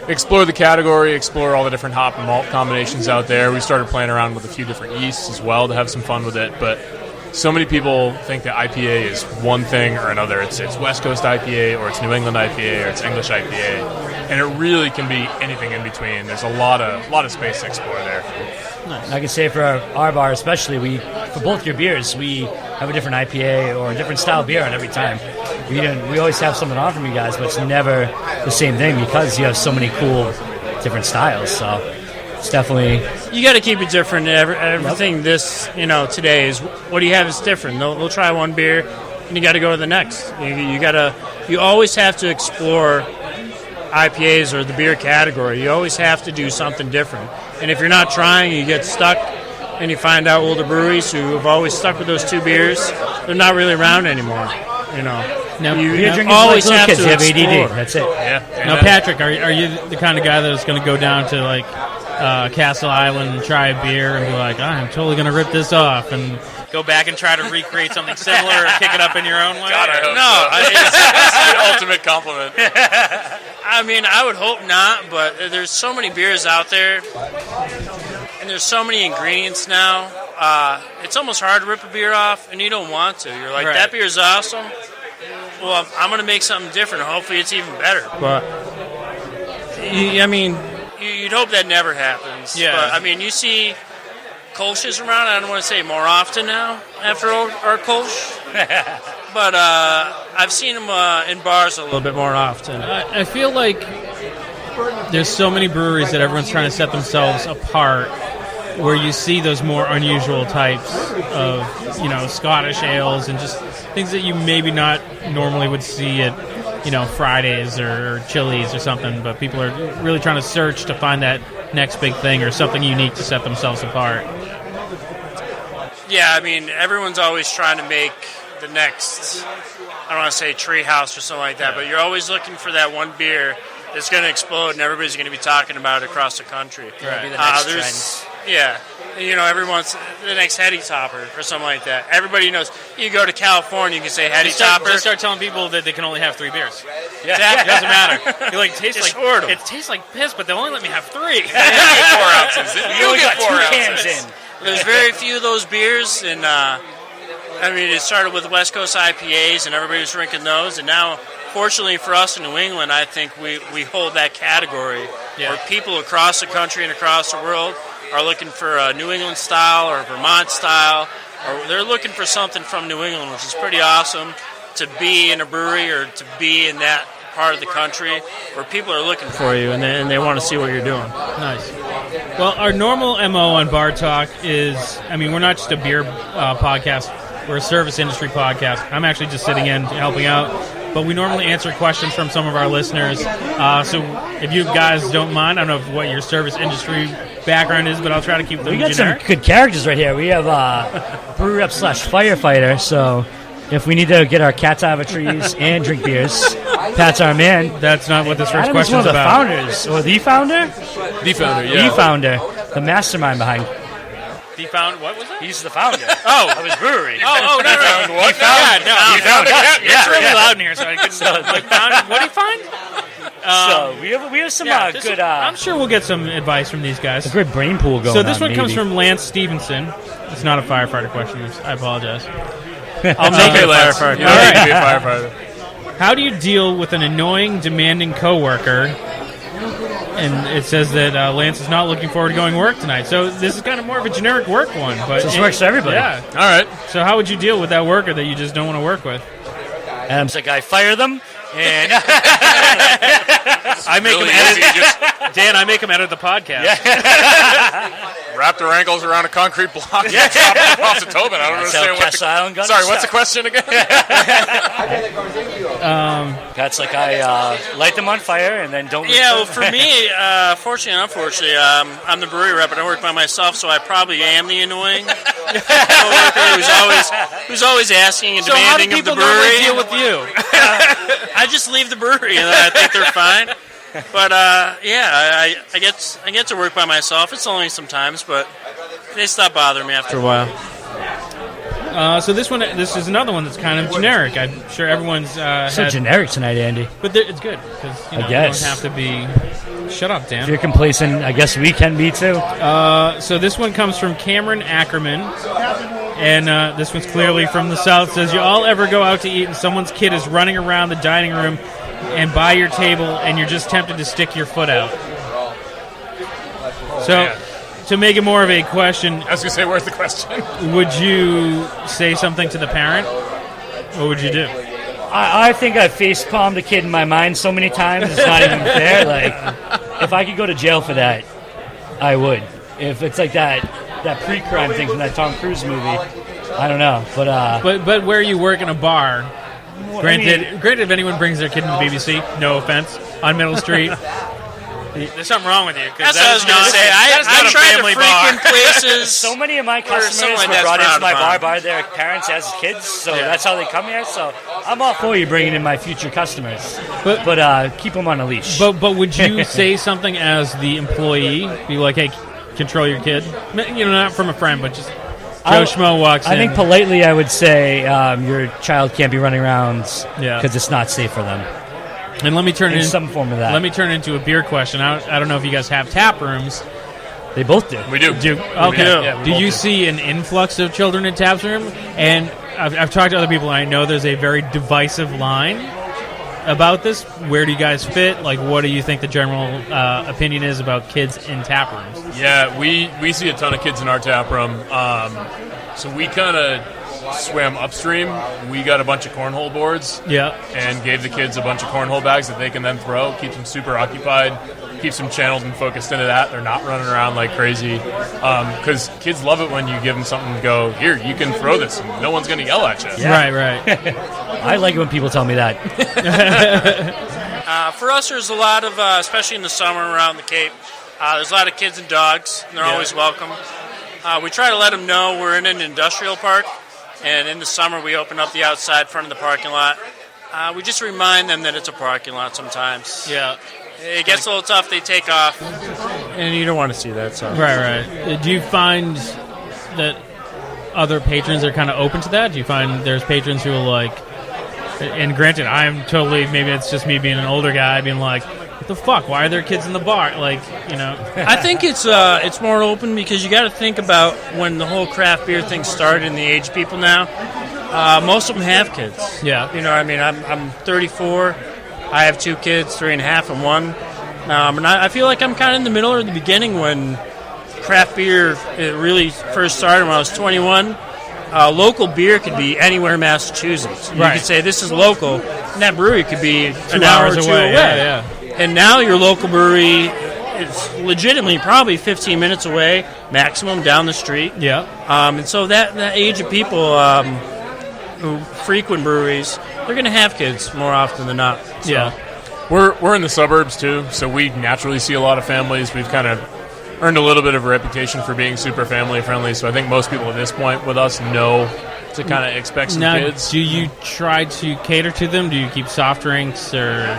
explore the category, explore all the different hop and malt combinations out there. We started playing around with a few different yeasts as well to have some fun with it, but so many people think that IPA is one thing or another. It's West Coast IPA, or it's New England IPA, or it's English IPA, and it really can be anything in between. There's a lot of space to explore there. Nice. I can say for our bar especially, for both your beers, we have a different IPA or a different style beer on every time. We always have something on from you guys, but it's never the same thing because you have so many cool different styles. So it's definitely, you got to keep it different. Everything today is what do you have is different. They'll try one beer and you got to go to the next. You always have to explore IPAs or the beer category. You always have to do something different. And if you're not trying, you get stuck and you find out older breweries who have always stuck with those two beers, they're not really around anymore. You always have kids, to you have explore. ADD. That's it. Yeah. Now, Patrick, are you the kind of guy that's going to go down to like Castle Island and try a beer and be like, I'm totally going to rip this off and go back and try to recreate something similar or kick it up in your own way? God, I hope so. It's the ultimate compliment. I mean, I would hope not, but there's so many beers out there, and there's so many ingredients now. It's almost hard to rip a beer off, and you don't want to. You're like, that beer's awesome. Well, I'm going to make something different. Hopefully it's even better. But, you'd hope that never happens. Yeah. But, you see Kolsch's around, I don't want to say more often now after our Kolsch. But I've seen them in bars a little bit more often. I feel like there's so many breweries that everyone's trying to set themselves apart where you see those more unusual types of, Scottish ales and just things that you maybe not normally would see at, Fridays or Chili's or something, but people are really trying to search to find that next big thing or something unique to set themselves apart. Yeah, I mean, everyone's always trying to make the next, I don't want to say treehouse or something like that, but you're always looking for that one beer that's going to explode and everybody's going to be talking about it across the country. Right. Be the next trend. Yeah. Everyone's the next Heady Topper or something like that. Everybody knows. You go to California, you can say Heady Topper. Just start telling people that they can only have 3 beers. Yeah. Exactly. It doesn't matter. You're like, it tastes like piss, but they only let me have 3. You get 4 ounces. You only got 2 cans in. There's very few of those beers, and it started with West Coast IPAs, and everybody was drinking those, and now, fortunately for us in New England, I think we hold that category where people across the country and across the world are looking for a New England style or Vermont style, or they're looking for something from New England, which is pretty awesome to be in a brewery or to be in that part of the country where people are looking for you and they want to see what you're doing. Nice. Well, our normal MO on Bar Talk is, we're not just a beer podcast, we're a service industry podcast. I'm actually just sitting in helping out, but we normally answer questions from some of our listeners. So if you guys don't mind, I don't know what your service industry background is, but I'll try to keep them generic. We got some good characters right here. We have brew rep / firefighter, so if we need to get our cats out of the trees and drink beers, Pat's our man. That's not what this first question is about. Adam is one of the founders, or the founder? The founder, yeah. The founder, the mastermind behind. He found, what was that? He's the founder of his brewery. No. He found it. It's really loud in here, so I couldn't. What did he find? So we have some good. I'm sure we'll get some advice from these guys. A good brain pool going. So this on, one comes from Lance Stevenson. It's not a firefighter question. I apologize. I'll make it a firefighter. All right. Be a firefighter. How do you deal with an annoying, demanding coworker? And it says that Lance is not looking forward to going to work tonight. So this is kind of more of a generic work one. But this works for everybody. Yeah. All right. So how would you deal with that worker that you just don't want to work with? Adam's like, I fire them, and I make them edit. Dan, I make them edit the podcast. Wrap their ankles around a concrete block and drop them off to Tobin. I don't understand what's the question again? That's like I light them on fire and then don't. Yeah, well, for me, fortunately and unfortunately, I'm the brewery rep and I work by myself, so I probably am the annoying coworker who's always asking and demanding of the brewery. So how do people normally deal with you? I just leave the brewery and I think they're fine. But I get to work by myself. It's only sometimes, but they stop bothering me after a while. So this is another one that's kind of generic. I'm sure everyone's generic tonight, Andy. But it's good because you don't have to be. Shut up, Dan. If you're complacent, I guess we can be too. So this one comes from Cameron Ackerman, and this one's clearly from the South. It says, you all ever go out to eat and someone's kid is running around the dining room and by your table, and you're just tempted to stick your foot out. So, to make it more of a question, I was going to say, where's the question? Would you say something to the parent? What would you do? I think I face-palmed a kid in my mind so many times, it's not even fair. Like, if I could go to jail for that, I would. If it's like that pre-crime thing from that Tom Cruise movie, I don't know. But where you work in a bar... Granted, if anyone brings their kid to the BBC, no offense, on Middle Street, there's something wrong with you. That's what I was going to say. I tried to frequent places. So many of my customers were brought into my bar by their parents as kids, so that's how they come here. So I'm all for you bringing in my future customers, but keep them on a leash. But would you say something as the employee? Be like, hey, control your kid? Not from a friend, but just... Joe Schmo walks in. I think politely I would say your child can't be running around because it's not safe for them. And let me turn in some form of that. Let me turn it into a beer question. I don't know if you guys have tap rooms. They both do. We do. Okay. Yeah, do you see an influx of children in tap room? And I've talked to other people, and I know there's a very divisive line about this. Where do you guys fit? Like, what do you think the general opinion is about kids in tap rooms? Yeah, we see a ton of kids in our tap room. So we kind of swam upstream. We got a bunch of cornhole boards. Yeah. And gave the kids a bunch of cornhole bags that they can then throw. Keeps them super occupied. keeps them channeled and focused into that. They're not running around like crazy. Because kids love it when you give them something to go, here, you can throw this, and no one's going to yell at you. Yeah. Right. I like it when people tell me that. For us, there's a lot of, especially in the summer around the Cape, there's a lot of kids and dogs, and they're always welcome. We try to let them know we're in an industrial park, and in the summer we open up the outside front of the parking lot. We just remind them that it's a parking lot sometimes. Yeah. It gets a little tough, they take off, and you don't want to see that. So. Right. Do you find that other patrons are kind of open to that? Do you find there's patrons who are like, and granted, I'm totally, maybe it's just me being an older guy, being like, what the fuck? Why are there kids in the bar? Like, you know. I think it's more open because you got to think about when the whole craft beer thing started and the age people now. Most of them have kids. Yeah. You know, I mean, I'm 34. I have 2 kids, 3.5 and 1. And I feel like I'm kind of in the middle or the beginning when craft beer it really first started when I was 21. Local beer could be anywhere in Massachusetts. You could say this is local, and that brewery could be an hour or 2 away. Yeah. And now your local brewery is legitimately probably 15 minutes away, maximum down the street. Yeah. And so that age of people who frequent breweries, they're going to have kids more often than not. So. Yeah. We're in the suburbs, too, so we naturally see a lot of families. We've kind of earned a little bit of a reputation for being super family-friendly, so I think most people at this point with us know to kind of expect some kids. Do you try to cater to them? Do you keep soft drinks or...?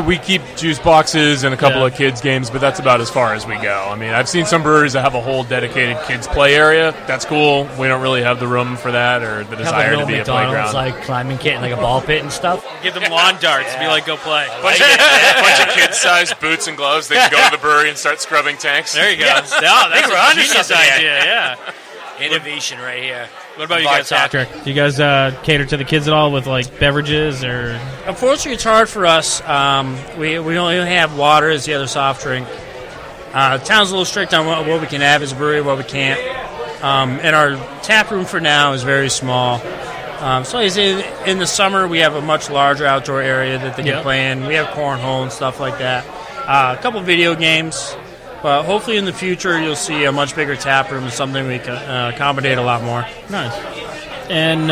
We keep juice boxes and a couple of kids games, but that's about as far as we go. I mean, I've seen some breweries that have a whole dedicated kids play area. That's cool. We don't really have the room for that or the desire to be a playground. Like climbing kit and like a ball pit and stuff. Give them lawn darts. Be like, go play. Bunch of kids-sized boots and gloves. They can go to the brewery and start scrubbing tanks. There you go. Yes. No, that's a genius idea. Yeah. Innovation right here. What about you guys, Patrick? Do you guys cater to the kids at all with like beverages or? Unfortunately, it's hard for us. We only have water as the other soft drink. The town's a little strict on what we can have as a brewery, what we can't. And our tap room for now is very small. So in the summer, we have a much larger outdoor area that they can play in. We have cornhole and stuff like that. A couple video games. But hopefully in the future, you'll see a much bigger tap room and something we can accommodate a lot more. Nice. And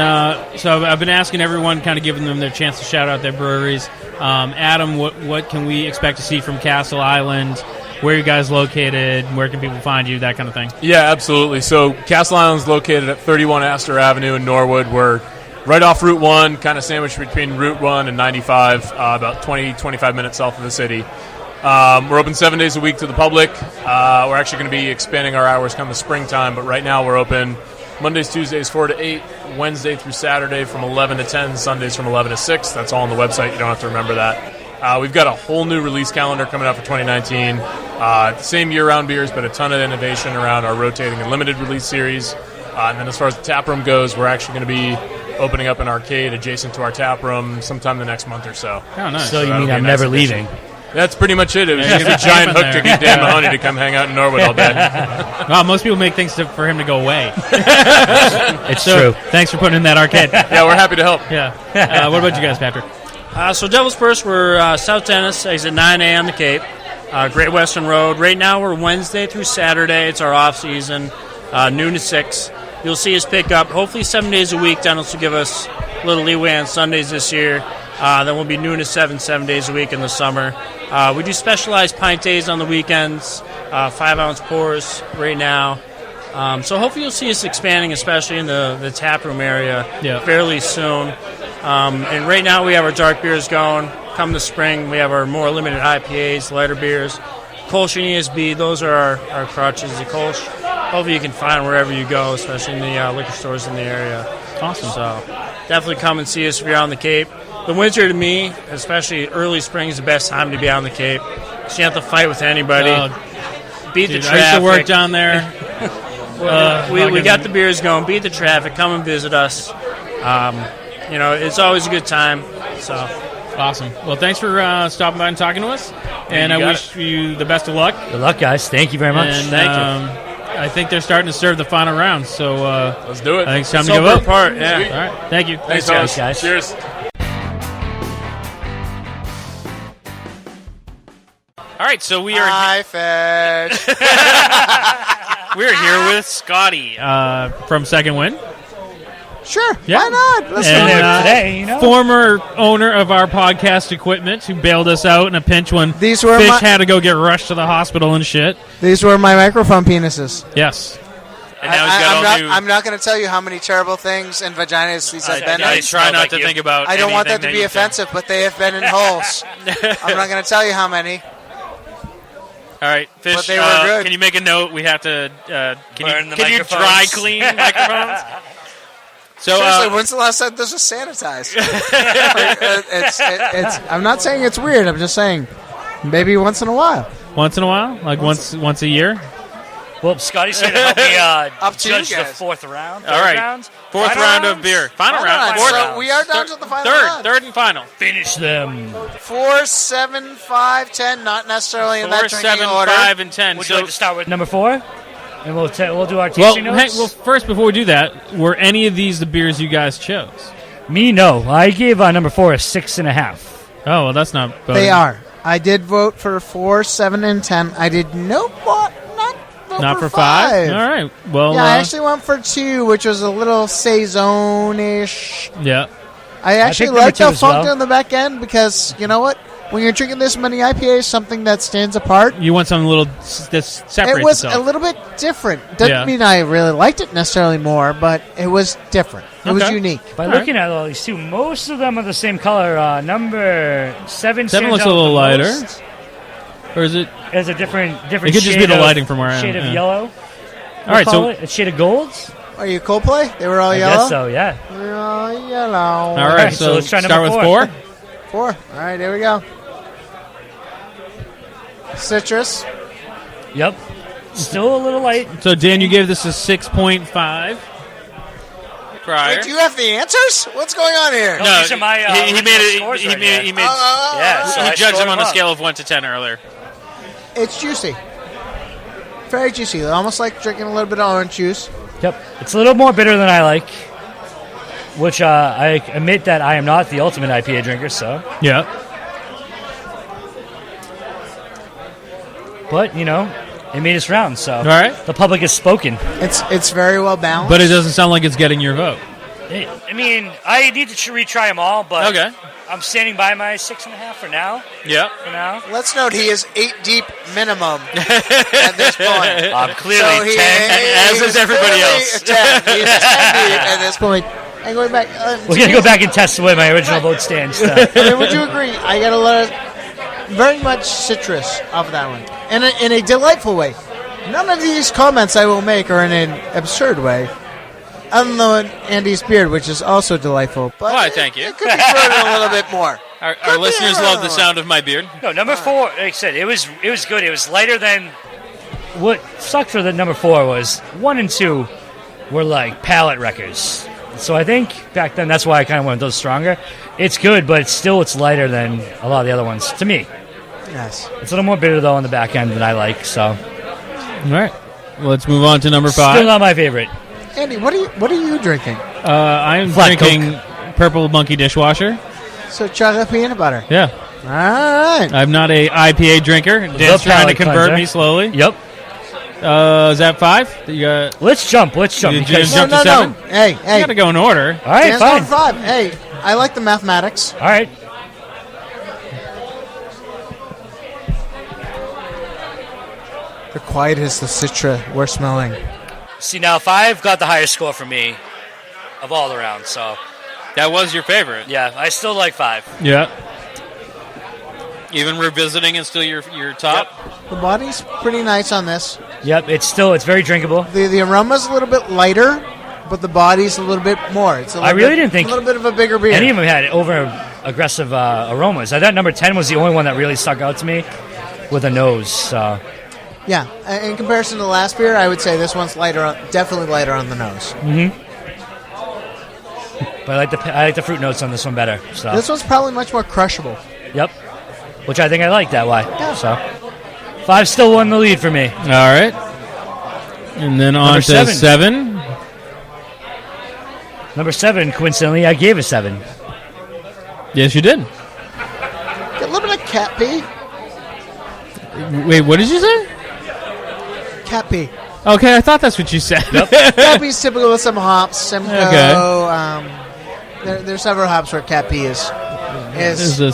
so I've been asking everyone, kind of giving them their chance to shout out their breweries. Adam, what can we expect to see from Castle Island? Where are you guys located? Where can people find you? That kind of thing. Yeah, absolutely. So Castle Island's located at 31 Astor Avenue in Norwood. We're right off Route 1, kind of sandwiched between Route 1 and 95, about 20-25 minutes south of the city. We're open 7 days a week to the public. We're actually going to be expanding our hours come the springtime, but right now we're open Mondays, Tuesdays 4 to 8, Wednesday through Saturday from 11 to 10, Sundays from 11 to 6. That's all on the website. You don't have to remember that. We've got a whole new release calendar coming out for 2019. Same year-round beers, but a ton of innovation around our rotating and limited release series. And then as far as the tap room goes, we're actually going to be opening up an arcade adjacent to our tap room sometime the next month or so. Oh, nice. So you mean I'm never leaving? That's pretty much it. It was just a giant hook to get Dan Mahoney to come hang out in Norwood all day. Well, most people make things for him to go away. It's true. Thanks for putting in that arcade. Yeah, we're happy to help. Yeah. What about you guys, Patrick? So Devil's Purse, we're South Dennis, exit 9A on the Cape, Great Western Road. Right now we're Wednesday through Saturday. It's our off season, noon to 6. You'll see us pick up hopefully 7 days a week. Dennis will give us a little leeway on Sundays this year. Then we'll be noon to 7 days a week in the summer. We do specialized pint days on the weekends, 5-ounce pours right now. So hopefully you'll see us expanding, especially in the tap room area fairly soon. And right now we have our dark beers going. Come the spring, we have our more limited IPAs, lighter beers. Kolsch and ESB, those are our crutches. The Kolsch, hopefully you can find wherever you go, especially in the liquor stores in the area. Awesome. So definitely come and see us if you're on the Cape. The winter, to me, especially early spring, is the best time to be on the Cape. So you have to fight with anybody. Beat the traffic. I used to work down there. We got the beers going. Beat the traffic. Come and visit us. It's always a good time. So awesome. Well, thanks for stopping by and talking to us. And I wish you the best of luck. Good luck, guys. Thank you very much. And, Thank you. I think they're starting to serve the final round. So let's do it. I think it's time to give up. Apart, yeah. All right. Thank you. Thanks, guys. Cheers. All All right, so we are. Hi, Fish. We're here with Scotty from Second Wind. Sure, Yeah. why not? Let's And, do it. today, former owner of our podcast equipment who bailed us out in a pinch when These were Fish my- had to go get rushed to the hospital and shit. These were my microphone penises. Yes. And now he's got all new. I'm not going to tell you how many terrible things and vaginas these have been. I try not to think about. I don't want that anything to be you've done. offensive, but they have been in holes. I'm not going to tell you how many. All right, Fish. But they were good. Can you make a note? We have to. Can Burn the you microphones. dry clean microphones? So Seriously, when's the last time this was sanitized? it's. I'm not saying it's weird. I'm just saying maybe once in a while. Once in a while, like once a year. Well, Scotty's here to help me Up to judge you the guys. fourth round. All right, round? fourth Final round rounds? of beer. Final round. round. Fourth So round. we are down to the final round. Third and final. Finish them. 4, 7, 5, 10. Not necessarily in 4, that drinking 7, order. 5, and 10. Would So you like to start with number 4? And we'll do our Well, tasting notes. first before we do that, were any of these the beers you guys chose? Me, no. I gave number 4 a 6.5. Oh, well, that's not. They are. I did vote for 4, 7, and 10. I did not vote not for 5. All right. Well, yeah, I actually went for 2, which was a little saison-ish. yeah. I actually picked number liked 2 how as funked well. on the back end because, you know what? When you're drinking this many IPAs, something that stands apart. You want something a little that separates It was itself. a little bit different. Doesn't Yeah. mean I really liked it necessarily more, but it was different. It was Okay. unique. By All looking at all these two, most of them are the same color. Number 7 7 stands looks a out little the lighter. most. Or is it? It's a different It could just shade be the of- lighting from where I am, shade of yeah. yellow. All right, so a shade of gold. Are you Coldplay? They were all I yellow? guess so. Yeah. They're all yellow. all right. so So let's try start number with 4. 4. 4. All right, here we go. Citrus. Yep. Still a little light. So Dan, you gave this a 6.5. prior. Wait, do you have the answers? What's going on here? No, these are my, he made it. scores He right made. here. He made. Yeah, so he I judged scored him on a them up. scale of 1 to 10 earlier. It's juicy. Very juicy. Almost like drinking a little bit of orange juice. Yep. It's a little more bitter than I like, which I admit that I am not the ultimate IPA drinker, so. Yeah. But, you know, it made its round, so. All right. The public has spoken. It's very well balanced. But it doesn't sound like it's getting your vote. I mean, I need to retry them all, but Okay. I'm standing by my 6.5 for now. Yep. For now. Let's note he is 8 deep minimum at this point. I'm clearly 10. As is everybody else. 10. He's 10 deep at this point. And going back, We're going to go back and test the way my original vote stands. So. I mean, would you agree? I got a lot of very much citrus off that one, in a delightful way. None of these comments I will make are in an absurd way, other than Andy's beard, which is also delightful. But Why, thank you. It could be thrown in a little bit more. Our listeners love the sound of my beard. No, number 4, like I said, it was good. It was lighter than what sucked for the number 4 was 1 and 2 were like palate wreckers. So I think back then that's why I kind of wanted those stronger. It's good, but it's lighter than a lot of the other ones to me. Yes, it's a little more bitter though on the back end than I like. So All right. Well, let's move on to number 5. still not my favorite. Andy, what are you drinking? I am Flat drinking Purple Monkey Dishwasher. So chocolate peanut butter. Yeah. All right. I'm not a IPA drinker. Dan's trying to palate convert cleanser. me slowly. Yep. Is that 5? You got, Let's jump. you Because, jump to 7? Hey, You hey. got to go in order. all right, Dan's fine. on 5. Hey, I like the mathematics. All right. The quiet is the citra we're smelling. See, now 5 got the highest score for me of all the rounds. So That was your favorite. yeah, I still like 5. Yeah. Even revisiting is still your top. The body's pretty nice on this. Yep, it's very drinkable. The aroma's a little bit lighter, but the body's a little bit more. It's a little really didn't think a little bit of a bigger beer. Any of them had over aggressive aromas. I thought number 10 was the only one that really stuck out to me with a nose. So. Yeah, in comparison to the last beer, I would say this one's lighter, definitely lighter on the nose. Mm-hmm. But I like the fruit notes on this one better. So. This one's probably much more crushable. Yep. Which I think I like that way. Yeah. So 5 still won the lead for me. All right. And then on Number to 7. 7. Number 7, coincidentally, I gave a 7. Yes, you did. Get a little bit of cat pee. Wait, what did you say? Cat pee. Okay, I thought that's what you said. Cat pee is typical with some hops. Simcoe. Okay. There's several hops where cat pee is the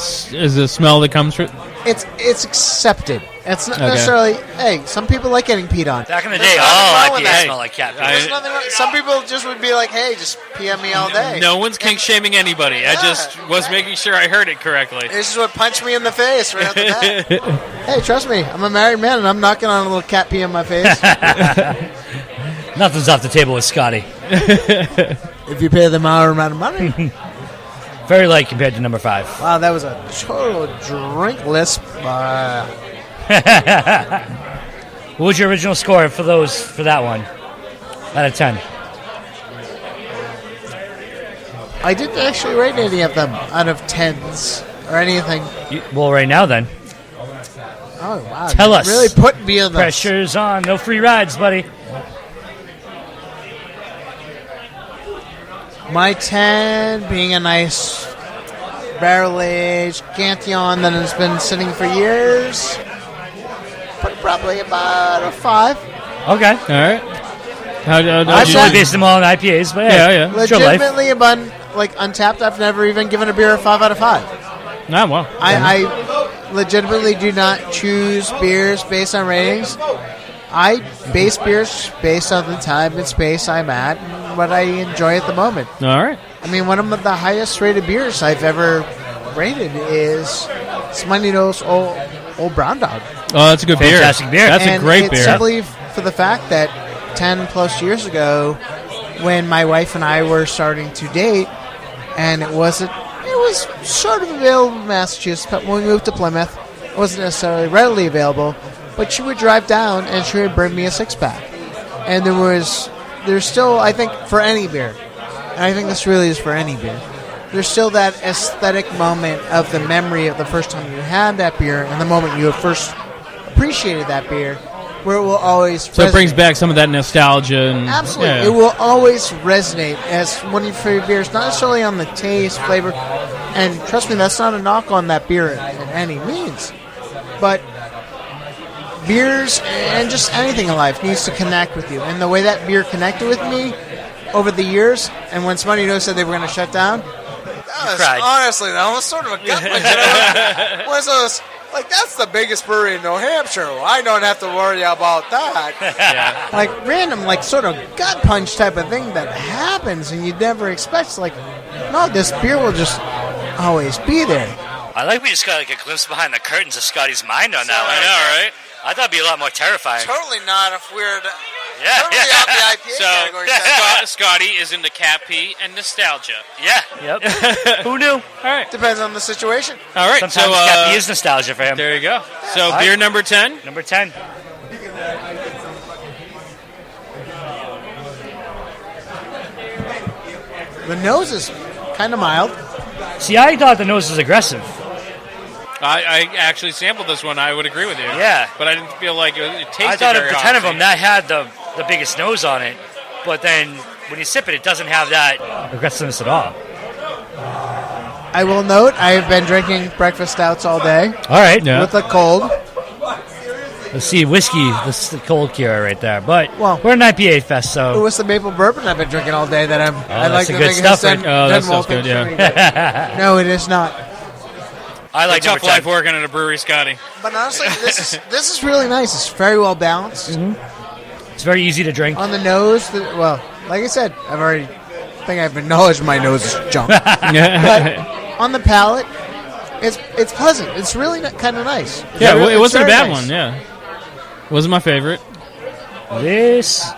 smell that comes from. It's accepted. It's not necessarily. Hey, some people like getting peed on. Back in the day, all IPAs smell like cat pee. There's nothing wrong. Some people just would be like, "Hey, just pee on me all day." No one's kink shaming anybody. I just was making sure I heard it correctly. This is what punched me in the face right off the bat. Hey, trust me, I'm a married man, and I'm knocking on a little cat pee in my face. Nothing's off the table with Scotty. If you pay the amount of money. Very light compared to number 5. Wow, that was a total drinkless. What was your original score for that one? Out of 10. I didn't actually rate any of them out of 10s or anything. Well, right now then. Oh wow! Tell us. Really put me on the pressure's on. No free rides, buddy. My 10 being a nice barrel-aged Cantillon that has been sitting for years. But probably about a 5. Okay. All right. I've only based them all on IPAs, but yeah. Legitimately, Untapped, I've never even given a beer a 5 out of 5. Ah, well. I legitimately do not choose beers based on ratings. I base beers based on the time and space I'm at and what I enjoy at the moment. All right. I mean, one of the highest rated beers I've ever rated is Smutty Nose Old Brown Dog. Oh, that's a good beer. Fantastic beer. That's a great beer. It's simply for the fact that 10 plus years ago, when my wife and I were starting to date, and it was sort of available in Massachusetts, but when we moved to Plymouth, it wasn't necessarily readily available. But she would drive down and she would bring me a 6-pack. And there's still, I think, for any beer, and I think this really is for any beer, there's still that aesthetic moment of the memory of the first time you had that beer and the moment you first appreciated that beer, where it will always resonate. It brings back some of that nostalgia. And, absolutely. Yeah. It will always resonate as one of your favorite beers, not necessarily on the taste, flavor, and trust me, that's not a knock on that beer in any means. But beers and just anything in life needs to connect with you. And the way that beer connected with me over the years, and when Smutty Nose said they were going to shut down, honestly, that was sort of a gut punch. One of those, that's the biggest brewery in New Hampshire. I don't have to worry about that. Yeah. Random, sort of gut punch type of thing that happens and you never expect. It's no, this beer will just always be there. I like we just got a glimpse behind the curtains of Scotty's mind on that one. I know, right? I thought it'd be a lot more terrifying. Totally not if we're totally out the IPA category. Scotty is into cat pee and nostalgia. Yeah. Yep. Who knew? All right. Depends on the situation. All right. Sometimes cat pee is nostalgia for him. There you go. So beer number 10. Number 10. The nose is kind of mild. See, I thought the nose was aggressive. I actually sampled this one. I would agree with you. Yeah. But I didn't feel like it tasted I thought very of the 10 of hoppy. them, that had the biggest nose on it. But then when you sip it, it doesn't have that aggressiveness at all. I will note, I have been drinking breakfast stouts all day. All right. Yeah. With a cold. Let's see, whiskey. This is the cold cure right there. But we're an IPA fest, so. It was the maple bourbon I've been drinking all day that I like to good think stuff. that sounds good, yeah. No, it is not. I like tough life working at a brewery, Scotty. But honestly, this is really nice. It's very well balanced. Mm-hmm. It's very easy to drink. On the nose, like I said, I think I've acknowledged my nose is junk. But on the palate, it's pleasant. It's really kind of nice. Yeah, it wasn't a bad one. Yeah, wasn't my favorite. This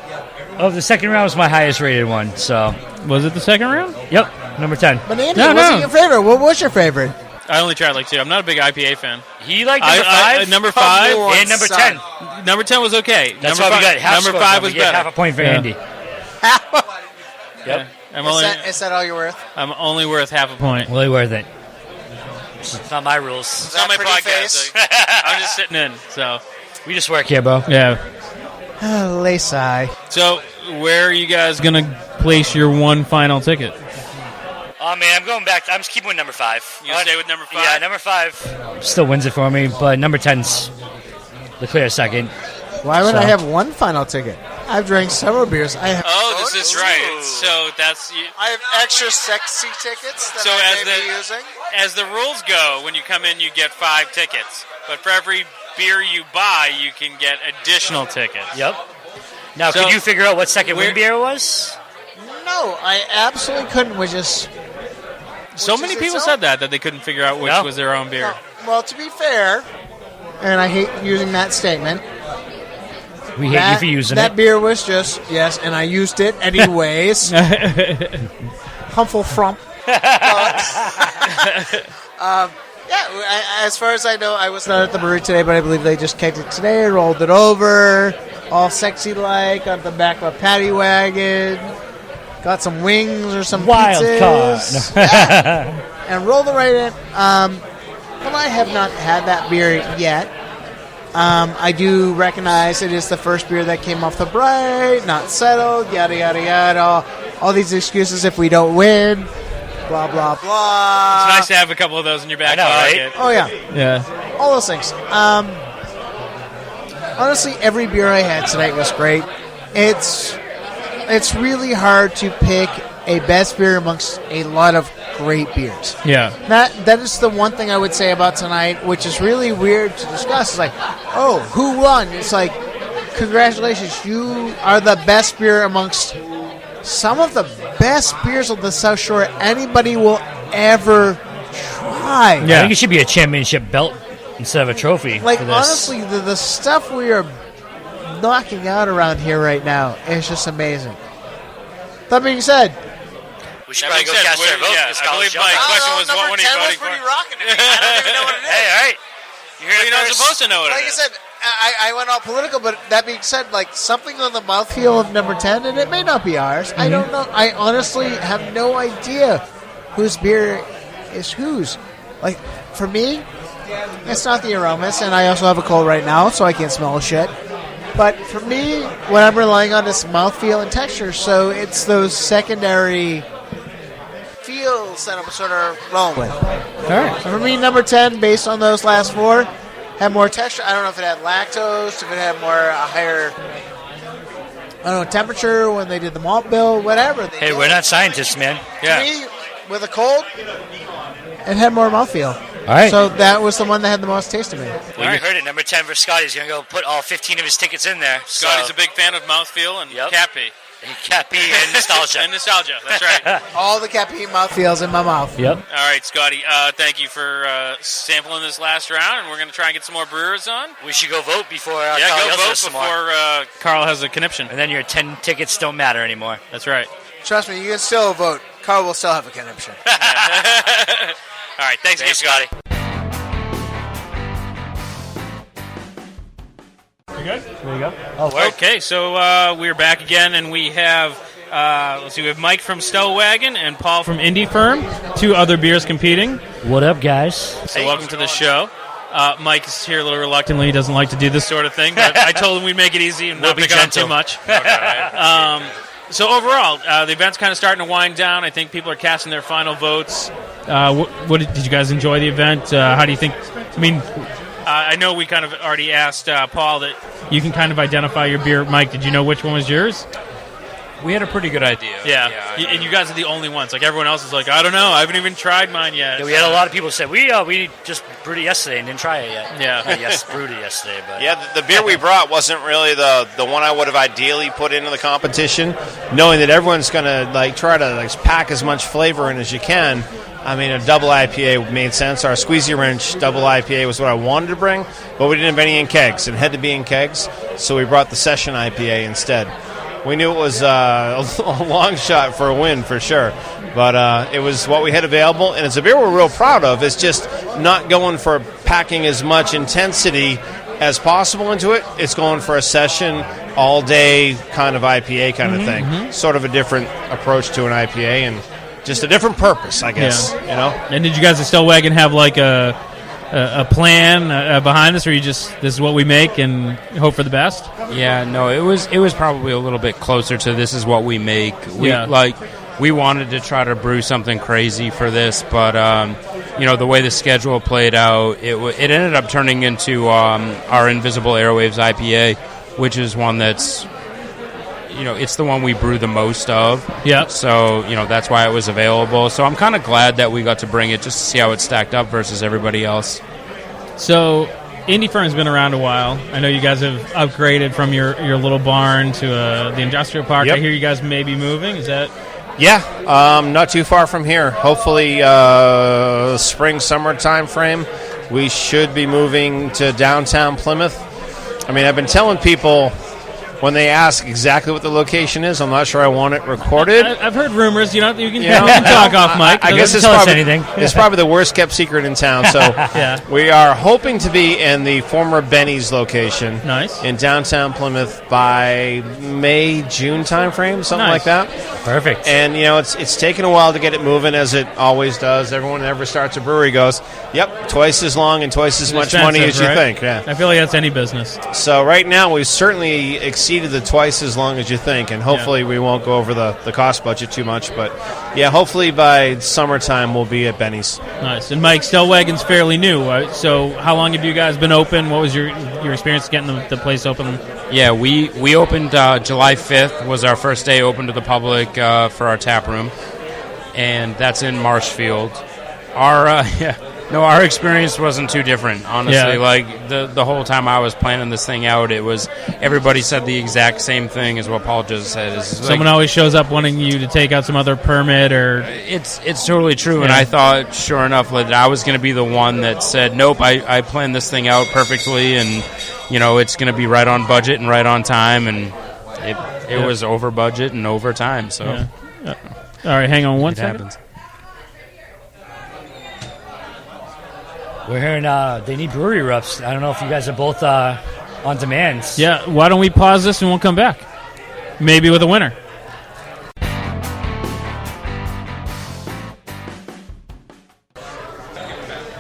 of the second round was my highest rated one. So was it the second round? Yep, number 10. But Andy, what's your favorite? What was your favorite? I only tried 2. I'm not a big IPA fan. He liked number 5. Number 5 and number 10. Number 10 was okay. That's number why we got half Number scores. 5 was better. Half a point for Andy. Yep. Is that all you're worth? I'm only worth half a point. Really worth it. It's not my rules. It's not my podcast. I'm just sitting in. So we just work here, bro. Yeah. Lace-eye. So where are you guys gonna place your one final ticket? Oh man, I'm going back. I'm just keeping with number 5. You stay with number 5? Yeah, number 5 still wins it for me, but number 10's the clear second. Why would I have one final ticket? I've drank several beers. This is right. So that's... I have extra sexy tickets that so I may be using. As the rules go, when you come in, you get 5 tickets. But for every beer you buy, you can get additional tickets. Yep. Now, could you figure out what second win beer was? No, I absolutely couldn't, So many people said that they couldn't figure out which was their own beer. Well, to be fair, and I hate using that statement, we hate you for using that beer was just, yes, and I used it anyways. Humful frump. As far as I know, I was not at the brewery today, but I believe they just kegged it today, rolled it over, all sexy-like, on the back of a paddy wagon, got some wings or some Wild pizzas. card. And rolled it right in. Well, I have not had that beer yet. I do recognize it is the first beer that came off the bright, not settled, yada, yada, yada. All these excuses if we don't win, blah, blah, blah. It's nice to have a couple of those in your back pocket. Right? Oh, yeah. Yeah. All those things. Honestly, every beer I had tonight was great. It's really hard to pick a best beer amongst a lot of great beers. Yeah. That is the one thing I would say about tonight, which is really weird to discuss. It's like, oh, who won? It's like, congratulations, you are the best beer amongst some of the best beers on the South Shore anybody will ever try. Yeah. I think it should be a championship belt instead of a trophy. Like, for this. honestly, the stuff we are knocking out around here right now is just amazing. That being said, we should probably go cast our vote. Yeah, I believe my question was, what one are you voting for? Rocking to me. I don't even know what it is. Hey, all right. You're not supposed to know what it is. Like I said, I went all political, but that being said, like, something on the mouthfeel of number 10, and it may not be ours. I don't know. I honestly have no idea whose beer is whose. Like, for me, it's not the aromas, and I also have a cold right now, so I can't smell shit. But for me, what I'm relying on is mouthfeel and texture, so it's those secondary feels that I'm sort of rolling with. All right. So for me, number 10, based on those last 4, had more texture. I don't know if it had lactose, if it had more higher, I don't know, temperature when they did the malt bill, whatever. Hey, we're not scientists, man. To me, with a cold, it had more mouthfeel. All right. So that was the one that had the most taste to me. Well, you heard it. Number 10 for Scotty. He's going to go put all 15 of his tickets in there. Scotty's a big fan of mouthfeel and Cappy. Cappy and nostalgia. And nostalgia, that's right. All the Cappy mouthfeels in my mouth. Yep. All right, Scotty, thank you for sampling this last round, and we're going to try and get some more brewers on. We should go vote before Carl go vote some before Carl has a conniption. And then your 10 tickets don't matter anymore. That's right. Trust me, you can still vote. Carl will still have a conniption. All right, thanks again, Scotty. You good? There you go. Okay, so we're back again, and we have we have Mike from Stellwagen and Paul from Indie Firm, 2 other beers competing. What up, guys? So welcome to the show. Mike is here a little reluctantly. He doesn't like to do this sort of thing, but I told him we'd make it easy and not pick it up too much. So overall, the event's kind of starting to wind down. I think people are casting their final votes. What did you guys enjoy the event? How do you think? I mean, I know we kind of already asked Paul that you can kind of identify your beer. Mike, did you know which one was yours? We had a pretty good idea. Yeah. And you guys are the only ones. Like, everyone else is like, I don't know. I haven't even tried mine yet. Yeah, we had a lot of people say, we just brewed it yesterday and didn't try it yet. Yeah. Yes, brewed it yesterday. But yeah, the beer we brought wasn't really the one I would have ideally put into the competition, knowing that everyone's going to try to pack as much flavor in as you can. I mean, a double IPA made sense. Our Squeezy Wrench double IPA was what I wanted to bring, but we didn't have any in kegs. It had to be in kegs, so we brought the Session IPA instead. We knew it was a long shot for a win, for sure, but it was what we had available, and it's a beer we're real proud of. It's just not going for packing as much intensity as possible into it. It's going for a session, all-day kind of IPA kind of thing. Mm-hmm. Sort of a different approach to an IPA, and just a different purpose, I guess. Yeah. And did you guys at Stellwagen have a plan behind this, or you just, this is what we make and hope for the best? Yeah, no, it was probably a little bit closer to this is what we make. We wanted to try to brew something crazy for this, but the way the schedule played out, it ended up turning into our Invisible Airwaves IPA, which is one that's, it's the one we brew the most of. Yep. So, that's why it was available. So I'm kind of glad that we got to bring it just to see how it stacked up versus everybody else. So Indie Fern's been around a while. I know you guys have upgraded from your little barn to the industrial park. Yep. I hear you guys may be moving. Is that... Yeah, not too far from here. Hopefully, spring, summer time frame, we should be moving to downtown Plymouth. I mean, I've been telling people when they ask exactly what the location is, I'm not sure I want it recorded. I've heard rumors. You can talk off mic. I guess it's probably the worst kept secret in town. So Yeah. we are hoping to be in the former Benny's location, Nice. in downtown Plymouth by May, June time frame, something Nice. like that. Perfect. And it's taken a while to get it moving, as it always does. Everyone that ever starts a brewery goes, "Yep, twice as long and twice as much money as you right? think." Yeah. I feel like that's any business. So right now we've certainly exceeded the twice as long as you think, and hopefully we won't go over the cost budget too much. But yeah, hopefully by summertime we'll be at Benny's. Nice. And Mike, Stellwagen's fairly new. So how long have you guys been open? What was your experience getting the place open? Yeah, we opened July 5th was our first day open to the public for our tap room, and that's in Marshfield. Our experience wasn't too different, honestly. Yeah. Like the whole time I was planning this thing out, everybody said the exact same thing as what Paul just said. Someone always shows up wanting you to take out some other permit, or it's totally true. Yeah. And I thought, sure enough, that I was going to be the one that said, nope, I planned this thing out perfectly, and it's going to be right on budget and right on time, and it was over budget and over time. So, All right, hang on one it second. happens. We're hearing they need brewery roofs. I don't know if you guys are both on demand. Yeah, why don't we pause this and we'll come back? Maybe with a winner.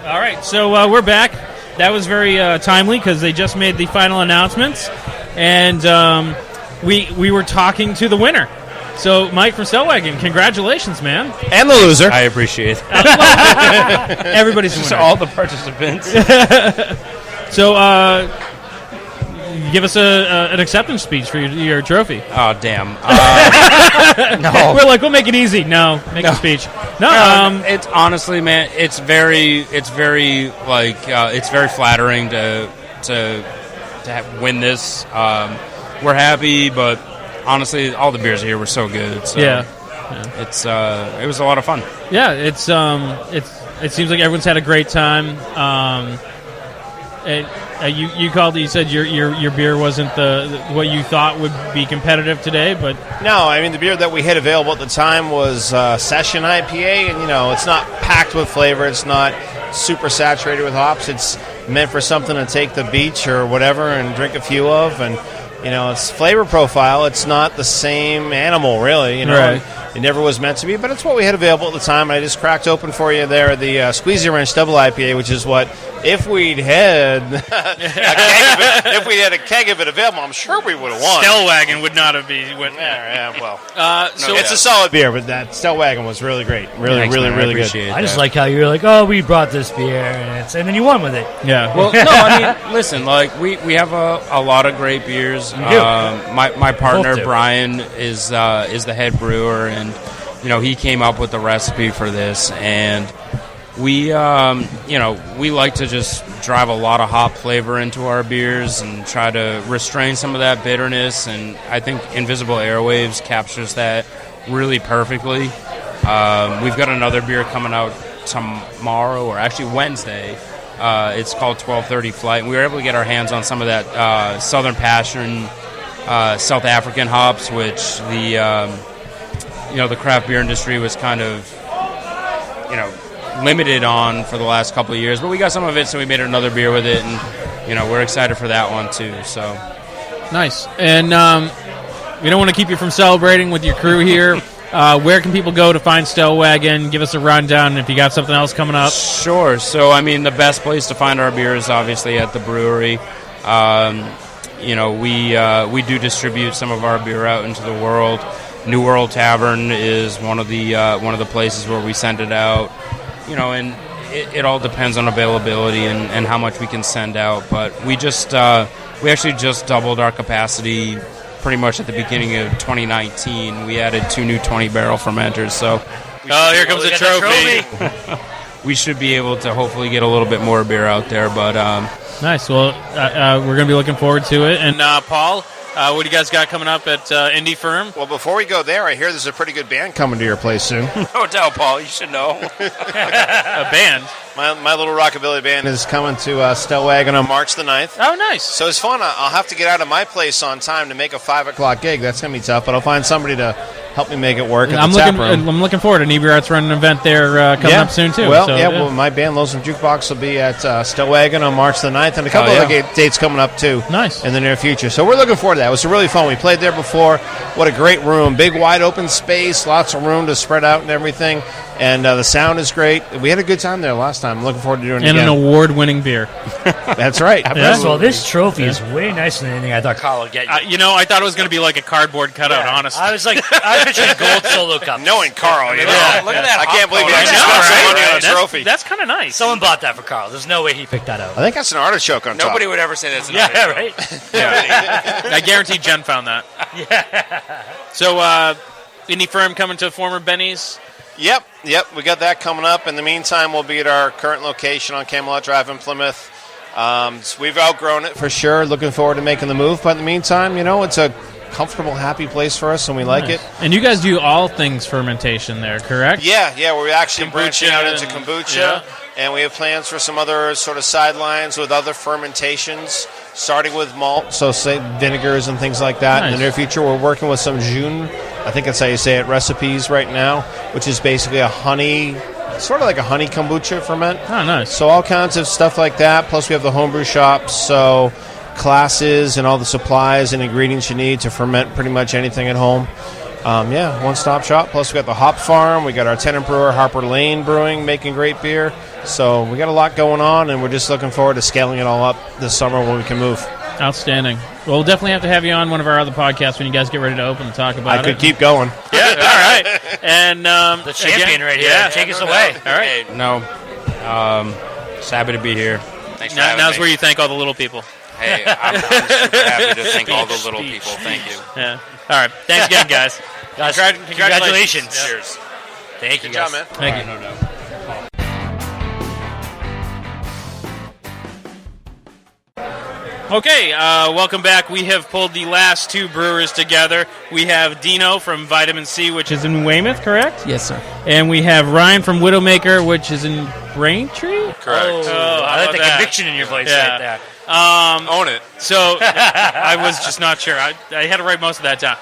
All right, so we're back. That was very timely because they just made the final announcements, and we were talking to the winner. So, Mike from Stellwagen, congratulations, man. And the loser. I appreciate it. Everybody's just winner. all the participants. So, give us an acceptance speech for your trophy. Oh, damn. No. We're like, we'll make it easy. No, make a speech. No, it's honestly, man, it's very flattering to win this. We're happy, but honestly, all the beers here were so good. So Yeah. it was a lot of fun. Yeah, it seems like everyone's had a great time. You called it. You said your beer wasn't what you thought would be competitive today, but No, I mean, the beer that we had available at the time was Session IPA, and it's not packed with flavor. It's not super saturated with hops. It's meant for something to take the beach or whatever and drink a few of, and its flavor profile. It's not the same animal, really. Right. It never was meant to be, but it's what we had available at the time. I just cracked open for you there the Squeezy Wrench Double IPA, which is what, if we'd had a keg of it available, I'm sure we would have won. Stellwagen would not have been. Well, So it's a solid beer, but that Stellwagen was really great, really good. I just like how you're like, oh, we brought this beer, and then you won with it. Yeah. Well, no, I mean, listen, like we have a lot of great beers. My partner Both do. Brian is the head brewer, and he came up with the recipe for this, and we like to just drive a lot of hop flavor into our beers and try to restrain some of that bitterness, and I think Invisible Airwaves captures that really perfectly. We've got another beer coming out tomorrow, or actually Wednesday. It's called 1230 Flight, and we were able to get our hands on some of that Southern Passion South African hops, which the craft beer industry was kind of limited on for the last couple of years, but we got some of it, so we made another beer with it, and we're excited for that one too. So nice. And we don't want to keep you from celebrating with your crew here. Where can people go to find Stellwagen? Give us a rundown, and if you got something else coming up. Sure. So I mean, the best place to find our beer is obviously at the brewery. We do distribute some of our beer out into the world. New World Tavern is one of the places where we send it out. And it all depends on availability and how much we can send out. But we actually just doubled our capacity pretty much at the beginning of 2019. We added 2 new 20-barrel fermenters. So here comes a trophy. We should be able to hopefully get a little bit more beer out there. But nice. Well, we're going to be looking forward to it. And Paul, what do you guys got coming up at Indie Firm? Well, before we go there, I hear there's a pretty good band coming to your place soon. No doubt, Paul. You should know. A band? My little rockabilly band is coming to Stellwagen on March the 9th. Oh, nice. So it's fun. I'll have to get out of my place on time to make a 5 o'clock gig. That's going to be tough, but I'll find somebody to help me make it work at the tap room. I'm looking forward to Inebriart's running an event there coming up soon, too. Well, well, my band, Lonesome Jukebox, will be at Stellwagen on March the 9th, and a couple other dates coming up, too. Nice. In the near future. So we're looking forward to that. It was really fun. We played there before. What a great room. Big, wide open space, lots of room to spread out and everything. And the sound is great. We had a good time there last time. I'm looking forward to doing it again. And an award-winning beer. That's right. First of all, this trophy is way nicer than anything I thought Carl would get you. I thought it was going to be like a cardboard cutout, honestly. I was picturing gold solo cup. Knowing Carl, Look at that. I can't believe he actually spent some money on a trophy. That's kind of nice. Someone bought that for Carl. There's no way he picked that out. I think that's an artichoke on top. Nobody would ever say that's an Yeah, artichoke. right? I guarantee Jen found that. Yeah. So, Indie Firm coming to former Benny's? Yep. We got that coming up. In the meantime, we'll be at our current location on Camelot Drive in Plymouth. So we've outgrown it for sure. Looking forward to making the move. But in the meantime, it's a comfortable, happy place for us, and we like it. And you guys do all things fermentation there, correct? Yeah. We're actually branching out into and- kombucha, and we have plans for some other sort of sidelines with other fermentations, starting with malt, so say vinegars and things like that. In the near future, we're working with some June, I think that's how you say it, recipes right now, which is basically a honey, sort of like a honey kombucha ferment. Oh, nice. So all kinds of stuff like that. Plus we have the homebrew shop, so classes and all the supplies and ingredients you need to ferment pretty much anything at home. One-stop shop. Plus we got the hop farm. We got our tenant brewer, Harper Lane Brewing, making great beer. So we got a lot going on, and we're just looking forward to scaling it all up this summer when we can move. Outstanding. Well, we'll definitely have to have you on one of our other podcasts when you guys get ready to open and talk about it. I could keep going. Yeah, all right. And the champion right here. Yeah, Take us away. All right. no, just happy to be here. Thanks for having Now's me. where you thank all the little people. Hey, I'm super happy to thank all the little people. Thank you. Yeah. All right. Thanks again, guys. Guys, Congratulations. Cheers. Thank you, Good guys. job, man. Thank you. No doubt. Okay, welcome back. We have pulled the last two brewers together. We have Dino from Vitamin C, which is in Weymouth, correct? Yes, sir. And we have Ryan from Widowmaker, which is in Braintree? Correct. I like the conviction in your voice right there. Own it. So I was just not sure. I had to write most of that down.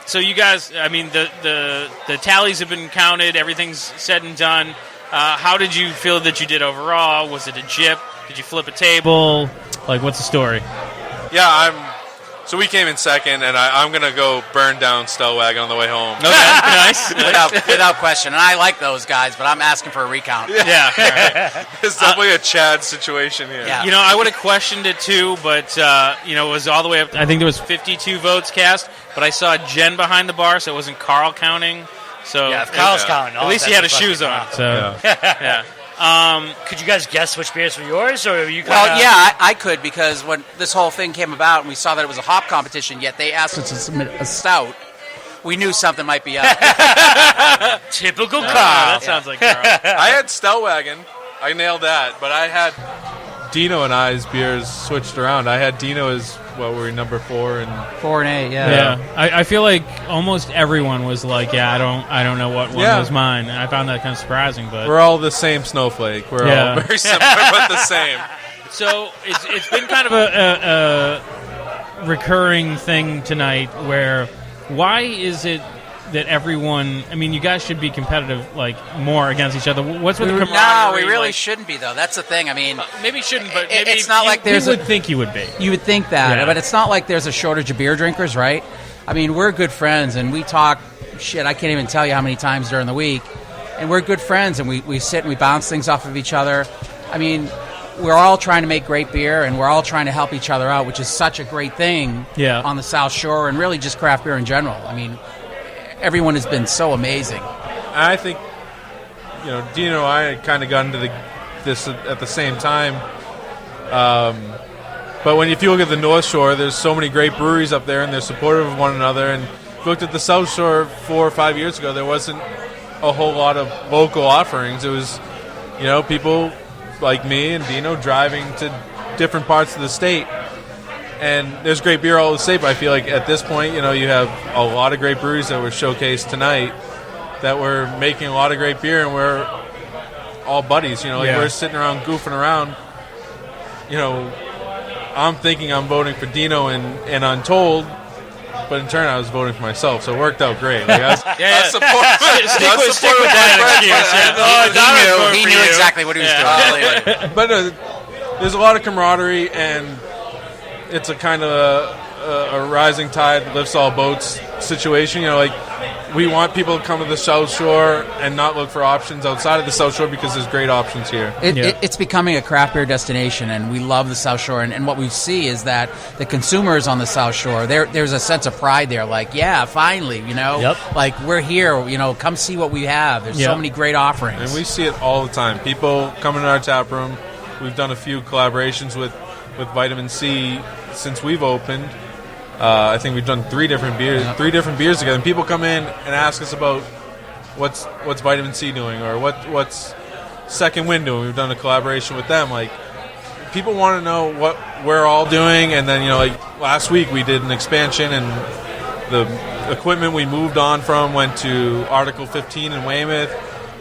So you guys, I mean, the tallies have been counted. Everything's said and done. How did you feel that you did overall? Was it a jip? Did you flip a table? Like, what's the story? Yeah, so we came in second, and I'm going to go burn down Stellwagen on the way home. Okay, nice. Without question. And I like those guys, but I'm asking for a recount. Yeah. Right. It's definitely a Chad situation here. Yeah. I would have questioned it too, but it was all the way up. I think there was 52 votes cast, but I saw Jen behind the bar, so it wasn't Carl counting. So Yeah, if Carl's counting. at least he had his shoes on. So, Yeah. Could you guys guess which beers were yours, or you? Well, yeah, I could, because when this whole thing came about and we saw that it was a hop competition, yet they asked us to submit a stout, we knew something might be up. Typical Carl. That sounds like Carl. I had Stellwagen. I nailed that, but I had Dino and I's beers switched around. I had Dino as, what were we, number 4 and 4 and 8, yeah. yeah. I feel like almost everyone was like, I don't know what one was mine. And I found that kind of surprising, but we're all the same snowflake. We're all very similar, but the same. So it's been kind of a recurring thing tonight where why is it that everyone, I mean, you guys should be competitive, like, more against each other. What's with the camaraderie? No, we really like, shouldn't be, though. That's the thing. I mean, maybe shouldn't, but maybe it's not like there's you would think you would be. You would think that, Yeah. but it's not like there's a shortage of beer drinkers, right? I mean, we're good friends, and we talk shit. I can't even tell you how many times during the week. And we're good friends, and we sit and we bounce things off of each other. I mean, we're all trying to make great beer, and we're all trying to help each other out, which is such a great thing on the South Shore, and really just craft beer in general. I mean, everyone has been so amazing. I think Dino and I had kind of got into this at the same time. But if you look at the North Shore, there's so many great breweries up there, and they're supportive of one another. And if you looked at the South Shore 4 or 5 years ago, there wasn't a whole lot of local offerings. It was, people like me and Dino driving to different parts of the state. And there's great beer all over the state, but I feel like at this point, you have a lot of great breweries that were showcased tonight that were making a lot of great beer, and we're all buddies. We're sitting around goofing around. I'm thinking I'm voting for Dino and Untold, but in turn I was voting for myself, so it worked out great. Like, I was, Stick with that excuse. He knew exactly what he was doing. But there's a lot of camaraderie, and it's a kind of a rising tide lifts all boats situation. We want people to come to the South Shore and not look for options outside of the South Shore because there's great options here. It's becoming a craft beer destination, and we love the South Shore. And what we see is that the consumers on the South Shore, there's a sense of pride there. Like, yeah, finally, like we're here. Come see what we have. There's so many great offerings, and we see it all the time. People come in our tap room. We've done a few collaborations with Vitamin C since we've opened. I think we've done 3 different beers together. And people come in and ask us about what's Vitamin C doing, or what's Second Wind doing. We've done a collaboration with them. Like, people want to know what we're all doing. And then last week we did an expansion, and the equipment we moved on from went to Article 15 in Weymouth.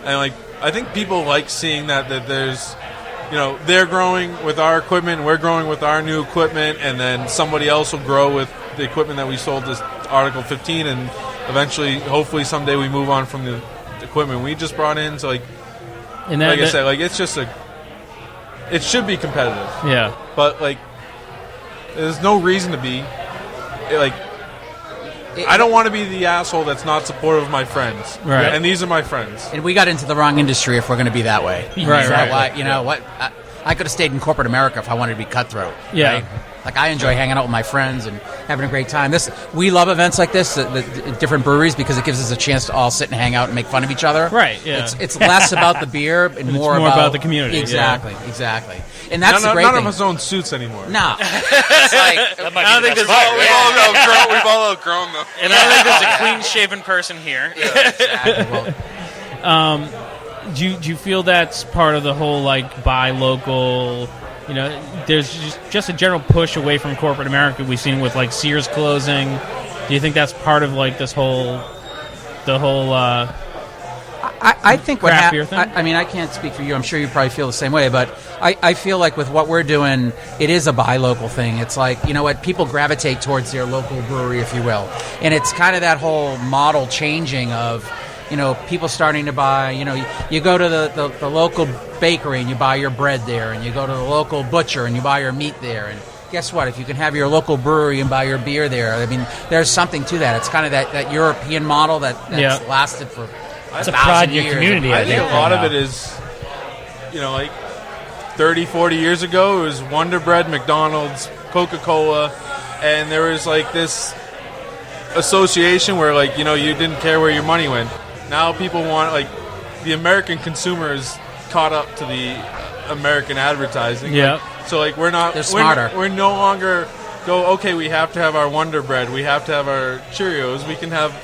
And I think people like seeing that there's. They're growing with our equipment, we're growing with our new equipment, and then somebody else will grow with the equipment that we sold to Article 15, and eventually, hopefully someday we move on from the equipment we just brought in. So, I said, it's just it should be competitive. Yeah. But, there's no reason to be. I don't want to be the asshole that's not supportive of my friends. Right. And these are my friends. And we got into the wrong industry if we're going to be that way. Right. What? I could have stayed in corporate America if I wanted to be cutthroat. Yeah. Right? I enjoy hanging out with my friends and having a great time. We love events like this, the different breweries, because it gives us a chance to all sit and hang out and make fun of each other. Right. Yeah. It's less about the beer and more about the community. Exactly. And that's the great thing. None of us own suits anymore. No. It's like, I don't think there's we've all outgrown them. And I don't think there's a clean-shaven person here. Yeah, exactly. Well, do you feel that's part of the whole buy local? There's just a general push away from corporate America we've seen with Sears closing. Do you think that's part of the whole I think what craft beer thing? I can't speak for you. I'm sure you probably feel the same way, but I feel like with what we're doing, it is a buy local thing. It's people gravitate towards their local brewery, if you will, and it's kind of that whole model changing of. People starting to buy, you go to the local bakery and you buy your bread there, and you go to the local butcher and you buy your meat there. And guess what? If you can have your local brewery and buy your beer there, there's something to that. It's kind of that European model that's lasted for it's a pride in your community. I think a lot of it is, 30, 40 years ago, it was Wonder Bread, McDonald's, Coca-Cola, and there was this association where you didn't care where your money went. Now people want the American consumer is caught up to the American advertising. Yeah. So we're not. They're smarter. We're no longer okay. We have to have our Wonder Bread. We have to have our Cheerios. We can have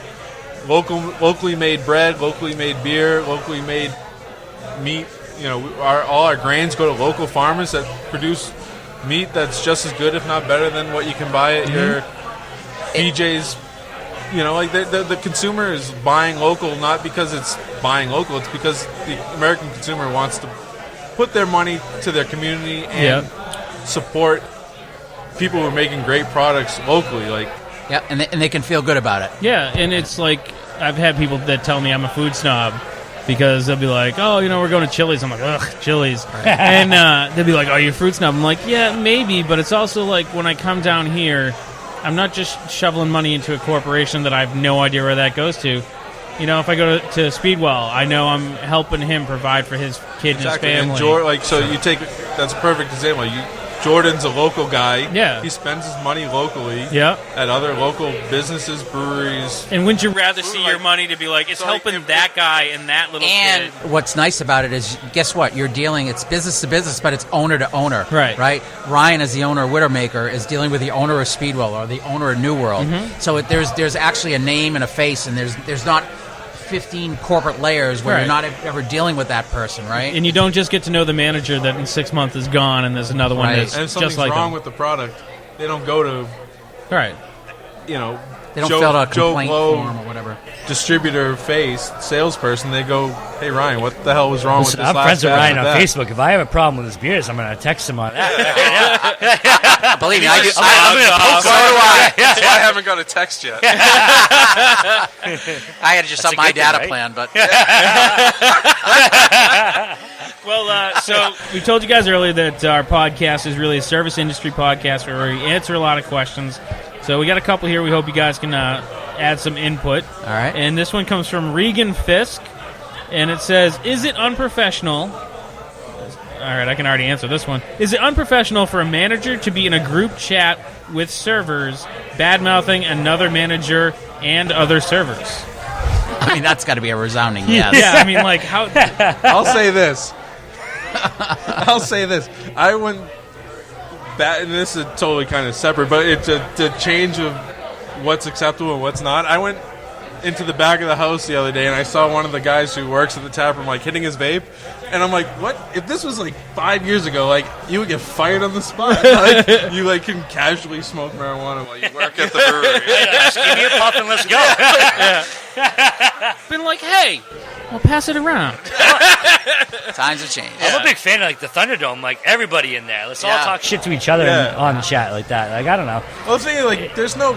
locally made bread, locally made beer, locally made meat. All our grains go to local farmers that produce meat that's just as good, if not better, than what you can buy at your BJ's. The consumer is buying local not because it's buying local. It's because the American consumer wants to put their money to their community and support people who are making great products locally. And they can feel good about it. Yeah, and it's I've had people that tell me I'm a food snob because they'll be like, oh, we're going to Chili's. I'm like, ugh, Chili's. And they'll be like, oh, you're a fruit snob. I'm like, yeah, maybe, but it's also when I come down here, I'm not just shoveling money into a corporation that I have no idea where that goes to. If I go to Speedwell, I know I'm helping him provide for his kid and his family. So you take that's a perfect example. Jordan's a local guy. Yeah. He spends his money locally. Yeah. At other local businesses, breweries. And wouldn't you rather see your money to be like, it's helping that guy and that little kid? What's nice about it is, guess what? You're dealing, it's business to business, but it's owner to owner. Right. Right? Ryan, as the owner of Widowmaker, is dealing with the owner of Speedwell or the owner of New World. Mm-hmm. So there's actually a name and a face, and there's not 15 corporate layers where Right. you're not ever dealing with that person, right? And you don't just get to know the manager that in 6 months is gone, and there's another one that's And if something's just like wrong them. with the product, they don't go to, Right. you know, They don't Joe, fill out a Joe complaint Blow, form or whatever. distributor face, salesperson. They go, hey, Ryan, what the hell was wrong Listen, with this I'm friends with batch Ryan of on that? Facebook. If I have a problem with his beers, I'm going to text him on that. Believe me, I do. So do I. That's why I haven't got a text yet. I had to just That's up a my good thing, data right? plan, but Well, so we told you guys earlier that our podcast is really a service industry podcast where we answer a lot of questions. So we got a couple here. We hope you guys can add some input. All right. And this one comes from Regan Fisk, and it says, is it unprofessional... All right, I can already answer this one. Is it unprofessional for a manager to be in a group chat with servers, bad-mouthing another manager and other servers? I mean, that's got to be a resounding yes. Yeah, I mean, like, how... I'll say this. I went back, and this is totally kind of separate, but it's a change of what's acceptable and what's not. I went into the back of the house the other day, and I saw one of the guys who works at the tap room, like, hitting his vape, and I'm like, what? If this was, like, 5 years ago, like, you would get fired on the spot. Like, you, like, can casually smoke marijuana while you work at the brewery. Just give me a puff and let's go. Been like, hey, well, pass it around. Times have changed. I'm a big fan of like the Thunderdome, like everybody in there. Let's all talk shit to each other Yeah. on the chat like that. Like I don't know. Well, the thing is, like, there's no...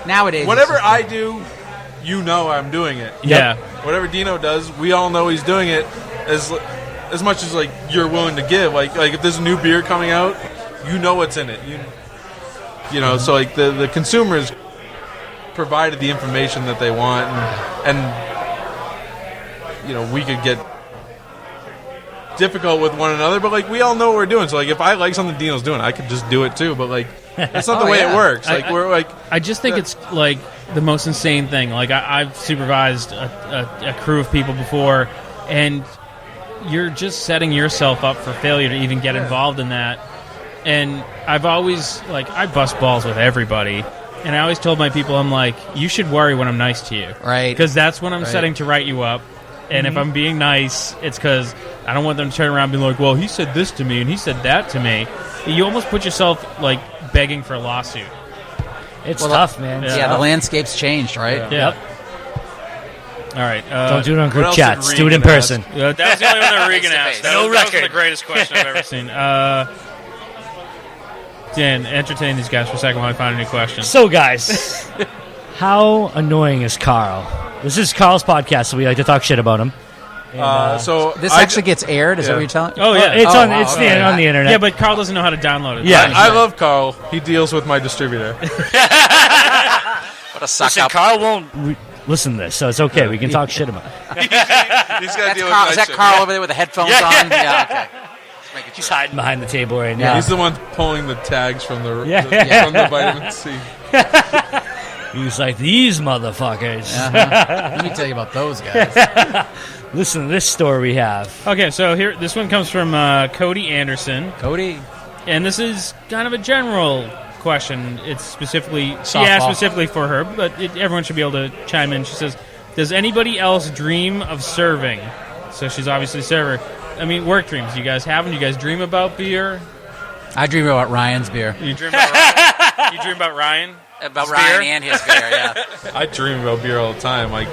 Nowadays, Whatever I do, you know I'm doing it. Yeah. Whatever Dino does, we all know he's doing it as much as, like, you're willing to give. Like if there's a new beer coming out, you know what's in it. You know, so, like, the consumers provided the information that they want, and you know, we could get difficult with one another, but, like, we all know what we're doing. So, like, if I like something Dino's doing, I could just do it too. But, like, that's not the way it works. Like, we're like, I just think it's like the most insane thing. Like I've supervised a crew of people before, and you're just setting yourself up for failure to even get involved in that. And I've always, like, I bust balls with everybody, and I always told my people, I'm like, you should worry when I'm nice to you, right? Because that's when I'm setting to write you up. And if I'm being nice, it's because I don't want them to turn around and be like, well, he said this to me and he said that to me. You almost put yourself, like, begging for a lawsuit. It's tough, man. Yeah, the landscape's changed, right? Yeah. All right. Don't do it on group chats. Do it in person. That was the only one that Regan asked. That No was record. the greatest question I've ever seen. Dan, entertain these guys for a second while I find a new question. So, guys, how annoying is Carl? This is Carl's podcast, so we like to talk shit about him. And, so this actually gets aired. Is that what you're telling? Oh yeah, it's on the internet. Yeah, but Carl doesn't know how to download it. Yeah, I love Carl. He deals with my distributor. What a suck Listen, up. Carl won't listen to this, so it's okay. We can talk shit about it. He's got to deal with Carl, my is that shit. Carl over there with the headphones on? Yeah, okay. He's hiding behind the table right now. He's the one pulling the tags from the from the vitamin C. He's like, these motherfuckers. Let me tell you about those guys. Listen to this story we have. Okay, so here, this one comes from Cody Anderson. Cody. And this is kind of a general question. It's specifically, she Softball. asked specifically for her, but everyone should be able to chime in. She says, does anybody else dream of serving? So she's obviously a server. I mean, work dreams. You guys have them? You guys dream about beer? I dream about Ryan's beer. You dream about Ryan? You dream about Ryan? About His Ryan beer? and his beer, yeah. I dream about beer all the time. Like,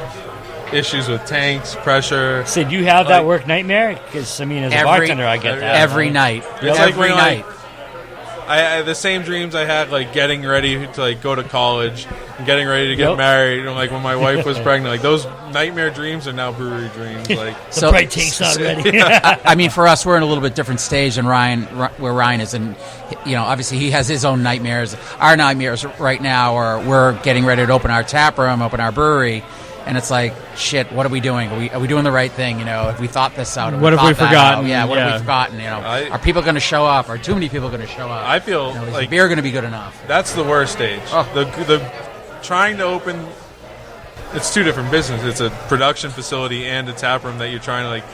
issues with tanks, pressure. Sid, you have that work nightmare? Because, I mean, as a bartender, I get that. Every night. It's Every like when, night. I the same dreams I had, like, getting ready to, like, go to college and getting ready to get married. And, like, when my wife was pregnant, like, those nightmare dreams are now brewery dreams. Like, the bright tank's not ready. I mean, for us, we're in a little bit different stage than Ryan, where Ryan is. And, you know, obviously he has his own nightmares. Our nightmares right now are we're getting ready to open our tap room, open our brewery. And it's like, shit, what are we doing? Are we doing the right thing? Have we thought this out? What have we forgotten? Yeah, what have we forgotten? Are people going to show up? Are too many people going to show up? I feel is like the beer going to be good enough? That's the worst stage. Oh. The trying to open, it's two different businesses. It's a production facility and a tap room that you're trying to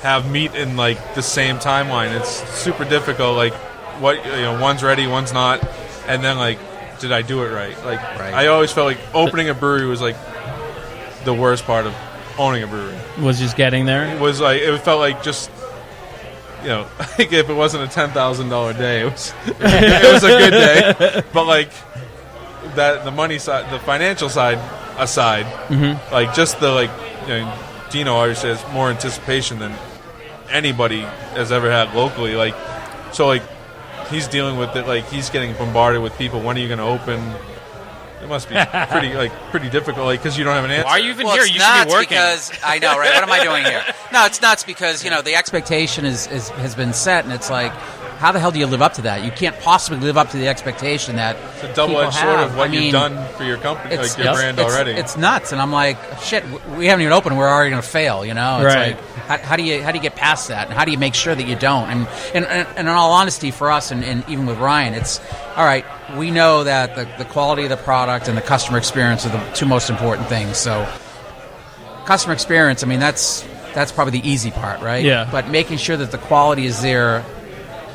have meet in the same timeline. It's super difficult. One's ready, one's not, and then did I do it right? Right. I always felt like opening a brewery was the worst part of owning a brewery. Was just getting there. It felt like just if it wasn't a $10,000 day, it was a good day. But that the money side, the financial side aside, just the Dino always says more anticipation than anybody has ever had locally. He's dealing with it. He's getting bombarded with people. When are you going to open? It must be pretty difficult, because you don't have an answer. Why are you even here? You should be working. Because I know, right? What am I doing here? No, it's nuts because the Expectation has been set, and it's like, how the hell do you live up to that? You can't possibly live up to the expectation that it's a double-edged sword of what you've done for your company, your brand already. It's nuts, and I'm like, shit. We haven't even opened. We're already going to fail. It's right. How do you get past that, and how do you make sure that you don't? And in all honesty, for us, and even with Ryan, it's all right. We know that the quality of the product and the customer experience are the two most important things. So, customer experience. I mean, that's probably the easy part, right? Yeah. But making sure that the quality is there,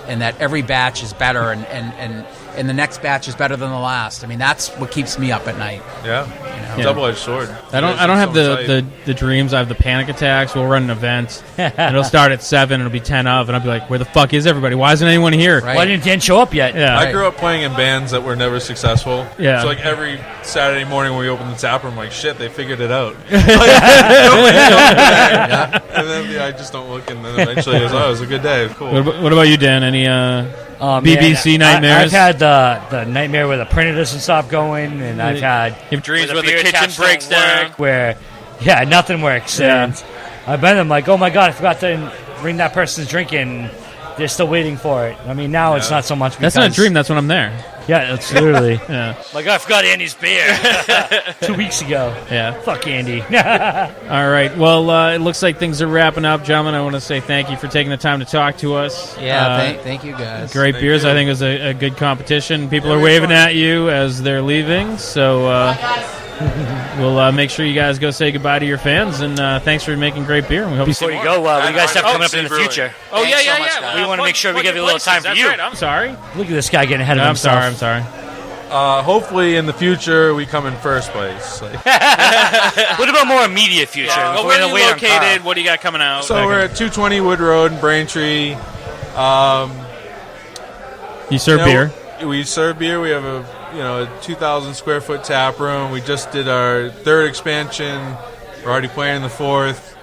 and that every batch is better, and the next batch is better than the last. I mean, that's what keeps me up at night. Yeah, double-edged sword. I don't have the dreams. I have the panic attacks. We'll run an event. And it'll start at 7. It'll be 10 of, and I'll be like, "Where the fuck is everybody? Why isn't anyone here? Right. Why didn't Dan show up yet?" Yeah, I grew up playing in bands that were never successful. Yeah. So every Saturday morning when we open the tap room, I'm like, shit, they figured it out. And then I just don't look, and then eventually it was a good day. Cool. What about you, Dan? Any BBC nightmares? I've had the nightmare where the printer doesn't stop going, and I've had dreams where the kitchen breaks down, where nothing works. Yeah. And I've been like, oh my god, I forgot to bring that person's drink in. They're still waiting for it. I mean, now it's not so much. That's not a dream. That's when I'm there. Yeah, it's literally. Yeah. Like, I forgot Andy's beer 2 weeks ago. Yeah. Fuck Andy. All right. Well, it looks like things are wrapping up, gentlemen. I want to say thank you for taking the time to talk to us. Yeah, thank you, guys. Great beers. I think it was a good competition. People are waving at you as they're leaving, so we'll make sure you guys go say goodbye to your fans, and thanks for making great beer. And we hope Before you go, what do you guys have coming up in the future? Oh, yeah. We want to make sure we give you a little time for you. Right. I'm sorry. Look at this guy getting ahead of himself. I'm sorry. Hopefully in the future we come in first place. What about more immediate future? Well, where are you located? What do you got coming out? So we're at 220 Wood Road in Braintree. You serve beer? We serve beer. We have a 2,000 square foot tap room. We just did our third expansion. We're already planning the fourth.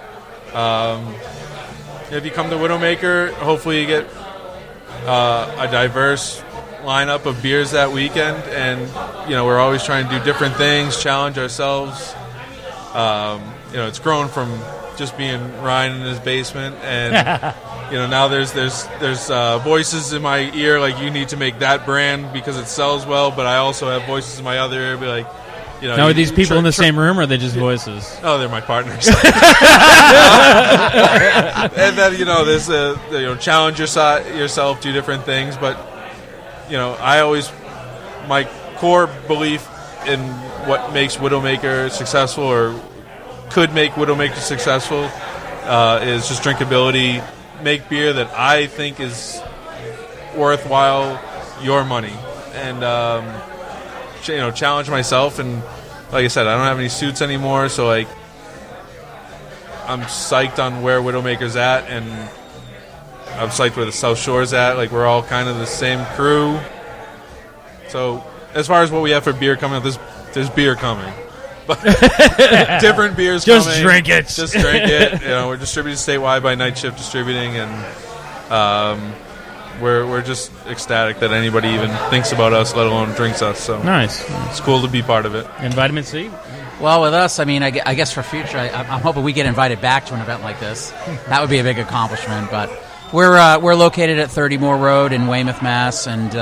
If you come to Widowmaker, hopefully you get a diverse lineup of beers that weekend, and we're always trying to do different things, challenge ourselves. It's grown from just being Ryan in his basement, and now there's voices in my ear like, you need to make that brand because it sells well, but I also have voices in my other ear be like, now are these people in the same room, or are they just voices? Oh, they're my partners. And then there's challenge yourself, do different things, but my core belief in what makes Widowmaker successful, or could make Widowmaker successful, is just drinkability. Make beer that I think is worthwhile your money, and challenge myself. And like I said, I don't have any suits anymore, so I'm psyched on where Widowmaker's at, and I'm psyched where the South Shore's at. We're all kind of the same crew. So as far as what we have for beer coming up, there's beer coming. But different beers just coming. Drink it. Just drink it. We're distributed statewide by Night Shift Distributing, and we're just ecstatic that anybody even thinks about us, let alone drinks us. So nice. It's cool to be part of it. And Vitamin C? Well, with us, I mean, I guess for future, I'm hoping we get invited back to an event like this. That would be a big accomplishment. But we're located at 30 Moore Road in Weymouth, Mass., and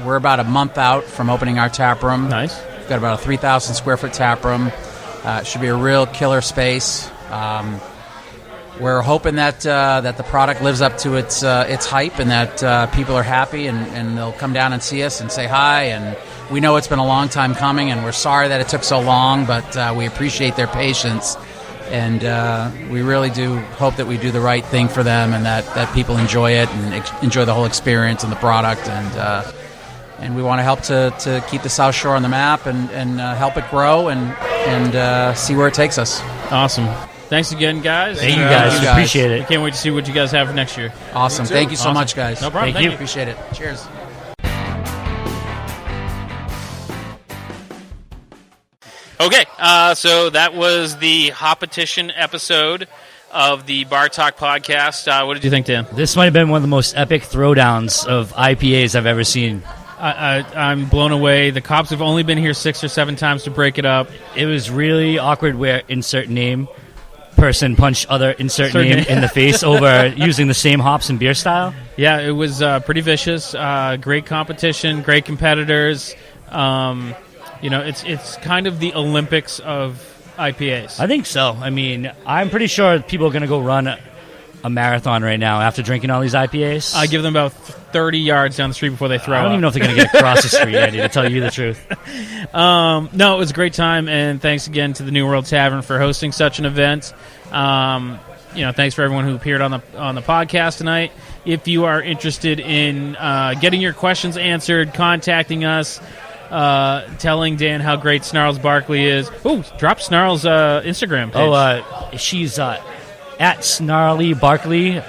we're about a month out from opening our tap room. Nice. We've got about a 3,000 square foot tap room. It should be a real killer space. We're hoping that that the product lives up to its hype, and that people are happy, and they'll come down and see us and say hi. And we know it's been a long time coming, and we're sorry that it took so long, but we appreciate their patience. And we really do hope that we do the right thing for them, and that people enjoy it and enjoy the whole experience and the product. And we want to help to keep the South Shore on the map and help it grow and see where it takes us. Awesome. Thanks again, guys. Thank you guys. Appreciate it. I can't wait to see what you guys have for next year. Awesome. Thank you so much, guys. No problem. Thank you. Appreciate it. Cheers. Okay, so that was the Hop-etition episode of the Bar Talk podcast. What did you think, Dan? This might have been one of the most epic throwdowns of IPAs I've ever seen. I'm blown away. The cops have only been here 6 or 7 times to break it up. It was really awkward where insert name person punched other insert name in the face over using the same hops and beer style. Yeah, it was pretty vicious. Great competition, great competitors. It's kind of the Olympics of IPAs. I think so. I mean, I'm pretty sure people are going to go run a marathon right now after drinking all these IPAs. I give them about 30 yards down the street before they throw up. I don't even know if they're going to get across the street, Eddie, to tell you the truth. No, it was a great time, and thanks again to the New World Tavern for hosting such an event. Thanks for everyone who appeared on the podcast tonight. If you are interested in getting your questions answered, contacting us, telling Dan how great Snarls Barkley is. Ooh, drop Snarls' Instagram page. She's at Snarly Barkley,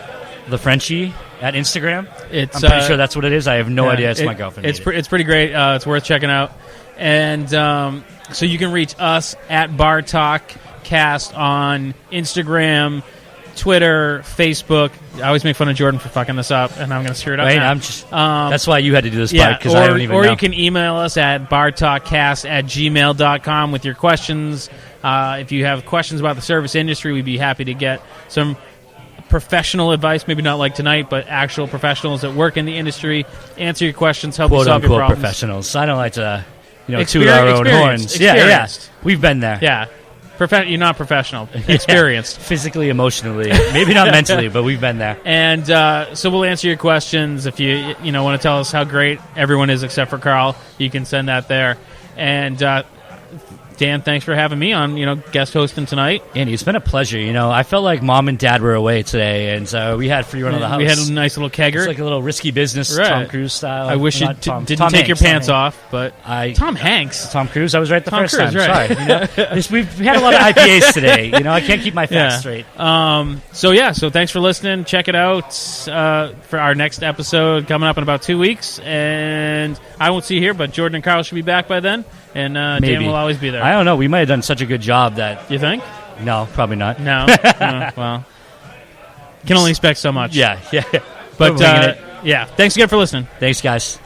the Frenchie, at Instagram. I'm pretty sure that's what it is. I have no idea. It's my girlfriend. It's pretty great. It's worth checking out. And so you can reach us at Bar Talk Cast on Instagram, Twitter, Facebook. I always make fun of Jordan for fucking this up, and I'm going to screw it up now. That's why you had to do this part, because I don't even know. Or you can email us at bartalkcast@gmail.com with your questions. If you have questions about the service industry, we'd be happy to get some professional advice, maybe not like tonight, but actual professionals that work in the industry, answer your questions, help you solve your problems. Professionals. I don't like to, toot our own horns. Yeah. We've been there. Yeah. You're not professional. Experienced. Physically, emotionally. Maybe not mentally, but we've been there. And so we'll answer your questions. If you want to tell us how great everyone is except for Carl, you can send that there. And Dan, thanks for having me on, guest hosting tonight. Andy, it's been a pleasure. I felt like Mom and Dad were away today, and so we had free run of the house. We had a nice little kegger. It's like a little risky business, right. Tom Cruise style. I wish you didn't take your pants off, but Tom Hanks. Tom Cruise, I was right the first time. Right. Sorry. We've had a lot of IPAs today. I can't keep my facts straight. So thanks for listening. Check it out for our next episode coming up in about 2 weeks. And I won't see you here, but Jordan and Carl should be back by then. And Dan will always be there. I don't know. We might have done such a good job that... You think? No, probably not. No? Well, can only expect so much. Yeah. But, thanks again for listening. Thanks, guys.